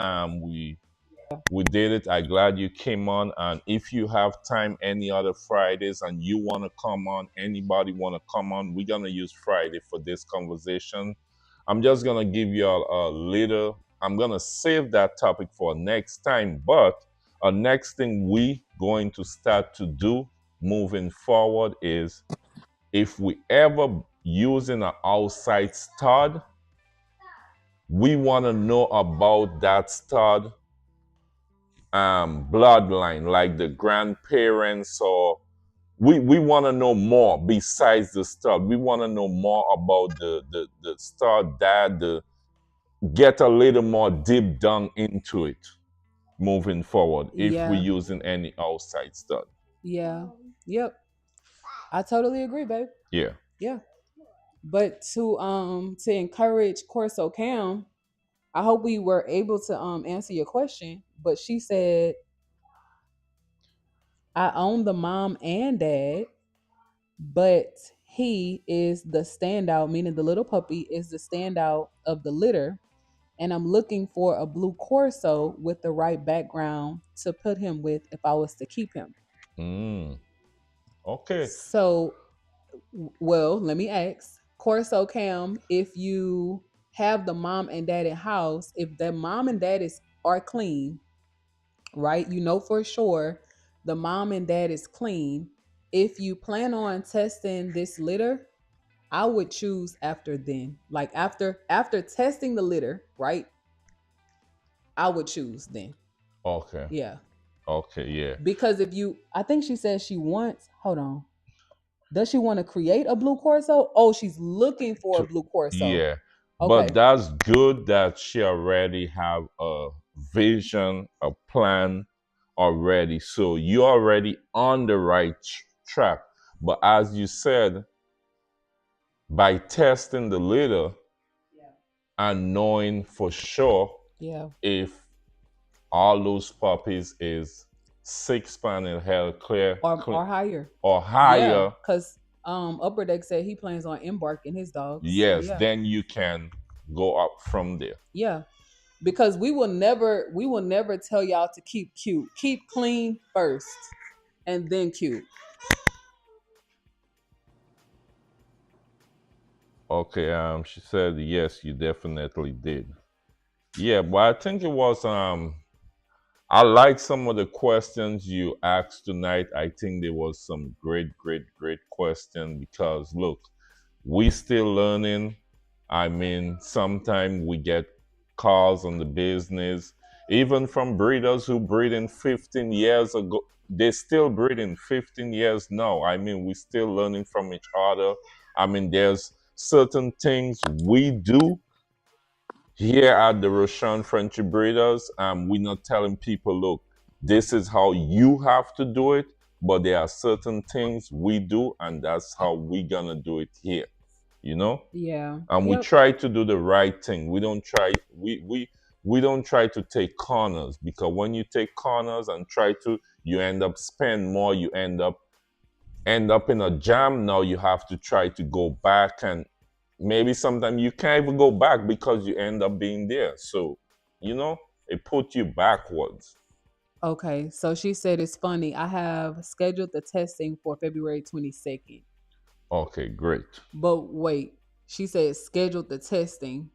we did it. I'm glad you came on. And if you have time any other Fridays and you want to come on, anybody want to come on, we're going to use Friday for this conversation. I'm just going to give you a little, I'm going to save that topic for next time. But next thing we going to start to do moving forward is, if we ever using an outside stud, we want to know about that stud bloodline, like the grandparents, or we want to know more besides the stud. We want to know more about the stud dad, get a little more deep down into it moving forward if we're yeah, using any outside stud. yeah, yep. I totally agree, babe. Yeah. Yeah. But to encourage Corso Cam, I hope we were able to answer your question. But she said, I own the mom and dad, but he is the standout, meaning the little puppy is the standout of the litter. And I'm looking for a blue Corso with the right background to put him with if I was to keep him. Mm. Okay. So, well, let me ask Corso Cam, if you have the mom and dad in house, if the mom and dad are clean, right? You know for sure the mom and dad is clean. If you plan on testing this litter, I would choose after then. Like after testing the litter, right? I would choose then. Okay. Yeah. Okay. Yeah. Because if you I think she says she wants, hold on. Does she want to create a blue Corso? Oh, she's looking for a To, blue Corso. yeah. But Okay. that's good that she already have a vision, a plan already. So you're already on the right track. But as you said, by testing the litter and knowing for sure Yeah. if all those puppies is 6 pound and held clear, Or higher. or Yeah. higher, Because Upper Deck said he plans on embarking his dogs. So yes, yeah. then you can go up from there. Yeah. Because we will never tell y'all to keep cute. Keep clean first and then cute. Okay, she said yes, you definitely did. Yeah, but I think it was I like some of the questions you asked tonight. I think there was some great question, because look, we still learning. I mean, sometimes we get calls on the business, even from breeders who breeding 15 years ago. They still breeding 15 years now. I mean, we still learning from each other. I mean, there's certain things we do here at the Rosharon Frenchie Breeders. We're not telling people, look, this is how you have to do it, but there are certain things we do, and that's how we're gonna do it here. You know, Yeah. and we Yep. try to do the right thing. We don't try to take corners, because when you take corners and try to, you end up spend more. You end up in a jam. Now you have to try to go back, and maybe sometimes you can't even go back because you end up being there. So, you know, It put you backwards. Okay, so she said it's funny. I have scheduled the testing for February 22nd. Okay, great. But wait, she said scheduled the testing.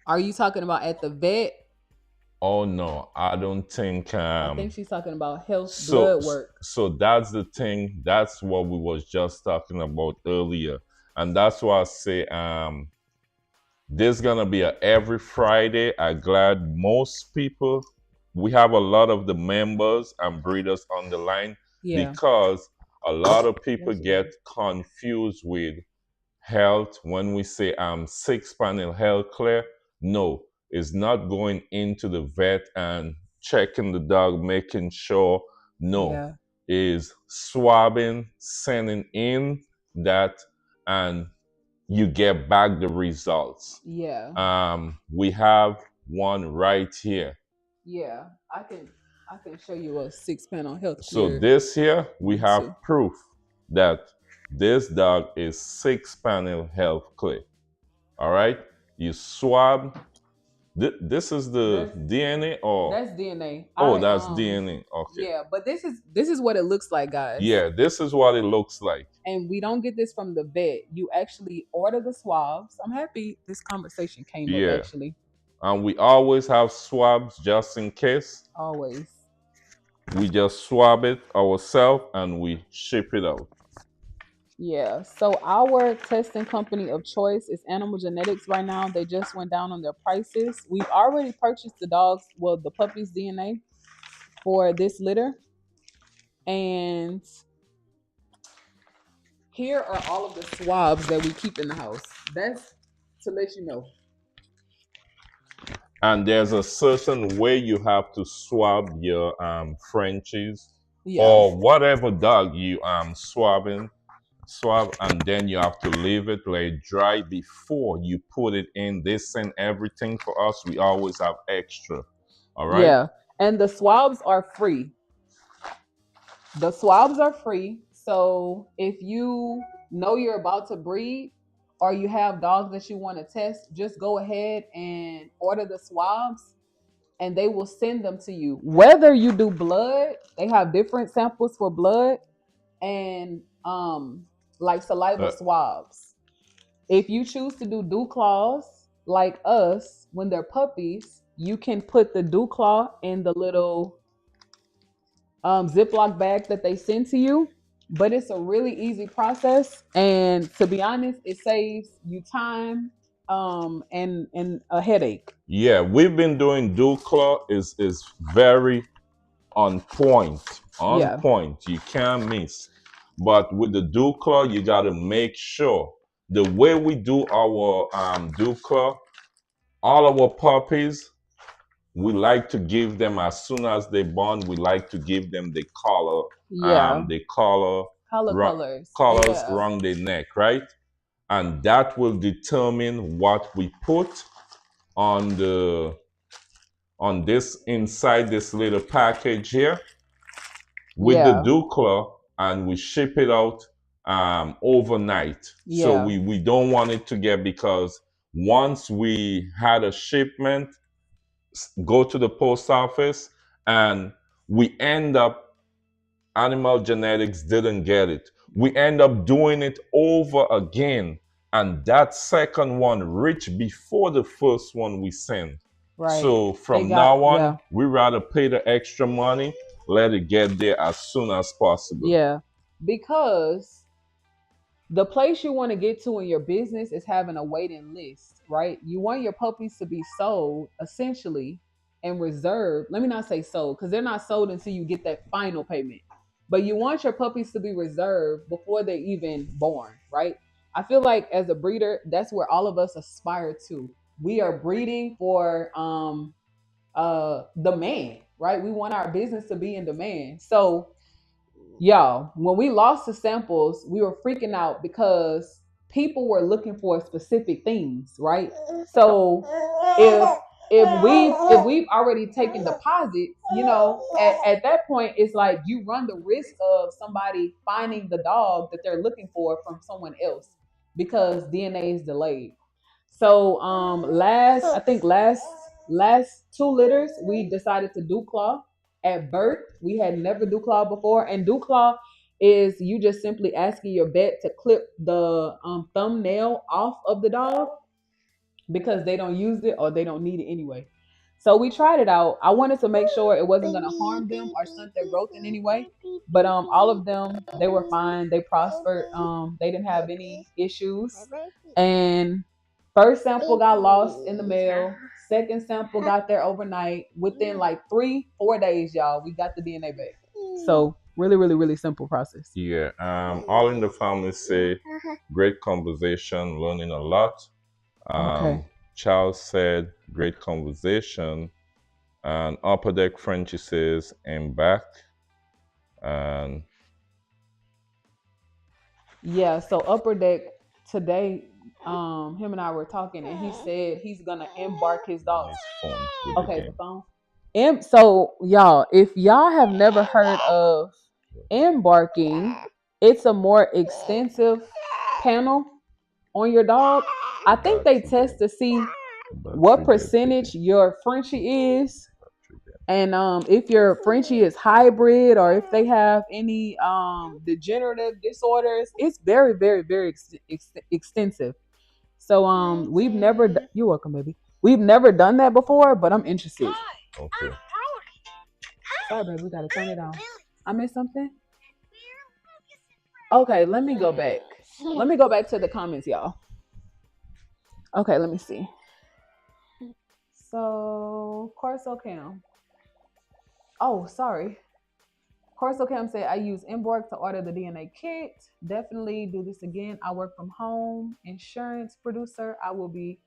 Are you talking about at the vet? Oh no, I don't think I think she's talking about health so blood work. so that's the thing. That's what we was just talking about earlier. And that's why I say this gonna be a every Friday. I'm glad most people, we have a lot of the members and breeders on the line Yeah. because a lot of people That's get good. confused with health when we say 6 panel health clear. No, it's not going into the vet and checking the dog, making sure. No, Yeah. is swabbing, sending in that, and you get back the results. Yeah. We have one right here. Yeah. I can show you a 6 panel health So clear this here, we one have too. proof that this dog is 6 panel health clear. All right, you swab. This is the That's DNA, or that's DNA. oh, I that's DNA. Okay, Yeah, but this is what it looks like, guys. yeah, this is what it looks like. And we don't get this from the vet. You actually order the swabs. I'm happy this conversation came up Yeah, actually. and we always have swabs just in case. Always. We just swab it ourselves and we ship it out. Yeah. So our testing company of choice is Animal Genetics right now. They just went down on their prices. We've already purchased the dogs, well, the puppies' DNA for this litter. And here are all of the swabs that we keep in the house. That's to let you know. And there's a certain way you have to swab your Frenchies Yeah. or whatever dog you swab, and then you have to leave it let it dry before you put it in. This and everything for us, we always have extra. All right. Yeah. And the swabs are free. The swabs are free. So if you know you're about to breed or you have dogs that you want to test, just go ahead and order the swabs and they will send them to you. Whether you do blood, they have different samples for blood and like saliva Uh, swabs. If you choose to do dew claws like us when they're puppies, you can put the dew claw in the little Ziploc bag that they send to you. But it's a really easy process, and to be honest, it saves you time and a headache. yeah, we've been doing dual claw is very on point. On Yeah, point. You can't miss. But with the dual claw, you gotta make sure the way we do our dual claw, all our puppies, we like to give them as soon as they born. We like to give them yeah, the collar, colors. collars Yeah, around their neck, right? And that will determine what we put on the on this inside this little package here with the yeah, Dukla, and we ship it out overnight. So yeah, we don't want it to get, because once we had a shipment go to the post office and we end up, animal genetics didn't get it. We end up doing it over again. And that second one reached before the first one we sent. right. So They from got now on, yeah, we rather pay the extra money, let it get there as soon as possible. yeah, because the place you want to get to in your business is having a waiting list, right? You want your puppies to be sold essentially and reserved. Let me not say sold because they're not sold until you get that final payment. But you want your puppies to be reserved before they're even born, right? I feel like as a breeder, that's where all of us aspire to. We are breeding for demand, right? We want our business to be in demand. So y'all, when we lost the samples, we were freaking out because people were looking for specific things, right? So if if we've already taken deposits, at that point it's like you run the risk of somebody finding the dog that they're looking for from someone else because DNA is delayed. So last last 2 litters, we decided to do claw. At birth, we had never do claw before, and do claw is you just simply asking your vet to clip the thumbnail off of the dog because they don't use it or they don't need it anyway. So we tried it out. I wanted to make sure it wasn't going to harm them or stunt their growth in any way. But all of them, they were fine. They prospered. They didn't have any issues. And first sample got lost in the mail. Second sample got there overnight. Within like 3-4 days, y'all, we got the DNA back. So really, really, really simple process. Yeah. All in the family say great conversation, learning a lot. Okay. Charles said great conversation. And upper deck Frenchie says I'm back. And Yeah, so upper deck today, him and I were talking, and he said he's gonna embark his dog. his phone with Okay, the the game. phone. So y'all, if y'all have never heard of embarking, it's a more extensive panel on your dog. I think they test to see what percentage your Frenchie is, and if your Frenchie is hybrid or if they have any degenerative disorders. It's very, very, very extensive. So we've never you're welcome, baby. We've never done that before, but I'm interested. Okay. Sorry, baby, we gotta turn it on. I missed something. Okay, let me go back. Let me go back to the comments, y'all. Okay, let me see. So Corso Cam. Oh, sorry. Corso Cam said I use Embark to order the DNA kit. Definitely do this again. I work from home. Insurance producer. I will be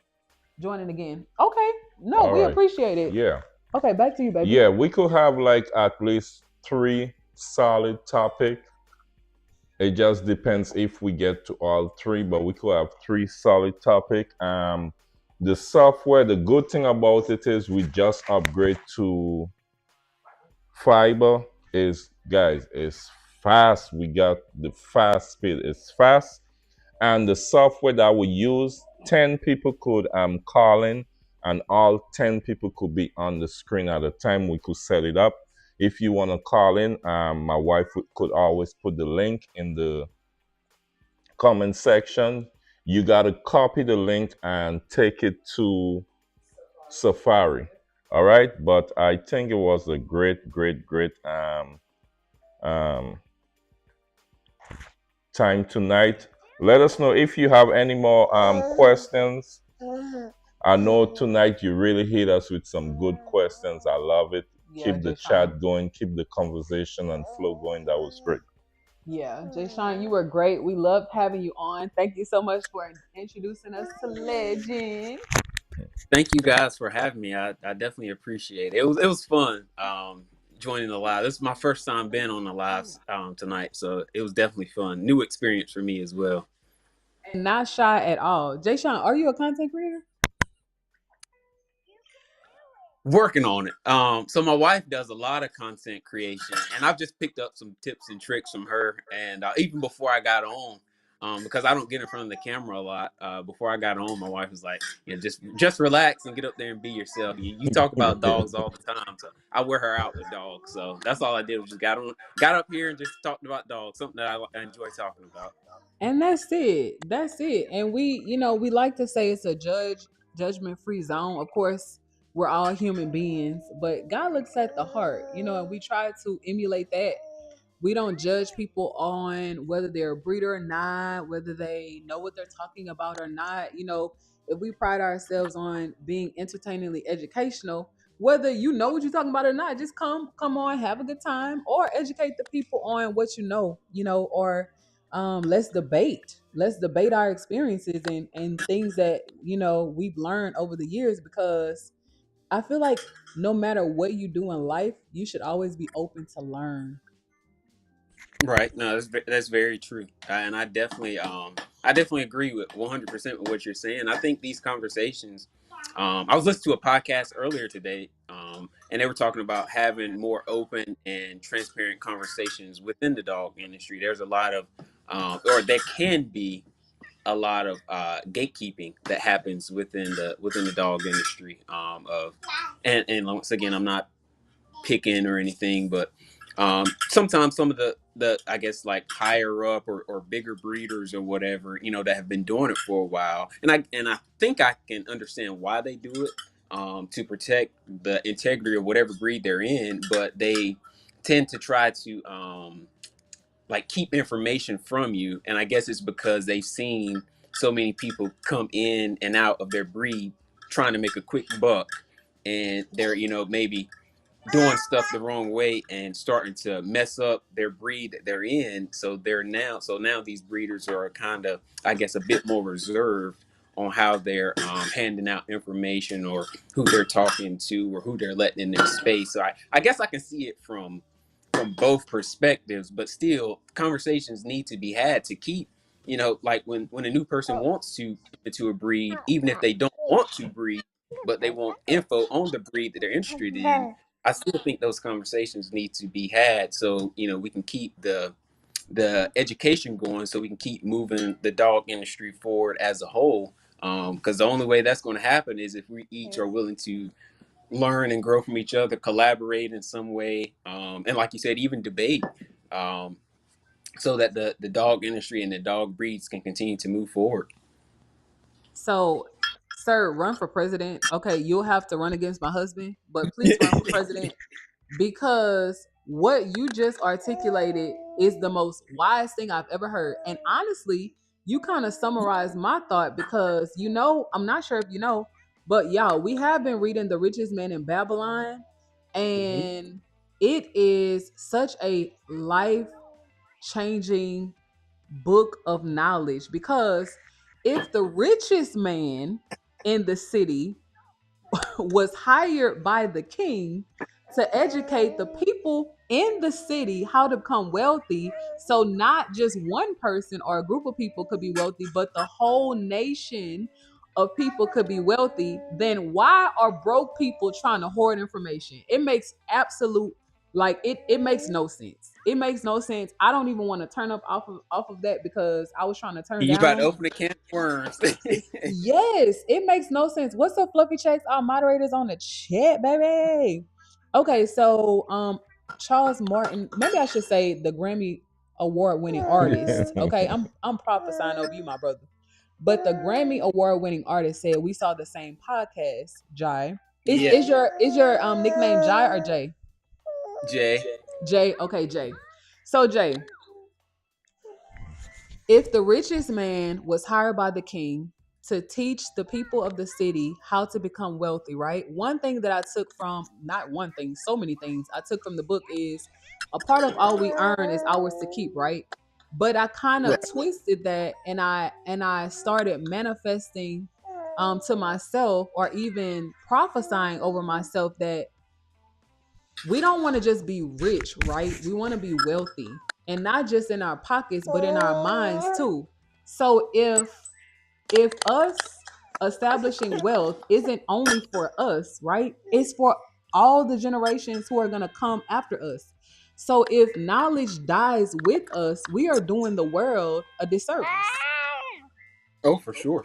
joining again. Okay. No, All we right. appreciate it. Yeah. Okay, back to you, baby. Yeah, we could have like at least 3 solid topic. It just depends if we get to all 3, but we could have 3 solid topic. The software, the good thing about it is we just upgrade to fiber. Is guys, it's fast. We got the fast speed. It's fast, and the software that we use, 10 people could call in, and all 10 people could be on the screen at a time. We could set it up. If you want to call in, my wife could always put the link in the comment section. You got to copy the link and take it to Safari. All right, but I think it was a great, great, great um, time tonight. Let us know if you have any more questions. I know tonight you really hit us with some good questions. I love it. Yeah, Keep the Jay chat Sean. going, keep the conversation and flow going. That was great. Yeah, Jay Sean, you were great. We loved having you on. Thank you so much for introducing us to Legend. Thank you guys for having me. I definitely appreciate it. It was fun joining the live. This is my first time being on the lives tonight, so it was definitely fun. New experience for me as well. And not shy at all. Jay Sean, are you a content creator? Working on it. So my wife does a lot of content creation, and I've just picked up some tips and tricks from her. And even before I got on, because I don't get in front of the camera a lot. Before I got on, my wife was like, "Yeah, just relax and get up there and be yourself. You talk about dogs all the time, so I wear her out with dogs. So that's all I did was just got up here and just talked about dogs, something that I enjoy talking about." And that's it. That's it. And we like to say it's a judgment free zone. Of course, we're all human beings, but God looks at the heart, and we try to emulate that. We don't judge people on whether they're a breeder or not, whether they know what they're talking about or not. If we pride ourselves on being entertainingly educational, whether you know what you're talking about or not, just come on, have a good time, or educate the people on what or let's debate our experiences and things that we've learned over the years, because I feel like no matter what you do in life, you should always be open to learn. Right. No, that's very true, and I definitely agree with 100% with what you're saying. I think these conversations. I was listening to a podcast earlier today, and they were talking about having more open and transparent conversations within the dog industry. There's a lot of, or there can be a lot of gatekeeping that happens within the dog industry. And once again, I'm not picking or anything, but sometimes some of the I guess like higher up or bigger breeders or whatever, that have been doing it for a while, and I think I can understand why they do it, to protect the integrity of whatever breed they're in, but they tend to try to like keep information from you, and I guess it's because they've seen so many people come in and out of their breed trying to make a quick buck, and they're maybe doing stuff the wrong way and starting to mess up their breed that they're in. So now these breeders are kind of, I guess, a bit more reserved on how they're handing out information or who they're talking to or who they're letting in their space. So I guess I can see it from both perspectives, but still conversations need to be had to keep, like when a new person wants to get into a breed, even if they don't want to breed, but they want info on the breed that they're interested in. I still think those conversations need to be had so we can keep the education going, so we can keep moving the dog industry forward as a whole. Because the only way that's going to happen is if we each are willing to learn and grow from each other, collaborate in some way, and like you said, even debate, um, so that the dog industry and the dog breeds can continue to move forward. So, sir, run for president. Okay, you'll have to run against my husband, but please run for president because what you just articulated is the most wise thing I've ever heard. And honestly, you kind of summarized my thought because I'm not sure if you know, but y'all, we have been reading The Richest Man in Babylon, Mhm. and it is such a life changing book of knowledge because if the richest man in the city was hired by the king to educate the people in the city how to become wealthy, so not just one person or a group of people could be wealthy, but the whole nation of people could be wealthy, then why are broke people trying to hoard information? It makes absolute, like, it makes no sense. It makes no sense. I don't even want to turn up off of that because I was trying to turn You about to down. open a can of worms? Yes, it makes no sense. What's up, fluffy checks? Our moderators on the chat, baby. Okay, so Charles Martin, maybe I should say the Grammy award winning artist. Okay, I'm prophesying over you, my brother. But the Grammy award winning artist said we saw the same podcast, Jai. Is Yeah, is your is your nickname Jai or Jay? Jay. Jay, okay, Jay. So Jay, if the richest man was hired by the king to teach the people of the city how to become wealthy, right? One thing that I took from, not one thing, so many things I took from the book is a part of all we earn is ours to keep, right? But I kind of Right. twisted that and I started manifesting to myself or even prophesying over myself that we don't want to just be rich, right? We want to be wealthy and not just in our pockets, but in our minds too. So if us establishing wealth isn't only for us, right? It's for all the generations who are going to come after us. So if knowledge dies with us, we are doing the world a disservice. Oh, for sure.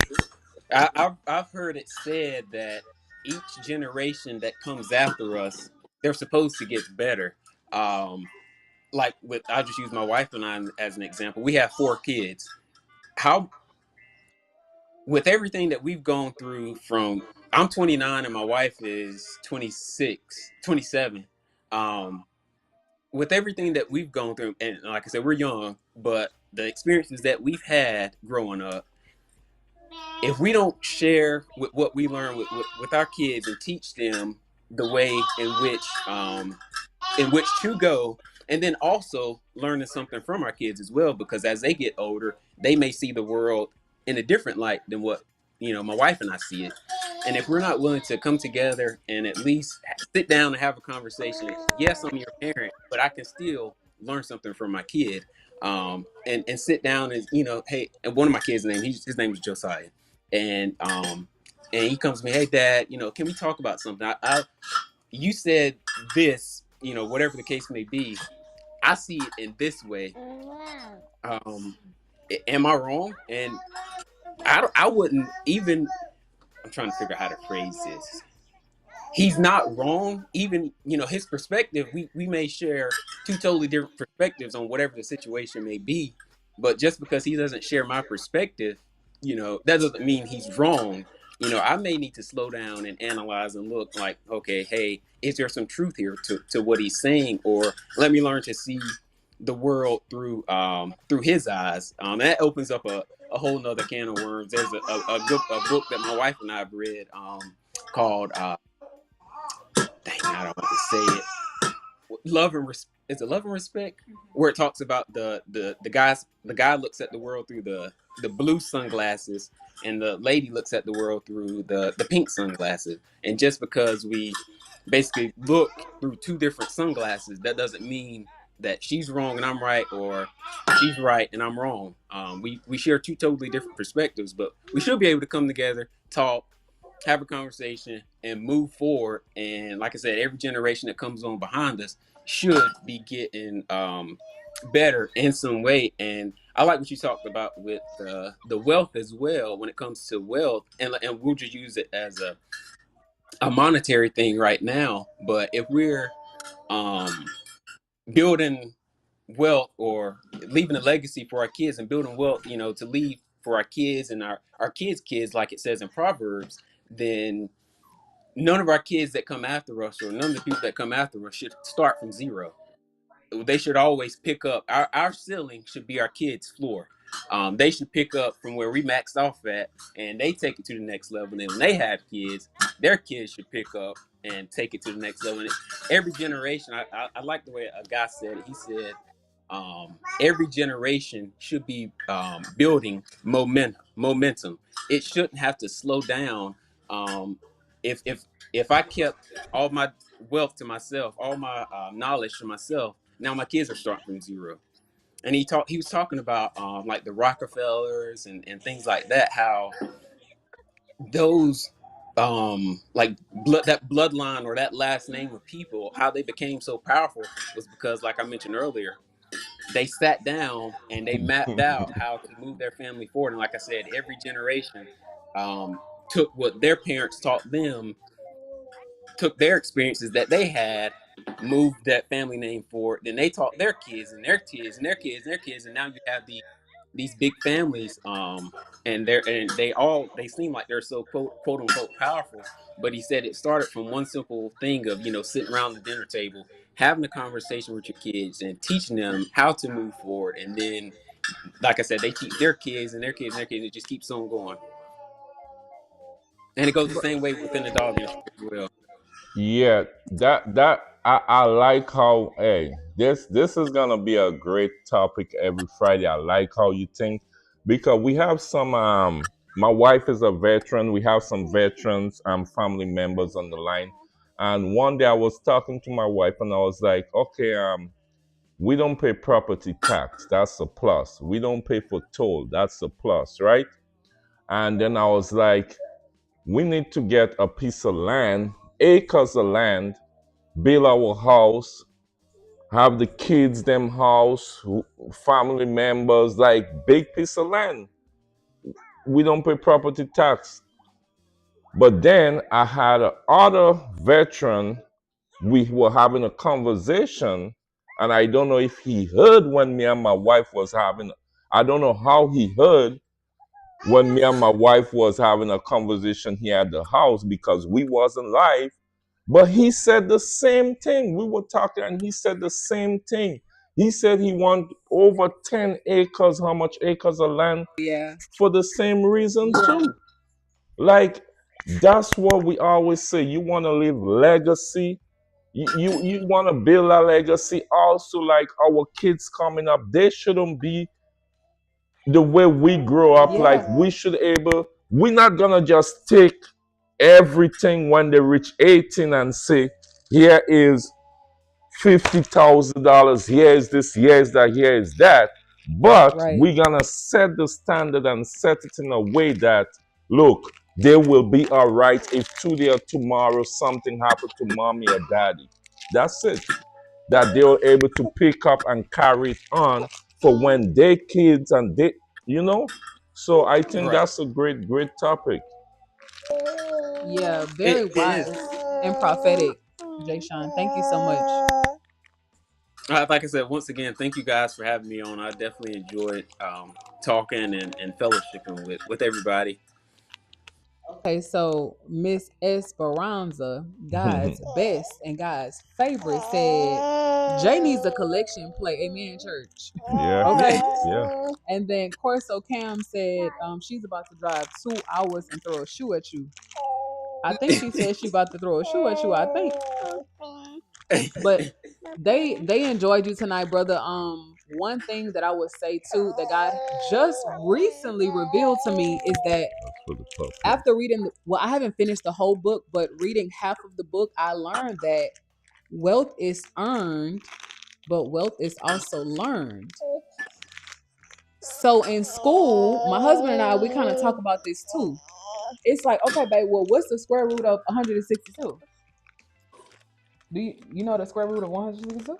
I've heard it said that each generation that comes after us, they're supposed to get better. Like I'll just use my wife and I as an example. We have 4 kids. How with everything that we've gone through from I'm 29 and my wife is 26, 27. Um, with everything that we've gone through, and like I said, we're young, but the experiences that we've had growing up, if we don't share with what we learn with our kids and teach them the way in which to go, and then also learning something from our kids as well, because as they get older they may see the world in a different light than what my wife and I see it. And if we're not willing to come together and at least sit down and have a conversation, yes, I'm your parent, but I can still learn something from my kid. And sit down and hey, and one of my kids' name, his name is Josiah, and he comes to me, hey dad, can we talk about something? You said this, whatever the case may be. I see it in this way. Am I wrong? And I wouldn't even. I'm trying to figure out how to phrase this. He's not wrong. Even his perspective. We may share two totally different perspectives on whatever the situation may be. But just because he doesn't share my perspective, that doesn't mean he's wrong. I may need to slow down and analyze and look like, okay, hey, is there some truth here to what he's saying, or let me learn to see the world through his eyes. That opens up a whole nother can of worms. There's a book that my wife and I have read called dang, I don't want to say it. Love and Respect. Is it Love and Respect? Where it talks about the guy looks at the world through the blue sunglasses, and the lady looks at the world through the pink sunglasses. And just because we basically look through two different sunglasses, that doesn't mean that she's wrong and I'm right, or she's right and I'm wrong. We share two totally different perspectives, but we should be able to come together, talk, have a conversation, and move forward. And like I said, every generation that comes on behind us should be getting better in some way. And I like what you talked about with the wealth as well. When it comes to wealth, and we'll just use it as a monetary thing right now. But if we're um, building wealth or leaving a legacy for our kids and building wealth, to leave for our kids and our kids, like it says in Proverbs, then none of our kids that come after us, or none of the people that come after us, should start from zero. They should always pick up. Our ceiling should be our kids' floor. They should pick up from where we maxed off at, and they take it to the next level. And then when they have kids, their kids should pick up and take it to the next level. And every generation, I like the way a guy said it. He said, every generation should be building momentum. It shouldn't have to slow down. Um, if I kept all my wealth to myself, all my knowledge to myself, now my kids are starting from zero. And he was talking about like the Rockefellers and things like that, how those like that bloodline or that last name of people, how they became so powerful was because, like I mentioned earlier, they sat down and they mapped out how to move their family forward. And like I said, every generation took what their parents taught them, took their experiences that they had, moved that family name forward. Then they taught their kids and their kids and their kids and their kids, and now you have these big families. And they seem like they're so quote unquote powerful. But he said it started from one simple thing of sitting around the dinner table, having a conversation with your kids, and teaching them how to move forward. And then, like I said, they teach their kids and their kids and their kids. It just keeps on going, and it goes the same way within the dog industry as well. Yeah, that I like how, hey, this is gonna be a great topic every Friday. I like how you think, because we have some my wife is a veteran. We have some veterans family members on the line. And one day I was talking to my wife and I was like, okay, we don't pay property tax. That's a plus. We don't pay for toll. That's a plus, right? And then I was like, we need to get a piece of land, acres of land, build our house, have the kids them house, family members, like big piece of land. We don't pay property tax. But then I had a other veteran. We were having a conversation, and I don't know if he heard when me and my wife was having. I don't know how he heard when me and my wife was having a conversation here at the house, because we wasn't live. But he said the same thing. We were talking and he said the same thing. He said he want over 10 acres, how much acres of land, Yeah. for the same reason Yeah. too. Like, that's what we always say. You want to leave legacy. You want to build a legacy. Also, like our kids coming up, they shouldn't be the way we grow up. Like, Yeah. we should able, we're not gonna just take everything when they reach 18 and say, here is $50,000, here is this, here is that, here is that. But Right. we're gonna set the standard and set it in a way that, look, they will be all right if today or tomorrow something happened to mommy or daddy. That's it. That they are able to pick up and carry it on for when they kids and they, you know. So I think Right. that's a great topic. Yeah, It very is. wise and prophetic, Jay Sean. Thank you so much. Like I said, once again, thank you guys for having me on. I definitely enjoyed talking and fellowshipping with everybody. Okay, so Miss Esperanza, God's best and God's favorite, said Jay needs a collection plate. Amen, church. Yeah, Okay. yeah. And then Corso Cam said she's about to drive 2 hours and throw a shoe at you. I think she said she about to throw a shoe at you, I think. But they enjoyed you tonight, brother. One thing that I would say too that God just recently revealed to me is that That's for the puppy. after reading well, I haven't finished the whole book, but reading half of the book, I learned that wealth is earned, but wealth is also learned. So in school, my husband and I, we kind of talk about this too. It's like, okay, babe, well, what's the square root of 162? Do you know the square root of 162?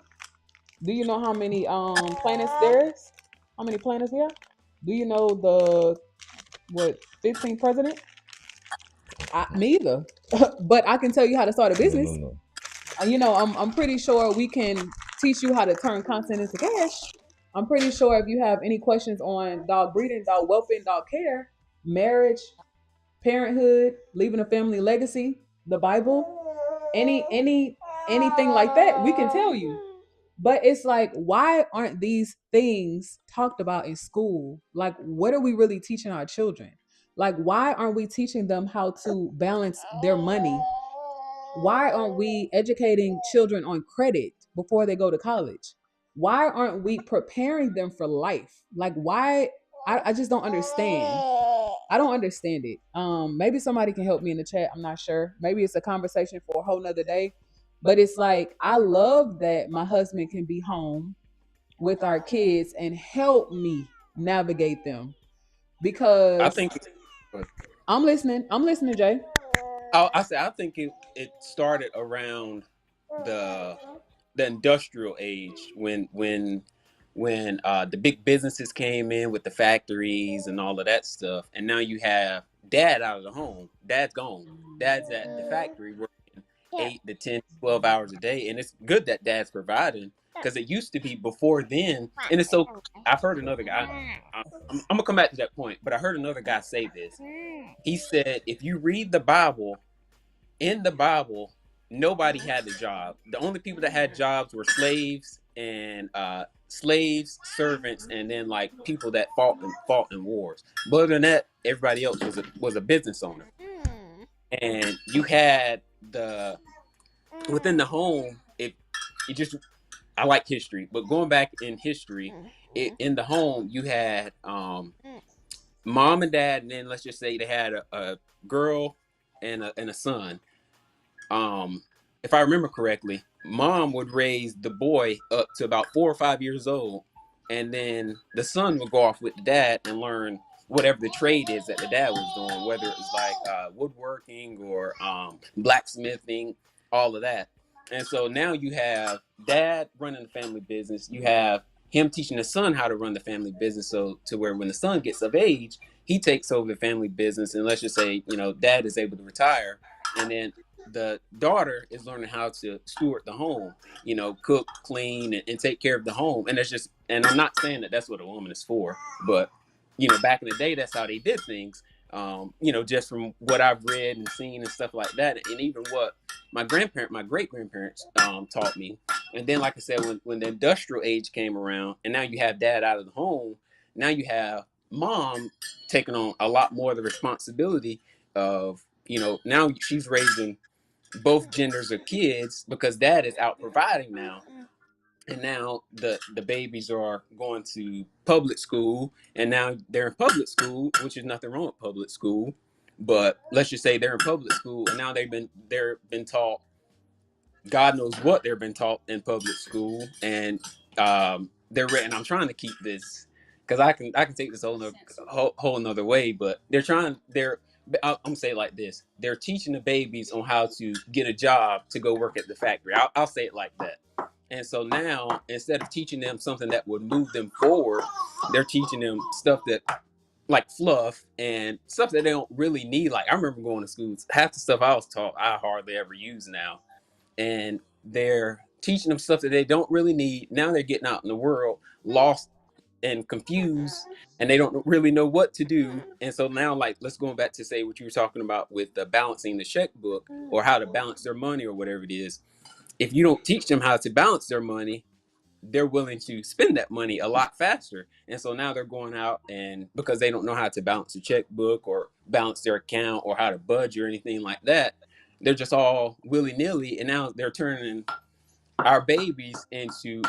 Do you know how many planets there is? How many planets we have? Do you know the what 15th president? Me either. But I can tell you how to start a No, no, business. no. I'm pretty sure we can teach you how to turn content into cash. I'm pretty sure if you have any questions on dog breeding, dog whelping, dog care, marriage, parenthood, leaving a family legacy, the Bible, anything like that, we can tell you. But it's like, why aren't these things talked about in school? Like, what are we really teaching our children? Like, why aren't we teaching them how to balance their money? Why aren't we educating children on credit before they go to college? Why aren't we preparing them for life? Like, why? I just don't understand. I don't understand it. Maybe somebody can help me in the chat. I'm not sure. Maybe it's a conversation for a whole nother day. But it's like, I love that my husband can be home with our kids and help me navigate them I because think. I'm listening. I'm listening, Jay. I think it started around the the industrial age when the big businesses came in with the factories and all of that stuff, and now you have dad out of the home. Dad's gone. Dad's at the factory working 8 to 10, 12 hours a day, and it's good that dad's providing because it used to be before then. And it's so I've heard another guy. I'm gonna come back to that point, but I heard another guy say this. He said, if you read the Bible, in the Bible, nobody had a job. The only people that had jobs were slaves and servants, and then like people that fought in wars. But other than that, everybody else was a business owner. And you had the within the home. It just I like history, but going back in history, in the home you had mom and dad, and then let's just say they had a girl and a son. um if I remember correctly, mom would raise the boy up to about 4 or 5 years old, and then the son would go off with the dad and learn whatever the trade is that the dad was doing, whether it was like woodworking or blacksmithing, all of that. And so now you have dad running the family business. You have him teaching the son how to run the family business, so to where when the son gets of age, he takes over the family business. And let's just say, dad is able to retire, and then the daughter is learning how to steward the home, cook, clean, and take care of the home. And that's just, and I'm not saying that that's what a woman is for, but back in the day, that's how they did things. Just from what I've read and seen and stuff like that, and even what my great grandparents taught me. And then, like I said, when the industrial age came around, and now you have dad out of the home, now you have mom taking on a lot more of the responsibility of, now she's raising both genders of kids because dad is out providing now. And now the babies are going to public school, and now they're in public school, which is nothing wrong with public school. But let's just say they're in public school, and now they're been taught God knows what they've been taught in public school, and they're and I'm trying to keep this because I can take this whole another way, but I'm gonna say it like this: they're teaching the babies on how to get a job to go work at the factory. I'll say it like that. And so now, instead of teaching them something that would move them forward, they're teaching them stuff that like fluff and stuff that they don't really need. Like I remember going to schools, half the stuff I was taught I hardly ever use now, and they're teaching them stuff that they don't really need. Now they're getting out in the world lost and confused, and they don't really know what to do. And so now, like, let's go back to say what you were talking about with balancing the checkbook or how to balance their money or whatever it is. If you don't teach them how to balance their money, they're willing to spend that money a lot faster. And so now they're going out, and because they don't know how to balance a checkbook or balance their account or how to budget or anything like that, they're just all willy nilly. And now they're turning our babies into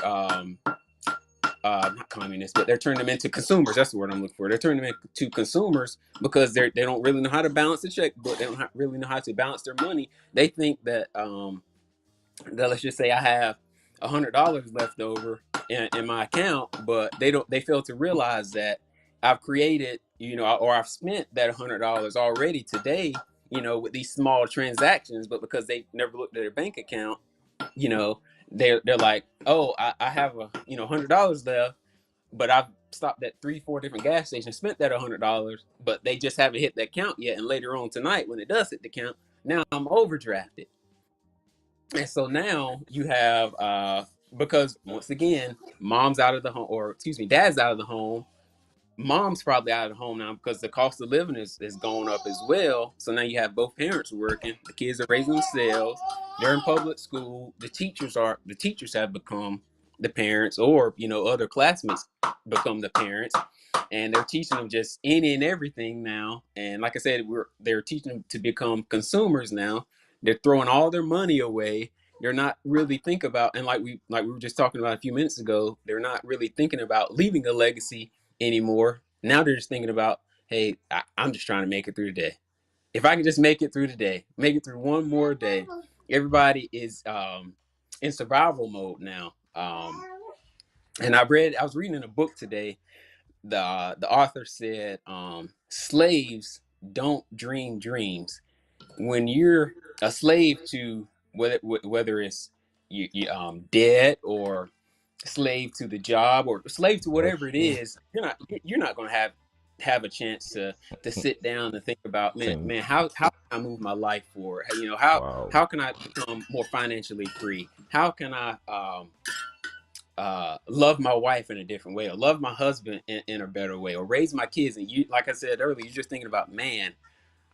not communists, but they're turning them into consumers. That's the word I'm looking for. They're turning them into consumers because they don't really know how to balance the checkbook. They don't really know how to balance their money. They think that that, let's just say I have $100 left over in my account, but they fail to realize that I've created, or I've spent that $100 already today, with these small transactions. But because they never looked at their bank account, you know, they're like, oh, I have $100 left, but I've stopped at 3-4 different gas stations, spent that $100, but they just haven't hit that count yet. And later on tonight, when it does hit the count, now I'm overdrafted. And so now you have because once again, mom's out of the home, or excuse me, dad's out of the home. Mom's probably out of the home now because the cost of living is going up as well. So now you have both parents working. The kids are raising themselves. They're in public school. The teachers have become the parents, or other classmates become the parents, and they're teaching them just any and everything now. And like I said, they're teaching them to become consumers now. They're throwing all their money away. They're not really thinking about, and like we were just talking about a few minutes ago, they're not really thinking about leaving a legacy anymore. Now they're just thinking about, hey, I'm just trying to make it through the day. If I can just make it through the day, make it through one more day. Everybody is in survival mode now. And I was reading in a book today. The author said, slaves don't dream dreams. When you're a slave to whether it's debt, or slave to the job, or slave to whatever it is, you're not going to have a chance to sit down and think about, man, how can I move my life forward? How Wow. how can I become more financially free? How can I love my wife in a different way, or love my husband in a better way, or raise my kids? And you, like I said earlier, you're just thinking about, man,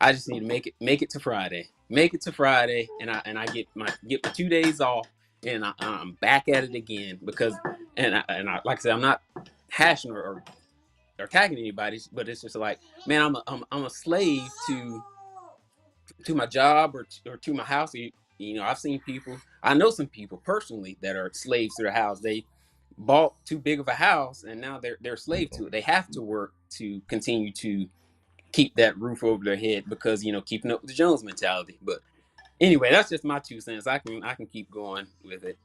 I just need to make it to Friday. Make it to Friday, and I get my 2 days off, and I'm back at it again. Because and I like I said, I'm not hashing or attacking anybody, but it's just like, man, I'm a slave to my job, or to my house. I've seen people. I know some people personally that are slaves to their house. They bought too big of a house, and now they're slave to it. They have to work to continue to keep that roof over their head, because keeping up with the Jones mentality. But anyway, that's just my 2 cents. I can keep going with it.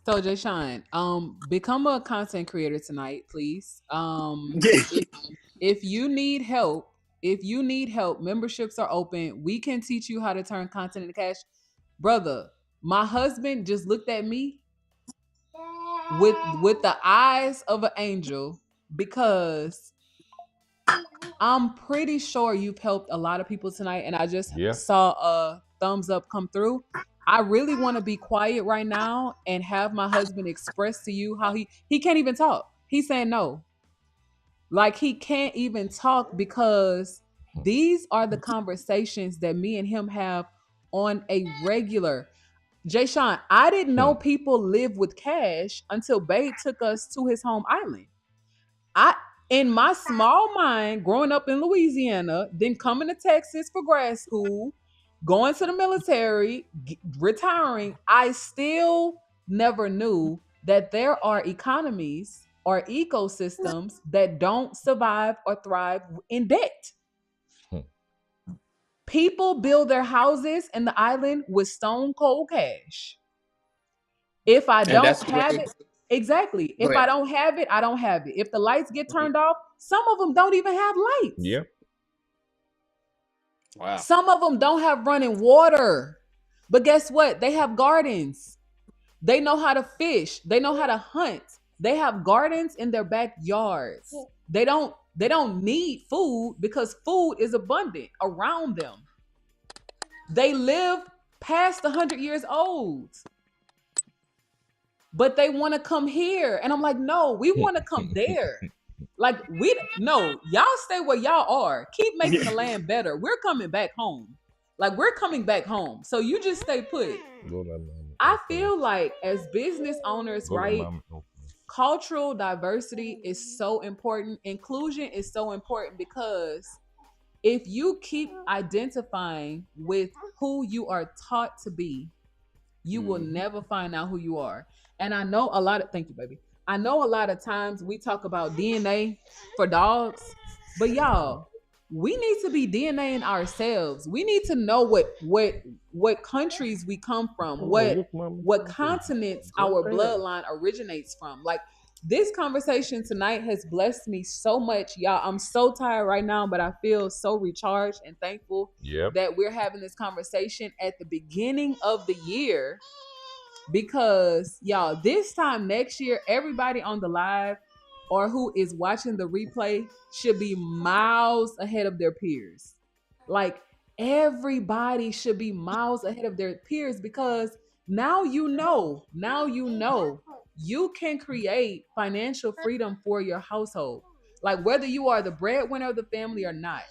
So Jay Sean, become a content creator tonight, please. If you need help, memberships are open. We can teach you how to turn content into cash. Brother, my husband just looked at me with the eyes of an angel, because I'm pretty sure you've helped a lot of people tonight, and I just Yeah. saw a thumbs up come through. I really want to be quiet right now and have my husband express to you how he can't even talk. He's saying no. Like, he can't even talk, because these are the conversations that me and him have on a regular. Jay Sean, I didn't know people live with cash until Babe took us to his home island. I, in my small mind, growing up in Louisiana, then coming to Texas for grad school, going to the military, retiring, I still never knew that there are economies or ecosystems that don't survive or thrive in debt. Hmm. People build their houses in the island with stone cold cash. If I And don't that's the way. have it, exactly. Go If I ahead. don't have it, I don't have it. If the lights get turned off, some of them don't even have lights. Yeah. Wow. Some of them don't have running water. But guess what? They have gardens. They know how to fish. They know how to hunt. They have gardens in their backyards. They don't They don't need food because food is abundant around them. They live past 100 years old, but they want to come here. And I'm like, no, we want to come there. Like, we no, y'all stay where y'all are. Keep making the land better. We're coming back home. Like, we're coming back home. So you just stay put. Go let mommy I open it. feel like as business owners, Go let right? mommy open it. Cultural diversity is so important. Inclusion is so important because if you keep identifying with who you are taught to be, you will Mhm. never find out who you are. And I know a lot of thank you, baby. I know a lot of times we talk about DNA for dogs, but y'all, we need to be DNA in ourselves. We need to know what countries we come from, Oh, look, what mommy talking. continents Go our there. bloodline originates from. Like, this conversation tonight has blessed me so much, y'all. I'm so tired right now, but I feel so recharged and thankful Yep. that we're having this conversation at the beginning of the year, because y'all, this time next year, everybody on the live or who is watching the replay should be miles ahead of their peers. Like, everybody should be miles ahead of their peers, because now you can create financial freedom for your household. Like, whether you are the breadwinner of the family or not.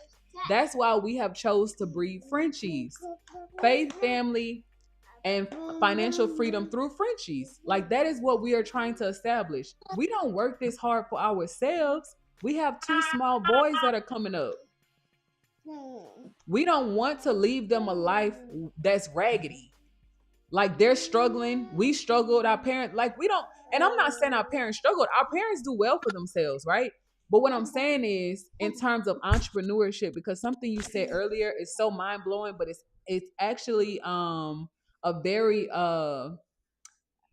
That's why we have chose to breed Frenchies. Faith, family, and financial freedom through Frenchies. Like, that is what we are trying to establish. We don't work this hard for ourselves. We have two small boys that are coming up. We don't want to leave them a life that's raggedy. Like, they're struggling. We struggled. Our parents, like, we don't, and I'm not saying our parents struggled. Our parents do well for themselves, right? But what I'm saying is, in terms of entrepreneurship, because something you said earlier is so mind blowing, but it's actually a very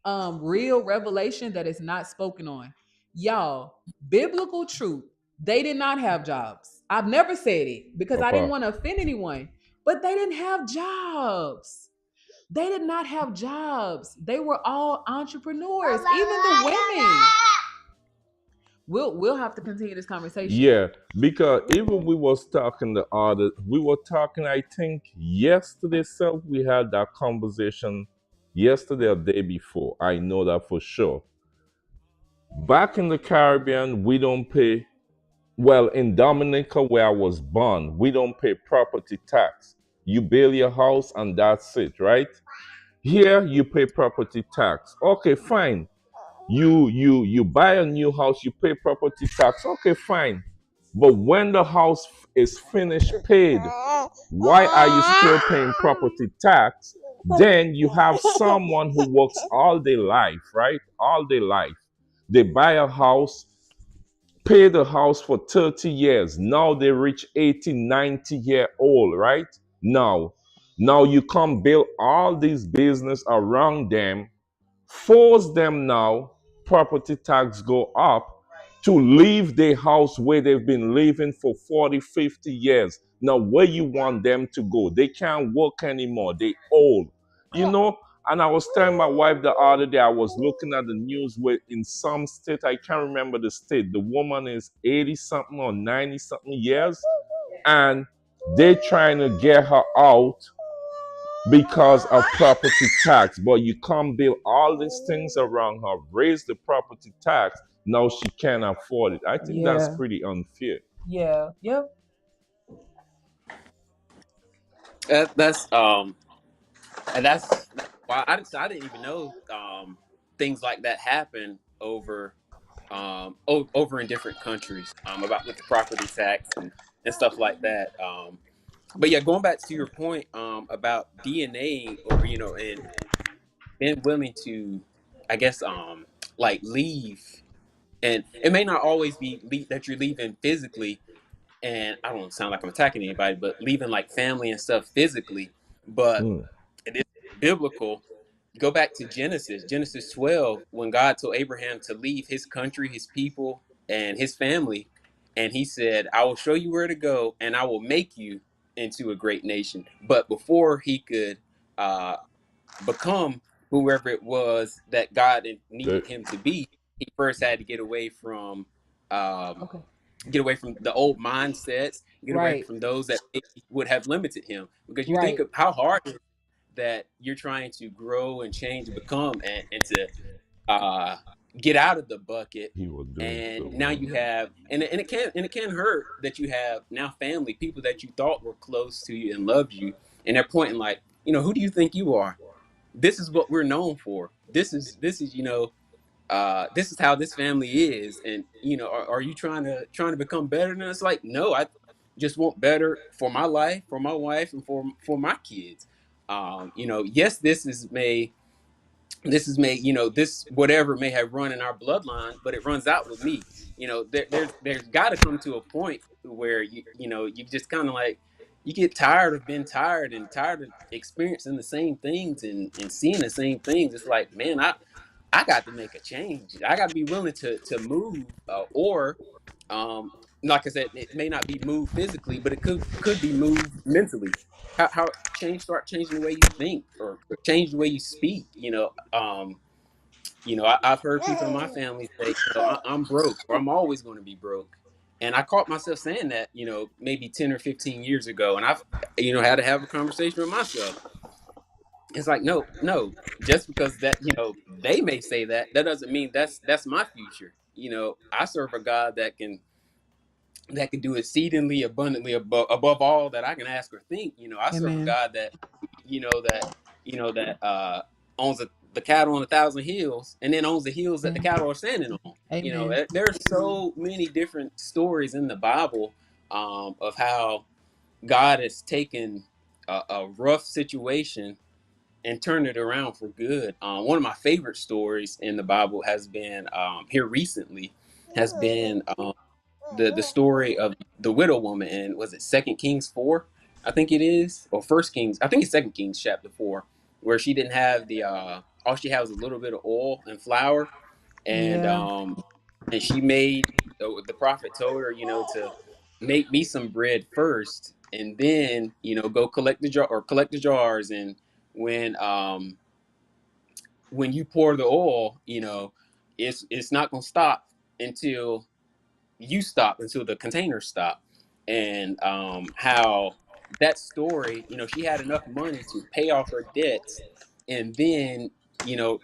real revelation that is not spoken on. Y'all, biblical truth. They did not have jobs. I've never said it because I didn't Papa. want to offend anyone, but they didn't have jobs. They did not have jobs. They were all entrepreneurs, even the women. We'll have to continue this conversation. Yeah, because even we were talking, I think yesterday, so we had that conversation yesterday or day before. I know that for sure. Back in the Caribbean, we don't pay, well, in Dominica, where I was born, we don't pay property tax. You build your house and that's it, right? Here, you pay property tax. Okay, fine. You buy a new house, you pay property tax. Okay, fine. But when the house is finished paid, why are you still paying property tax? Then you have someone who works all their life, right? All their life. They buy a house, pay the house for 30 years. Now they reach 80, 90-year old, right? Now you come build all these business around them, force them now, property tax go up to leave their house where they've been living for 40, 50 years. Now, where you want them to go? They can't work anymore. They old. You know, and I was telling my wife the other day, I was looking at the news where in some state, I can't remember the state, the woman is 80 something or 90 something years, and they're trying to get her out because of property tax. But you can't build all these things around her, raise the property tax. Now she can't afford it. I think that's Yeah. pretty unfair. Yeah. Yep. That's and that's why I didn't even know things like that happen over over in different countries about with the property tax and stuff like that. But yeah, going back to your point about DNA, or and being willing to, I guess, like leave, and it may not always be that you're leaving physically, and I don't sound like I'm attacking anybody, but leaving like family and stuff physically, but Mm. it is biblical. Go back to Genesis 12, when God told Abraham to leave his country, his people, and his family, and he said, "I will show you where to go, and I will make you into a great nation." But before he could uh, become whoever it was that God needed The- him to be, he first had to get away from um, Okay. get away from the old mindsets, get away Right. from those that maybe would have limited him. Because you think Right. of how hard it is that you're trying to grow and change and become, and to uh, get out of the bucket. He will do it And too, now man. you have, and it can hurt that you have now family, people that you thought were close to you and loved you, and they're pointing like, who do you think you are? This is what we're known for. This is this is how this family is, and are you trying to become better? And it's like, no, I just want better for my life, for my wife, and for my kids. Yes, this is may this whatever may have run in our bloodline, but it runs out with me. There's got to come to a point where you just kind of like, you get tired of being tired and tired of experiencing the same things and seeing the same things. It's like, man, I got to make a change. I got to be willing to move, or um like I said, it may not be moved physically, but it could be moved mentally. How start changing the way you think, or change the way you speak. I've heard people in my family say, I'm broke, or I'm always going to be broke. And I caught myself saying that, maybe 10 or 15 years ago. And I've, had to have a conversation with myself. It's like, no, no, just because that, they may say that, that doesn't mean that's my future. I serve a God that can do exceedingly abundantly above all that I can ask or think. I serve a Amen. God that owns the cattle on 1,000 hills, and then owns the hills that the Amen. cattle are standing on. Amen. There's so many different stories in the Bible, of how God has taken a rough situation and turned it around for good. One of my favorite stories in the Bible has been, here recently, has been, the story of the widow woman, and was it Second Kings 4? I think it is, or First Kings. I think it's Second Kings chapter 4, where she didn't have the all she had was a little bit of oil and flour, and Yeah. she made, the prophet told her, to make me some bread first, and then go collect the jars, and when um when you pour the oil, it's not gonna stop until you stop, until the containers stop. And how that story, she had enough money to pay off her debts, and then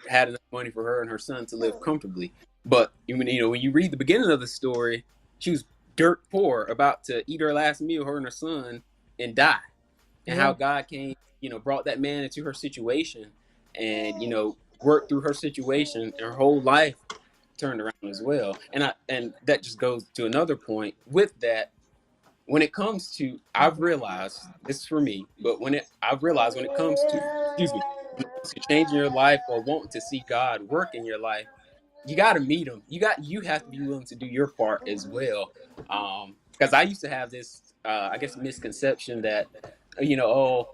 had enough money for her and her son to live comfortably. But when you read the beginning of the story, she was dirt poor, about to eat her last meal, her and her son, and die. And how Yeah. God came, brought that man into her situation, and worked through her situation, and her whole life turned around as well. And that just goes to another point with that. When it comes to, I've realized, this is for me, but I've realized, when it comes to, excuse me, when it comes to changing your life or wanting to see God work in your life, you got to meet him. You have to be willing to do your part as well. Because I used to have this, I guess, misconception that, oh,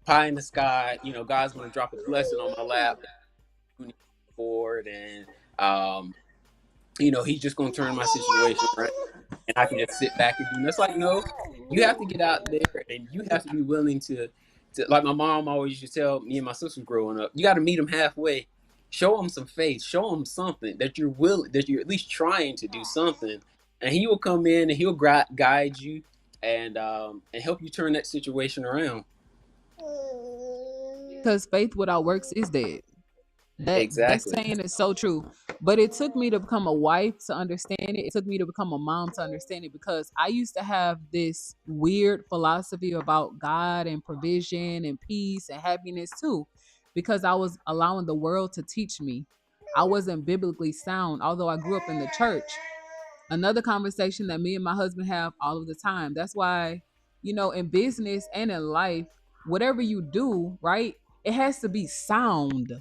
pie in the sky, God's going to drop a blessing on my lap for it, and he's just going to turn my situation around, and I can just sit back and do this. Like, no, you have to get out there, and you have to be willing to, like my mom always used to tell me and my sisters growing up, you got to meet them halfway. Show them some faith. Show them something that you're willing, that you're at least trying to do something, and he will come in and he'll guide you, and help you turn that situation around. Because faith without works is dead. That Exactly. saying is so true. But it took me to become a wife to understand it. It took me to become a mom to understand it, because I used to have this weird philosophy about God and provision and peace and happiness too, because I was allowing the world to teach me. I wasn't biblically sound, although I grew up in the church. Another conversation that me and my husband have all of the time. That's why, in business and in life, whatever you do, right, it has to be sound.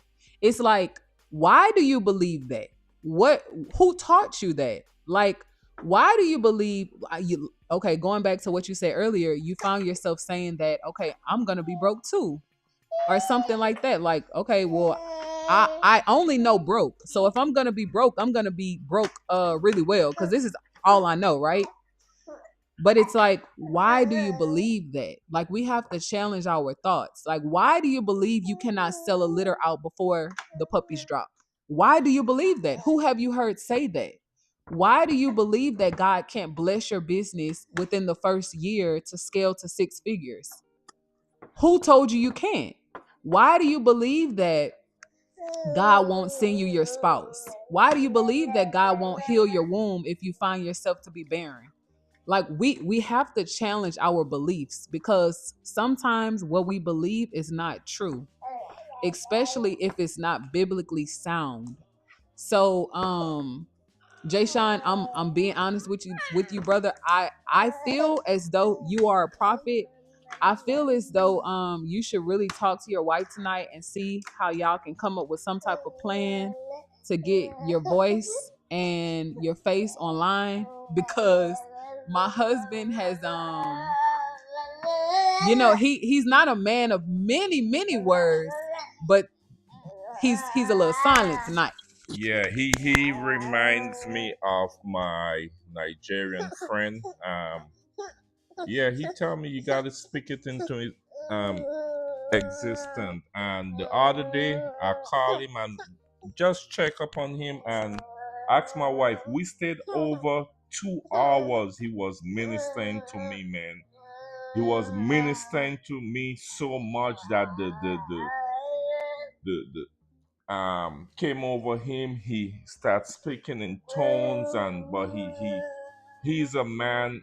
It's like, why do you believe that? What, who taught you that? Like, why do you believe you, okay, going back to what you said earlier, you found yourself saying that, okay, I'm gonna be broke too, or something like that. Like, okay, well, I only know broke. So if I'm gonna be broke, I'm gonna be broke really well, because this is all I know, right? But it's like, why do you believe that? Like, we have to challenge our thoughts. Like, why do you believe you cannot sell a litter out before the puppies drop? Why do you believe that? Who have you heard say that? Why do you believe that God can't bless your business within the first year to scale to 6 figures? Who told you you can't? Why do you believe that God won't send you your spouse? Why do you believe that God won't heal your womb if you find yourself to be barren? Like we have to challenge our beliefs, because sometimes what we believe is not true, especially if it's not biblically sound. So Jay Sean, I'm being honest with you, brother. I feel as though you are a prophet. I feel as though you should really talk to your wife tonight and see how y'all can come up with some type of plan to get your voice and your face online, because my husband has he's not a man of many words, but he's a little silent tonight. Yeah, he reminds me of my Nigerian friend. Yeah, he told me you got to speak it into it, existence. And the other day, I called him and just check up on him and asked my wife. We stayed over 2 hours. He was ministering to me, man. He was ministering to me so much that the came over him. He started speaking in tones, and but he's a man.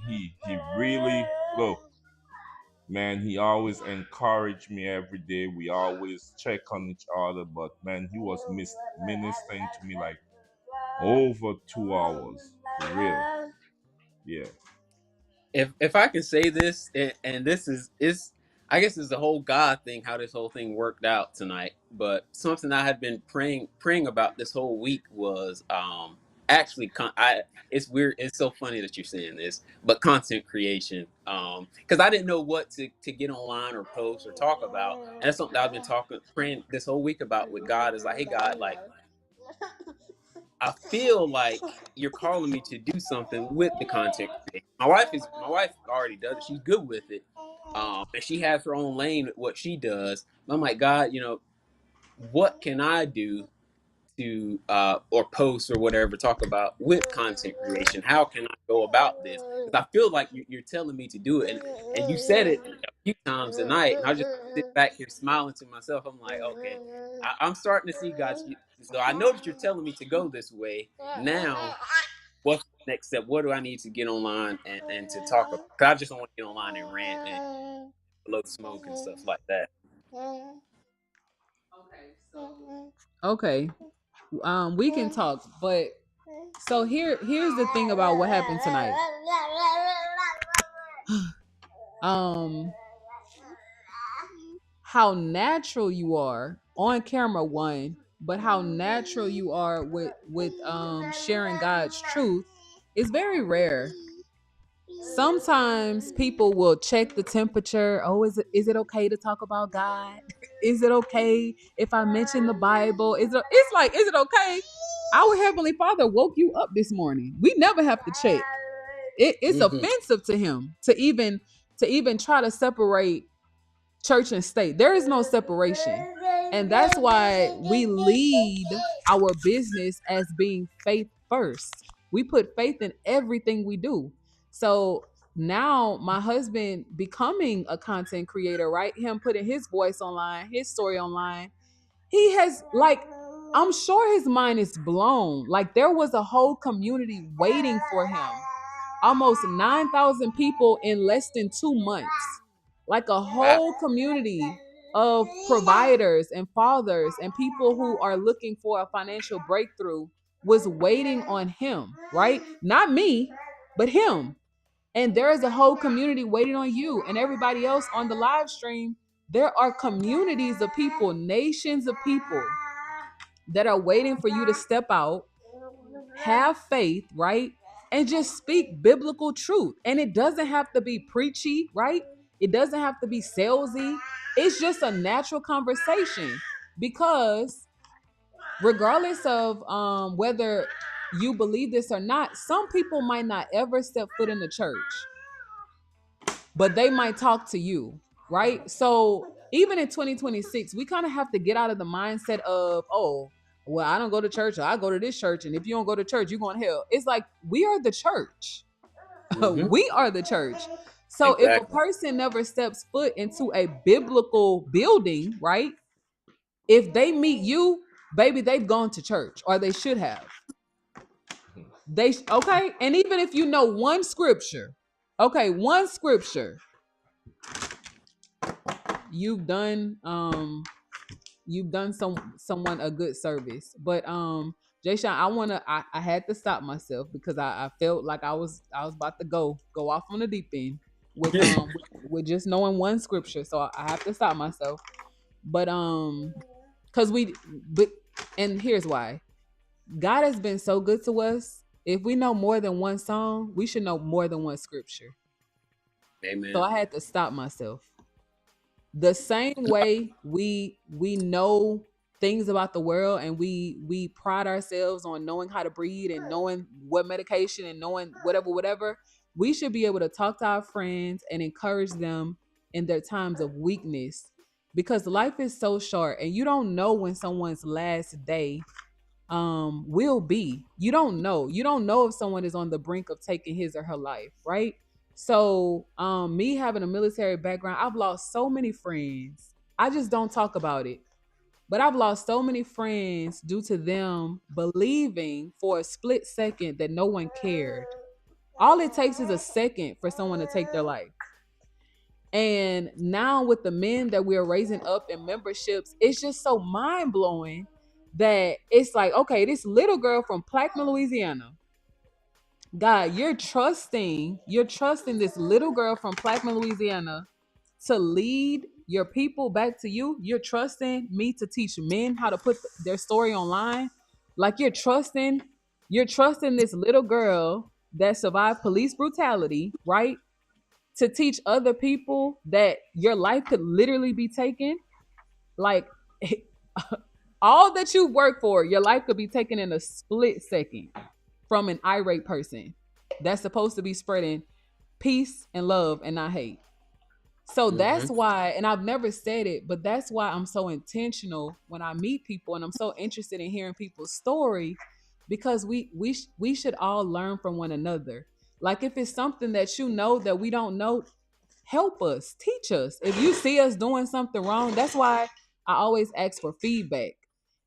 He really, look, man, he always encouraged me every day. We always check on each other. But man, he was ministering to me like over 2 hours. For real. Yeah. If I can say this, and this is I guess it's the whole God thing, how this whole thing worked out tonight. But something I had been praying about this whole week was actually it's weird, it's so funny that you're saying this, but content creation, because I didn't know what to get online or post or talk about, and that's something I've been praying this whole week about with God. Is like, hey God, like, I feel like you're calling me to do something with the content creation. My wife already does it. She's good with it. And she has her own lane with what she does. I'm like, God, what can I do to or post or whatever, talk about with content creation? How can I go about this? Because I feel like you're telling me to do it, and you said it a few times tonight, and I just sit back here smiling to myself. I'm like, okay, I'm starting to see God. So I know that you're telling me to go this way. Now, what's the next step? What do I need to get online and to talk about? Because I just don't want to get online and rant and blow smoke and stuff like that. Okay, we can talk, but so here's the thing about what happened tonight. um how natural you are on camera, one, but how natural you are with sharing God's truth is very rare. Sometimes people will check the temperature. Oh, is it okay to talk about God? Is it okay if I mention the Bible? It's like, is it okay? Our Heavenly Father woke you up this morning. We never have to check. It's Hmm. offensive to him to even try to separate church and state. There is no separation. And that's why we lead our business as being faith first. We put faith in everything we do. So now my husband becoming a content creator, right? Him putting his voice online, his story online. He has, like, I'm sure his mind is blown. Like, there was a whole community waiting for him. Almost 9,000 people in less than 2 months. Like a Wow. whole community of providers and fathers and people who are looking for a financial breakthrough was waiting on him, right? Not me, but him. And there is a whole community waiting on you and everybody else on the live stream. There are communities of people, nations of people that are waiting for you to step out, have faith, right? And just speak biblical truth. And it doesn't have to be preachy, right? It doesn't have to be salesy. It's just a natural conversation, because regardless of whether you believe this or not, some people might not ever step foot in the church, but they might talk to you, right? So even in 2026, we kind of have to get out of the mindset of, oh, well, I don't go to church, or I go to this church, and if you don't go to church, you're going to hell. It's like we are the church. Hmm. We are the church. So if a Exactly. person never steps foot into a biblical building, right? If they meet you, baby, they've gone to church, or they should have. Okay, and even if you know one scripture, okay, one scripture, you've done someone a good service. But Jay Sean, I had to stop myself because I felt like I was about to go off on the deep end with just knowing one scripture. So I have to stop myself. But because but and here's why. God has been so good to us. If we know more than one song, we should know more than one scripture. So Amen. I had to stop myself. The same way we know things about the world, and we pride ourselves on knowing how to breathe and knowing what medication and knowing whatever, we should be able to talk to our friends and encourage them in their times of weakness, because life is so short and you don't know when someone's last day will be. You don't know if someone is on the brink of taking his or her life, right? So me having a military background, I've lost so many friends. I just don't talk about it, but I've lost so many friends due to them believing for a split second that no one cared. All it takes is a second for someone to take their life. And now with the men that we're raising up in memberships, it's just so mind blowing that it's like, okay, this little girl from Plaquemine, Louisiana, God, you're trusting this little girl from Plaquemine, Louisiana to lead your people back to you. You're trusting me to teach men how to put their story online. Like you're trusting this little girl that survived police brutality, right? To teach other people that your life could literally be taken. Like all that you work for, your life could be taken in a split second from an irate person that's supposed to be spreading peace and love and not hate. So Hmm. that's why, and I've never said it, but that's why I'm so intentional when I meet people, and I'm so interested in hearing people's story, because we should all learn from one another. Like if it's something that you know that we don't know, help us, teach us. If you see us doing something wrong, that's why I always ask for feedback.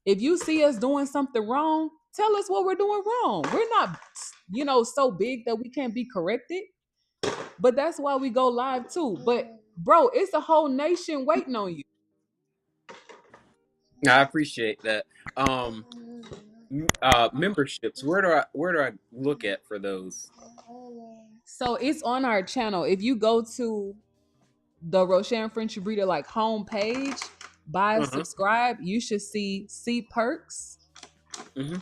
If you see us doing something wrong, tell us what we're doing wrong. We're not, so big that we can't be corrected. But that's why we go live too. But bro, it's a whole nation waiting on you. I appreciate that. Um, Memberships. Where do I look at for those? So it's on our channel. If you go to the Rosharon Frenchie Breeder like homepage, buy, Uh-huh. subscribe, you should see perks, Hmm.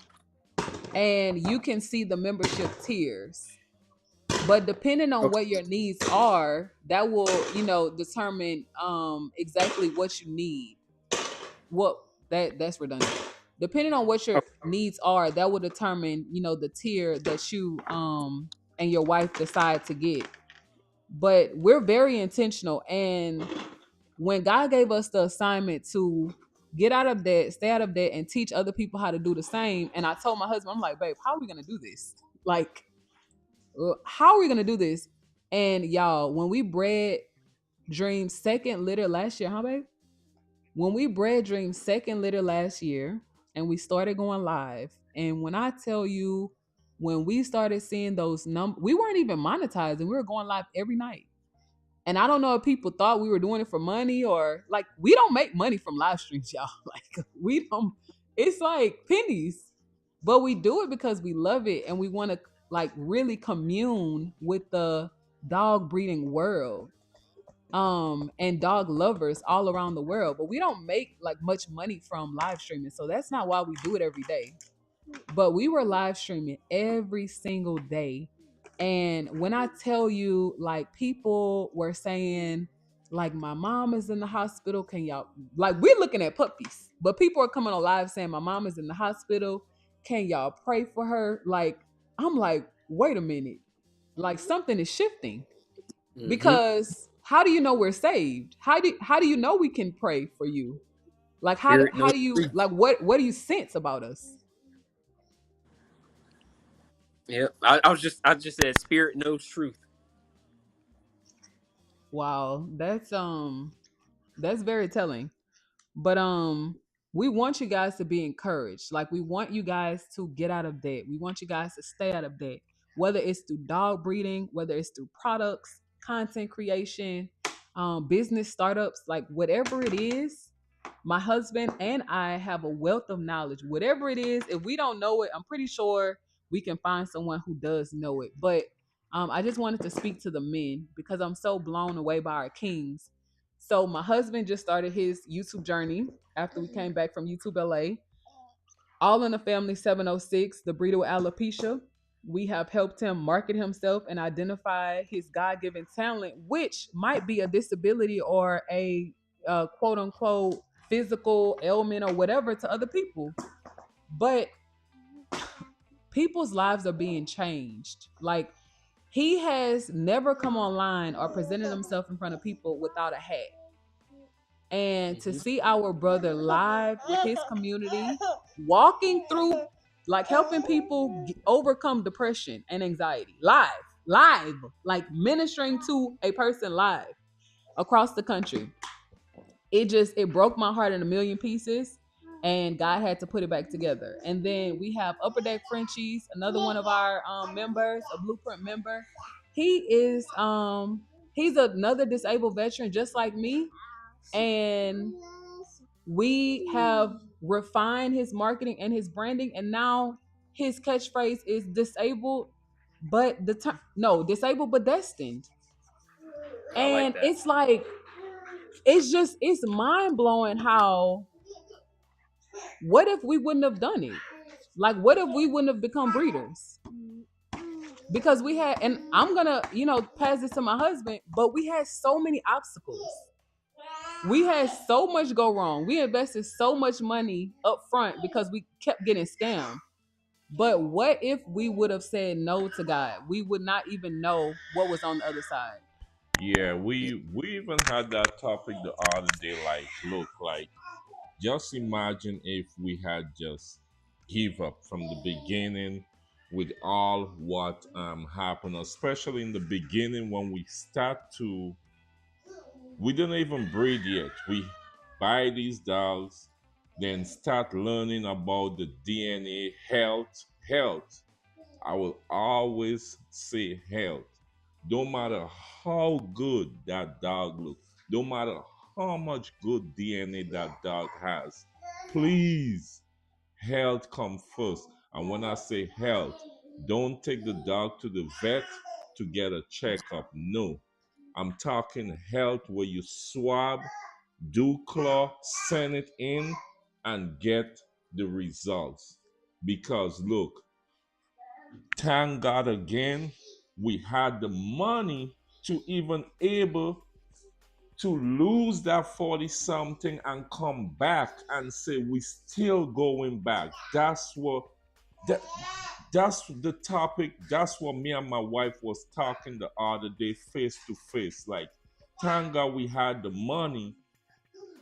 and you can see the membership tiers. But depending on Okay. what your needs are, that will, determine exactly what you need. What that's redundant. Depending on what your Okay. needs are, that will determine, the tier that you and your wife decide to get. But we're very intentional, and when God gave us the assignment to get out of debt, stay out of debt, and teach other people how to do the same, and I told my husband, I'm like, babe, how are we gonna do this? Like, how are we gonna do this? And y'all, when we bred Dream's second litter last year, huh, babe? When we bred Dream's second litter last year, and we started going live, and when I tell you, when we started seeing those numbers, we weren't even monetizing. We were going live every night. And I don't know if people thought we were doing it for money, or like we don't make money from live streams, y'all. Like we don't. It's like pennies, but we do it because we love it and we want to like really commune with the dog breeding world, and dog lovers all around the world. But we don't make like much money from live streaming, so that's not why we do it every day. But we were live streaming every single day. And when I tell you, like, people were saying, like, my mom is in the hospital. Can y'all, like, we're looking at puppies, but people are coming on live saying, my mom is in the hospital. Can y'all pray for her? Like, I'm like, wait a minute. Like, something is shifting, Hmm. because how do you know we're saved? How do you know we can pray for you? Like Spirit how knows do you truth. like what do you sense about us? Yeah, I just said spirit knows truth. Wow, that's very telling. But we want you guys to be encouraged. Like we want you guys to get out of debt. We want you guys to stay out of debt. Whether it's through dog breeding, whether it's through products, content creation, business startups, like whatever it is, my husband and I have a wealth of knowledge. Whatever it is, if we don't know it, I'm pretty sure we can find someone who does know it. But I just wanted to speak to the men because I'm so blown away by our kings. So my husband just started his YouTube journey after we came back from YouTube LA. All in the Family 706, the breeder with alopecia. We have helped him market himself and identify his God given talent, which might be a disability or a quote unquote physical ailment or whatever to other people. But people's lives are being changed. Like he has never come online or presented himself in front of people without a hat. And to Hmm. see our brother live with his community, walking through, like helping people overcome depression and anxiety, live, like ministering to a person live across the country. It broke my heart in a million pieces, and God had to put it back together. And then we have Upper Deck Frenchies, another one of our members, a Blueprint member. He is he's another disabled veteran just like me, and we have refined his marketing and his branding, and now his catchphrase is disabled but disabled but destined. I like And that. it's like it's mind blowing how what if we wouldn't have done it? Like what if we wouldn't have become breeders? Because we had, and I'm gonna, pass this to my husband, but we had so many obstacles. We had so much go wrong. We invested so much money up front because we kept getting scammed. But what if we would have said no to God? We would not even know what was on the other side. Yeah, we even had that topic the other day. Like, look, like just imagine if we had just give up from the beginning with all what happened, especially in the beginning when we start to we didn't even breed yet. We buy these dogs, then start learning about the DNA, health. I will always say health. Don't matter how good that dog looks, no matter how much good DNA that dog has, please, health come first. And when I say health, don't take the dog to the vet to get a checkup. No, I'm talking health where you swab, do claw, send it in, and get the results. Because look, thank God again, we had the money to even able to lose that 40 something and come back and say we still going back. That, that's the topic. That's what me and my wife was talking the other day, face to face. Like, thank God we had the money,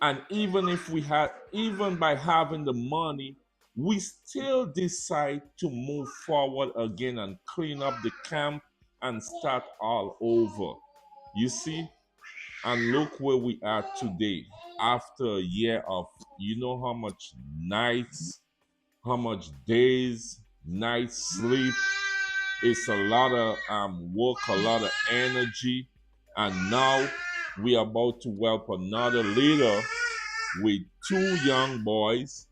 and even if we had, even by having the money, we still decide to move forward again and clean up the camp and start all over. You see, and look where we are today after a year of, you know, how much nights, how much days, nights sleep. It's a lot of work, a lot of energy, and now we are about to welcome another leader with two young boys.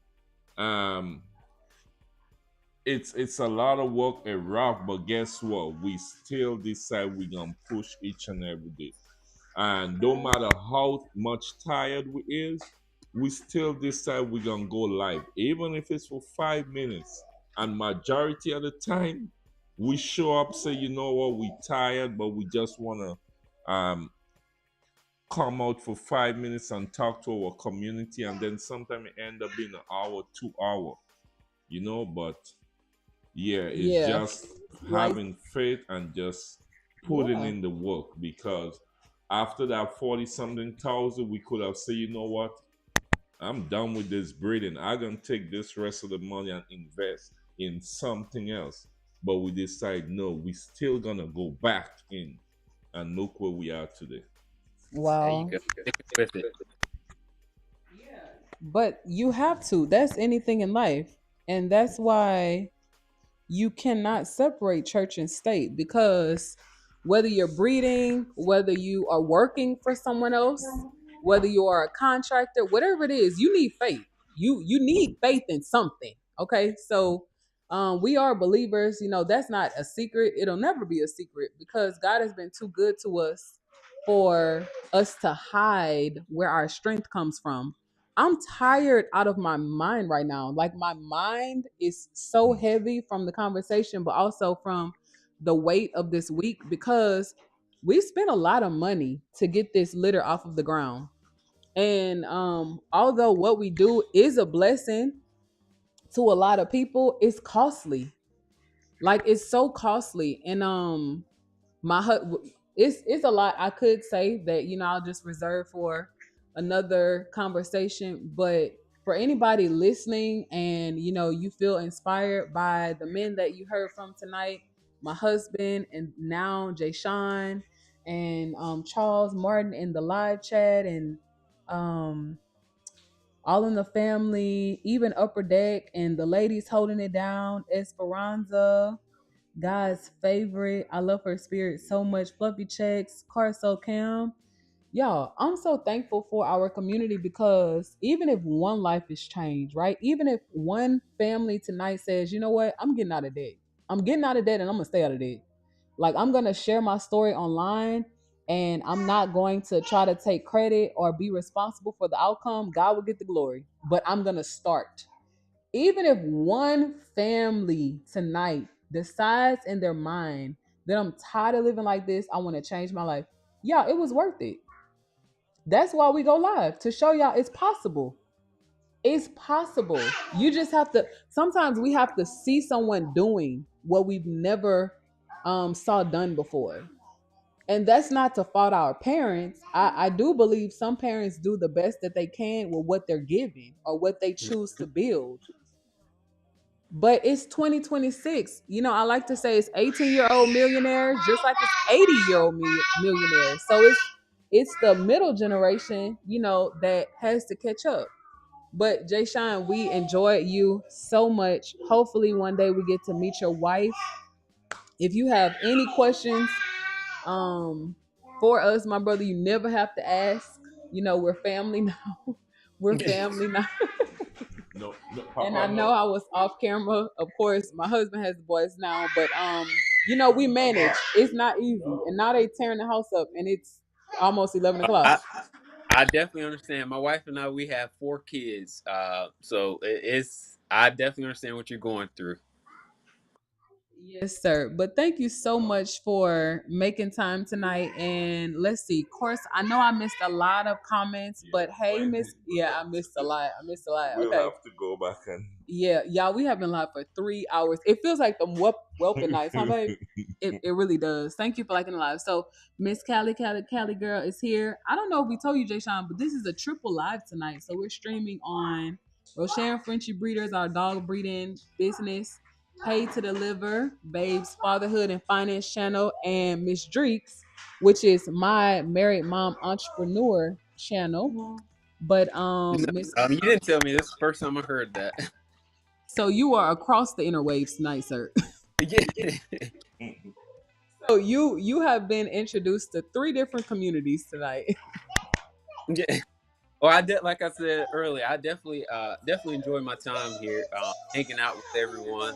Um, it's a lot of work and rough, but guess what? We still decide we're gonna push each and every day. And no matter how much tired we is, we still decide we're gonna go live, even if it's for 5 minutes. And majority of the time, we show up, say, you know what, we tired, but we just wanna um come out for 5 minutes and talk to our community, and then sometimes it end up being an hour, 2 hour, you know. But yeah, it's Yeah. just Like, having faith and just putting yeah. in the work, because after that 40 something thousand, we could have said, you know what, I'm done with this breeding. I'm gonna take this rest of the money and invest in something else. But we decide no, we still gonna go back in and look where we are today. There you Wow. go. Sticking with it. But you have to. That's anything in life. And that's why you cannot separate church and state, because whether you're breeding, whether you are working for someone else, whether you are a contractor, whatever it is, you need faith. You need faith in something. Okay, so we are believers. You know that's not a secret. It'll never be a secret because God has been too good to us for us to hide where our strength comes from. I'm tired out of my mind right now. Like my mind is so heavy from the conversation, but also from the weight of this week because we spent a lot of money to get this litter off of the ground. And although what we do is a blessing to a lot of people, it's costly. Like it's so costly. And my it's a lot I could say that I'll just reserve for another conversation, but for anybody listening and you feel inspired by the men that you heard from tonight, my husband and now Jay Sean and Charles Martin in the live chat and um all in the family, even Upper Deck and the ladies holding it down, Esperanza, God's favorite. I love her spirit so much. Fluffy Checks, Carso Cam. Y'all, I'm so thankful for our community because even if one life is changed, right? Even if one family tonight says, you know what, I'm getting out of debt. I'm getting out of debt and I'm gonna stay out of debt. Like I'm gonna share my story online and I'm not going to try to take credit or be responsible for the outcome. God will get the glory. But I'm gonna start. Even if one family tonight decides in their mind that I'm tired of living like this, I want to change my life. Yeah, it was worth it. That's why we go live to show y'all it's possible. It's possible. You just have to, sometimes we have to see someone doing what we've never saw done before. And that's not to fault our parents. I do believe some parents do the best that they can with what they're given or what they choose to build. But it's 2026. I like to say it's 18-year-old millionaires, just like it's 80-year-old millionaires. So it's the middle generation, that has to catch up. But Jay Sean, we enjoyed you so much. Hopefully one day we get to meet your wife. If you have any questions for us, my brother, you never have to ask. We're family now. We're family now. No, no, And I Papa, know no. I was off camera. Of course, my husband has the boys now, but we manage. It's not easy. And now they tearing the house up and it's almost 11 o'clock. I I definitely understand. My wife and I, we have 4 kids. So it's I definitely understand what you're going through. Yes, sir. But thank you so much for making time tonight. And let's see. Of course, I know I missed a lot of comments, but hey, Miss, yeah, I missed a lot. I missed a lot. We'll Okay. have to go back and. Yeah, y'all, we have been live for 3 hours. It feels like the whelping nights, huh, babe? It really does. Thank you for liking the live. So Miss Callie girl is here. I don't know if we told you, Jay Sean, but this is a triple live tonight. So we're streaming on Rosharon Frenchie Breeders, our dog breeding business, Pay to Deliver, Babe's Fatherhood and Finance channel, and Miss Dreeks, which is my married mom entrepreneur channel. But No, Miss, you didn't tell me. This is the first time I heard that. so you are across the interwaves tonight, sir. Yeah. So you have been introduced to three different communities tonight. Yeah. Well, like I said earlier, I definitely enjoy my time here, hanging out with everyone.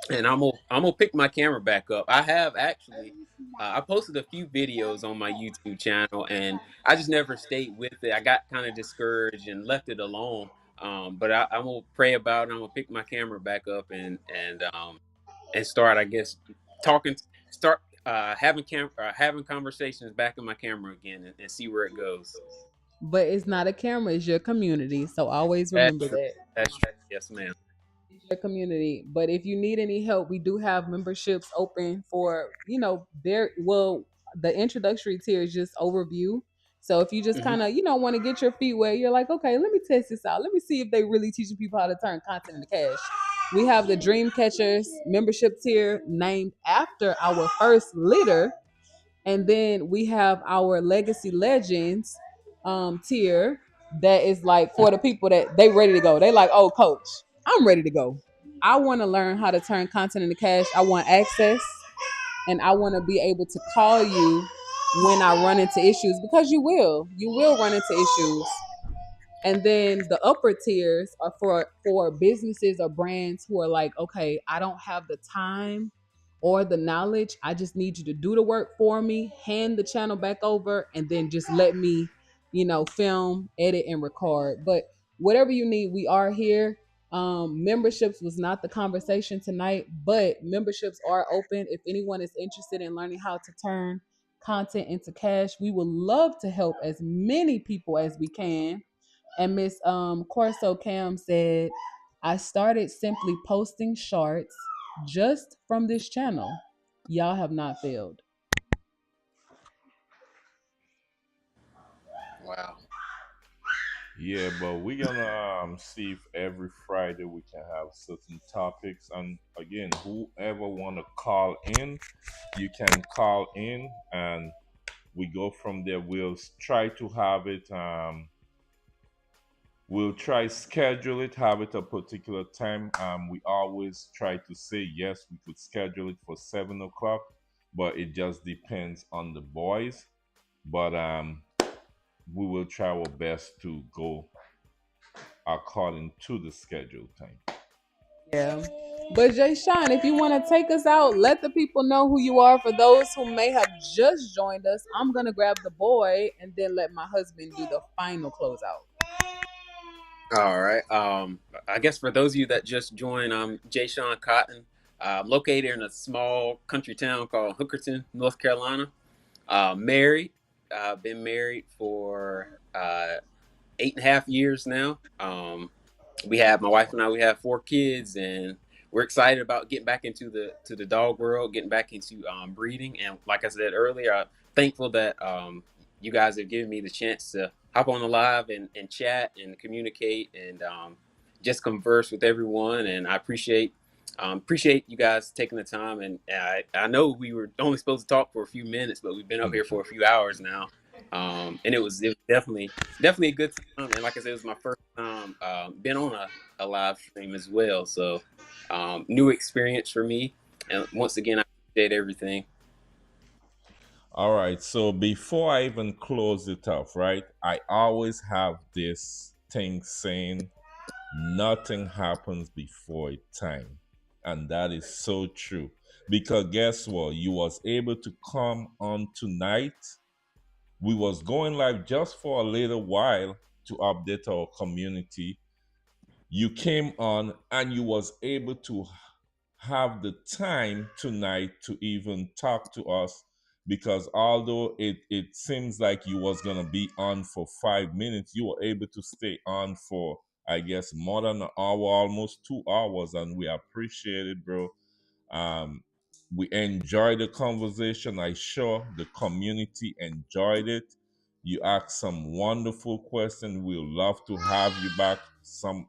And I'm gonna pick my camera back up. I have actually I posted a few videos on my YouTube channel, and I just never stayed with it. I got kind of discouraged and left it alone. But I'm gonna pray about it. I'm gonna pick my camera back up and start, I guess, talking, start having conversations back in my camera again, and see where it goes. But it's not a camera, it's your community. So always That's remember true. that. That's true. Yes, ma'am. It's your community. But if you need any help, we do have memberships open for, the introductory tier is just overview. So if you just Hmm. kind of, want to get your feet wet, you're like, okay, let me test this out. Let me see if they really teaching people how to turn content into cash. We have the Dream Catchers membership tier named after our first litter. And then we have our Legacy Legends tier that is like for the people that they ready to go. They like, oh, coach, I'm ready to go. I want to learn how to turn content into cash. I want access, and I want to be able to call you when I run into issues, because you will run into issues. And then the upper tiers are for businesses or brands who are like, okay, I don't have the time or the knowledge. I just need you to do the work for me, hand the channel back over, and then just let me, film, edit, and record. But whatever you need, we are here. Memberships was not the conversation tonight, but memberships are open. If anyone is interested in learning how to turn content into cash, we would love to help as many people as we can. And Miss Corso Cam said, I started simply posting shorts just from this channel. Y'all have not failed. Wow. Yeah, but we're gonna see if every Friday we can have certain topics. And again, whoever wanna call in, you can call in, and we go from there. We'll try to have it. We'll try schedule it, have it a particular time. We always try to say yes, we could schedule it for 7 o'clock, but it just depends on the boys. But we will try our best to go according to the scheduled time. Yeah. But Jay Sean, if you want to take us out, let the people know who you are. For those who may have just joined us, I'm gonna grab the boy and then let my husband do the final closeout. All right. I guess for those of you that just joined, I'm Jay Sean Cotton. Located in a small country town called Hookerton, North Carolina. Married. Been married for 8.5 years now. We have my wife and I. We have 4 kids, and we're excited about getting back into the dog world, getting back into breeding. And like I said earlier, I'm thankful that you guys have given me the chance to hop on the live and chat and communicate and just converse with everyone. And I appreciate you guys taking the time. And I know we were only supposed to talk for a few minutes, but we've been up here for a few hours now. And it was definitely a good time. And like I said, it was my first time been on a live stream as well. So new experience for me. And once again, I appreciate everything. All right, so before I even close it off, right, I always have this thing saying nothing happens before its time. And that is so true. Because guess what? You was able to come on tonight. We was going live just for a little while to update our community. You came on and you was able to have the time tonight to even talk to us, because although it seems like you was gonna be on for 5 minutes, you were able to stay on for, I guess, more than an hour, almost 2 hours, and we appreciate it, bro. um we enjoyed the conversation. I sure the community enjoyed it. You asked some wonderful questions. We'd love to have you back some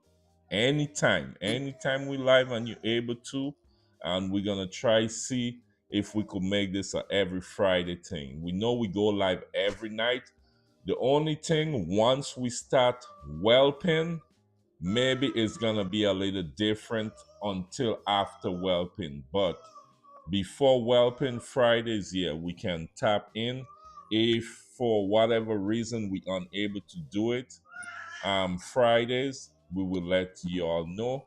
anytime we live and you're able to. And we're gonna try see if we could make this a every Friday thing. We know we go live every night. The only thing, once we start whelping, maybe it's gonna be a little different until after whelping. But before whelping Fridays, yeah, we can tap in. If for whatever reason we unable to do it Fridays, we will let you all know,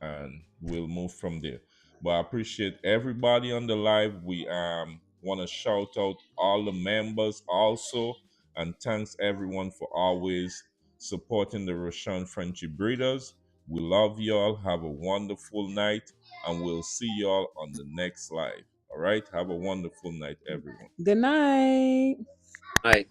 and we'll move from there. But I appreciate everybody on the live. We want to shout out all the members also, and thanks everyone for always supporting the Rosharon Frenchie Breeders. We love y'all. Have a wonderful night, and we'll see y'all on the next live. All right. Have a wonderful night, everyone. Good night. All right.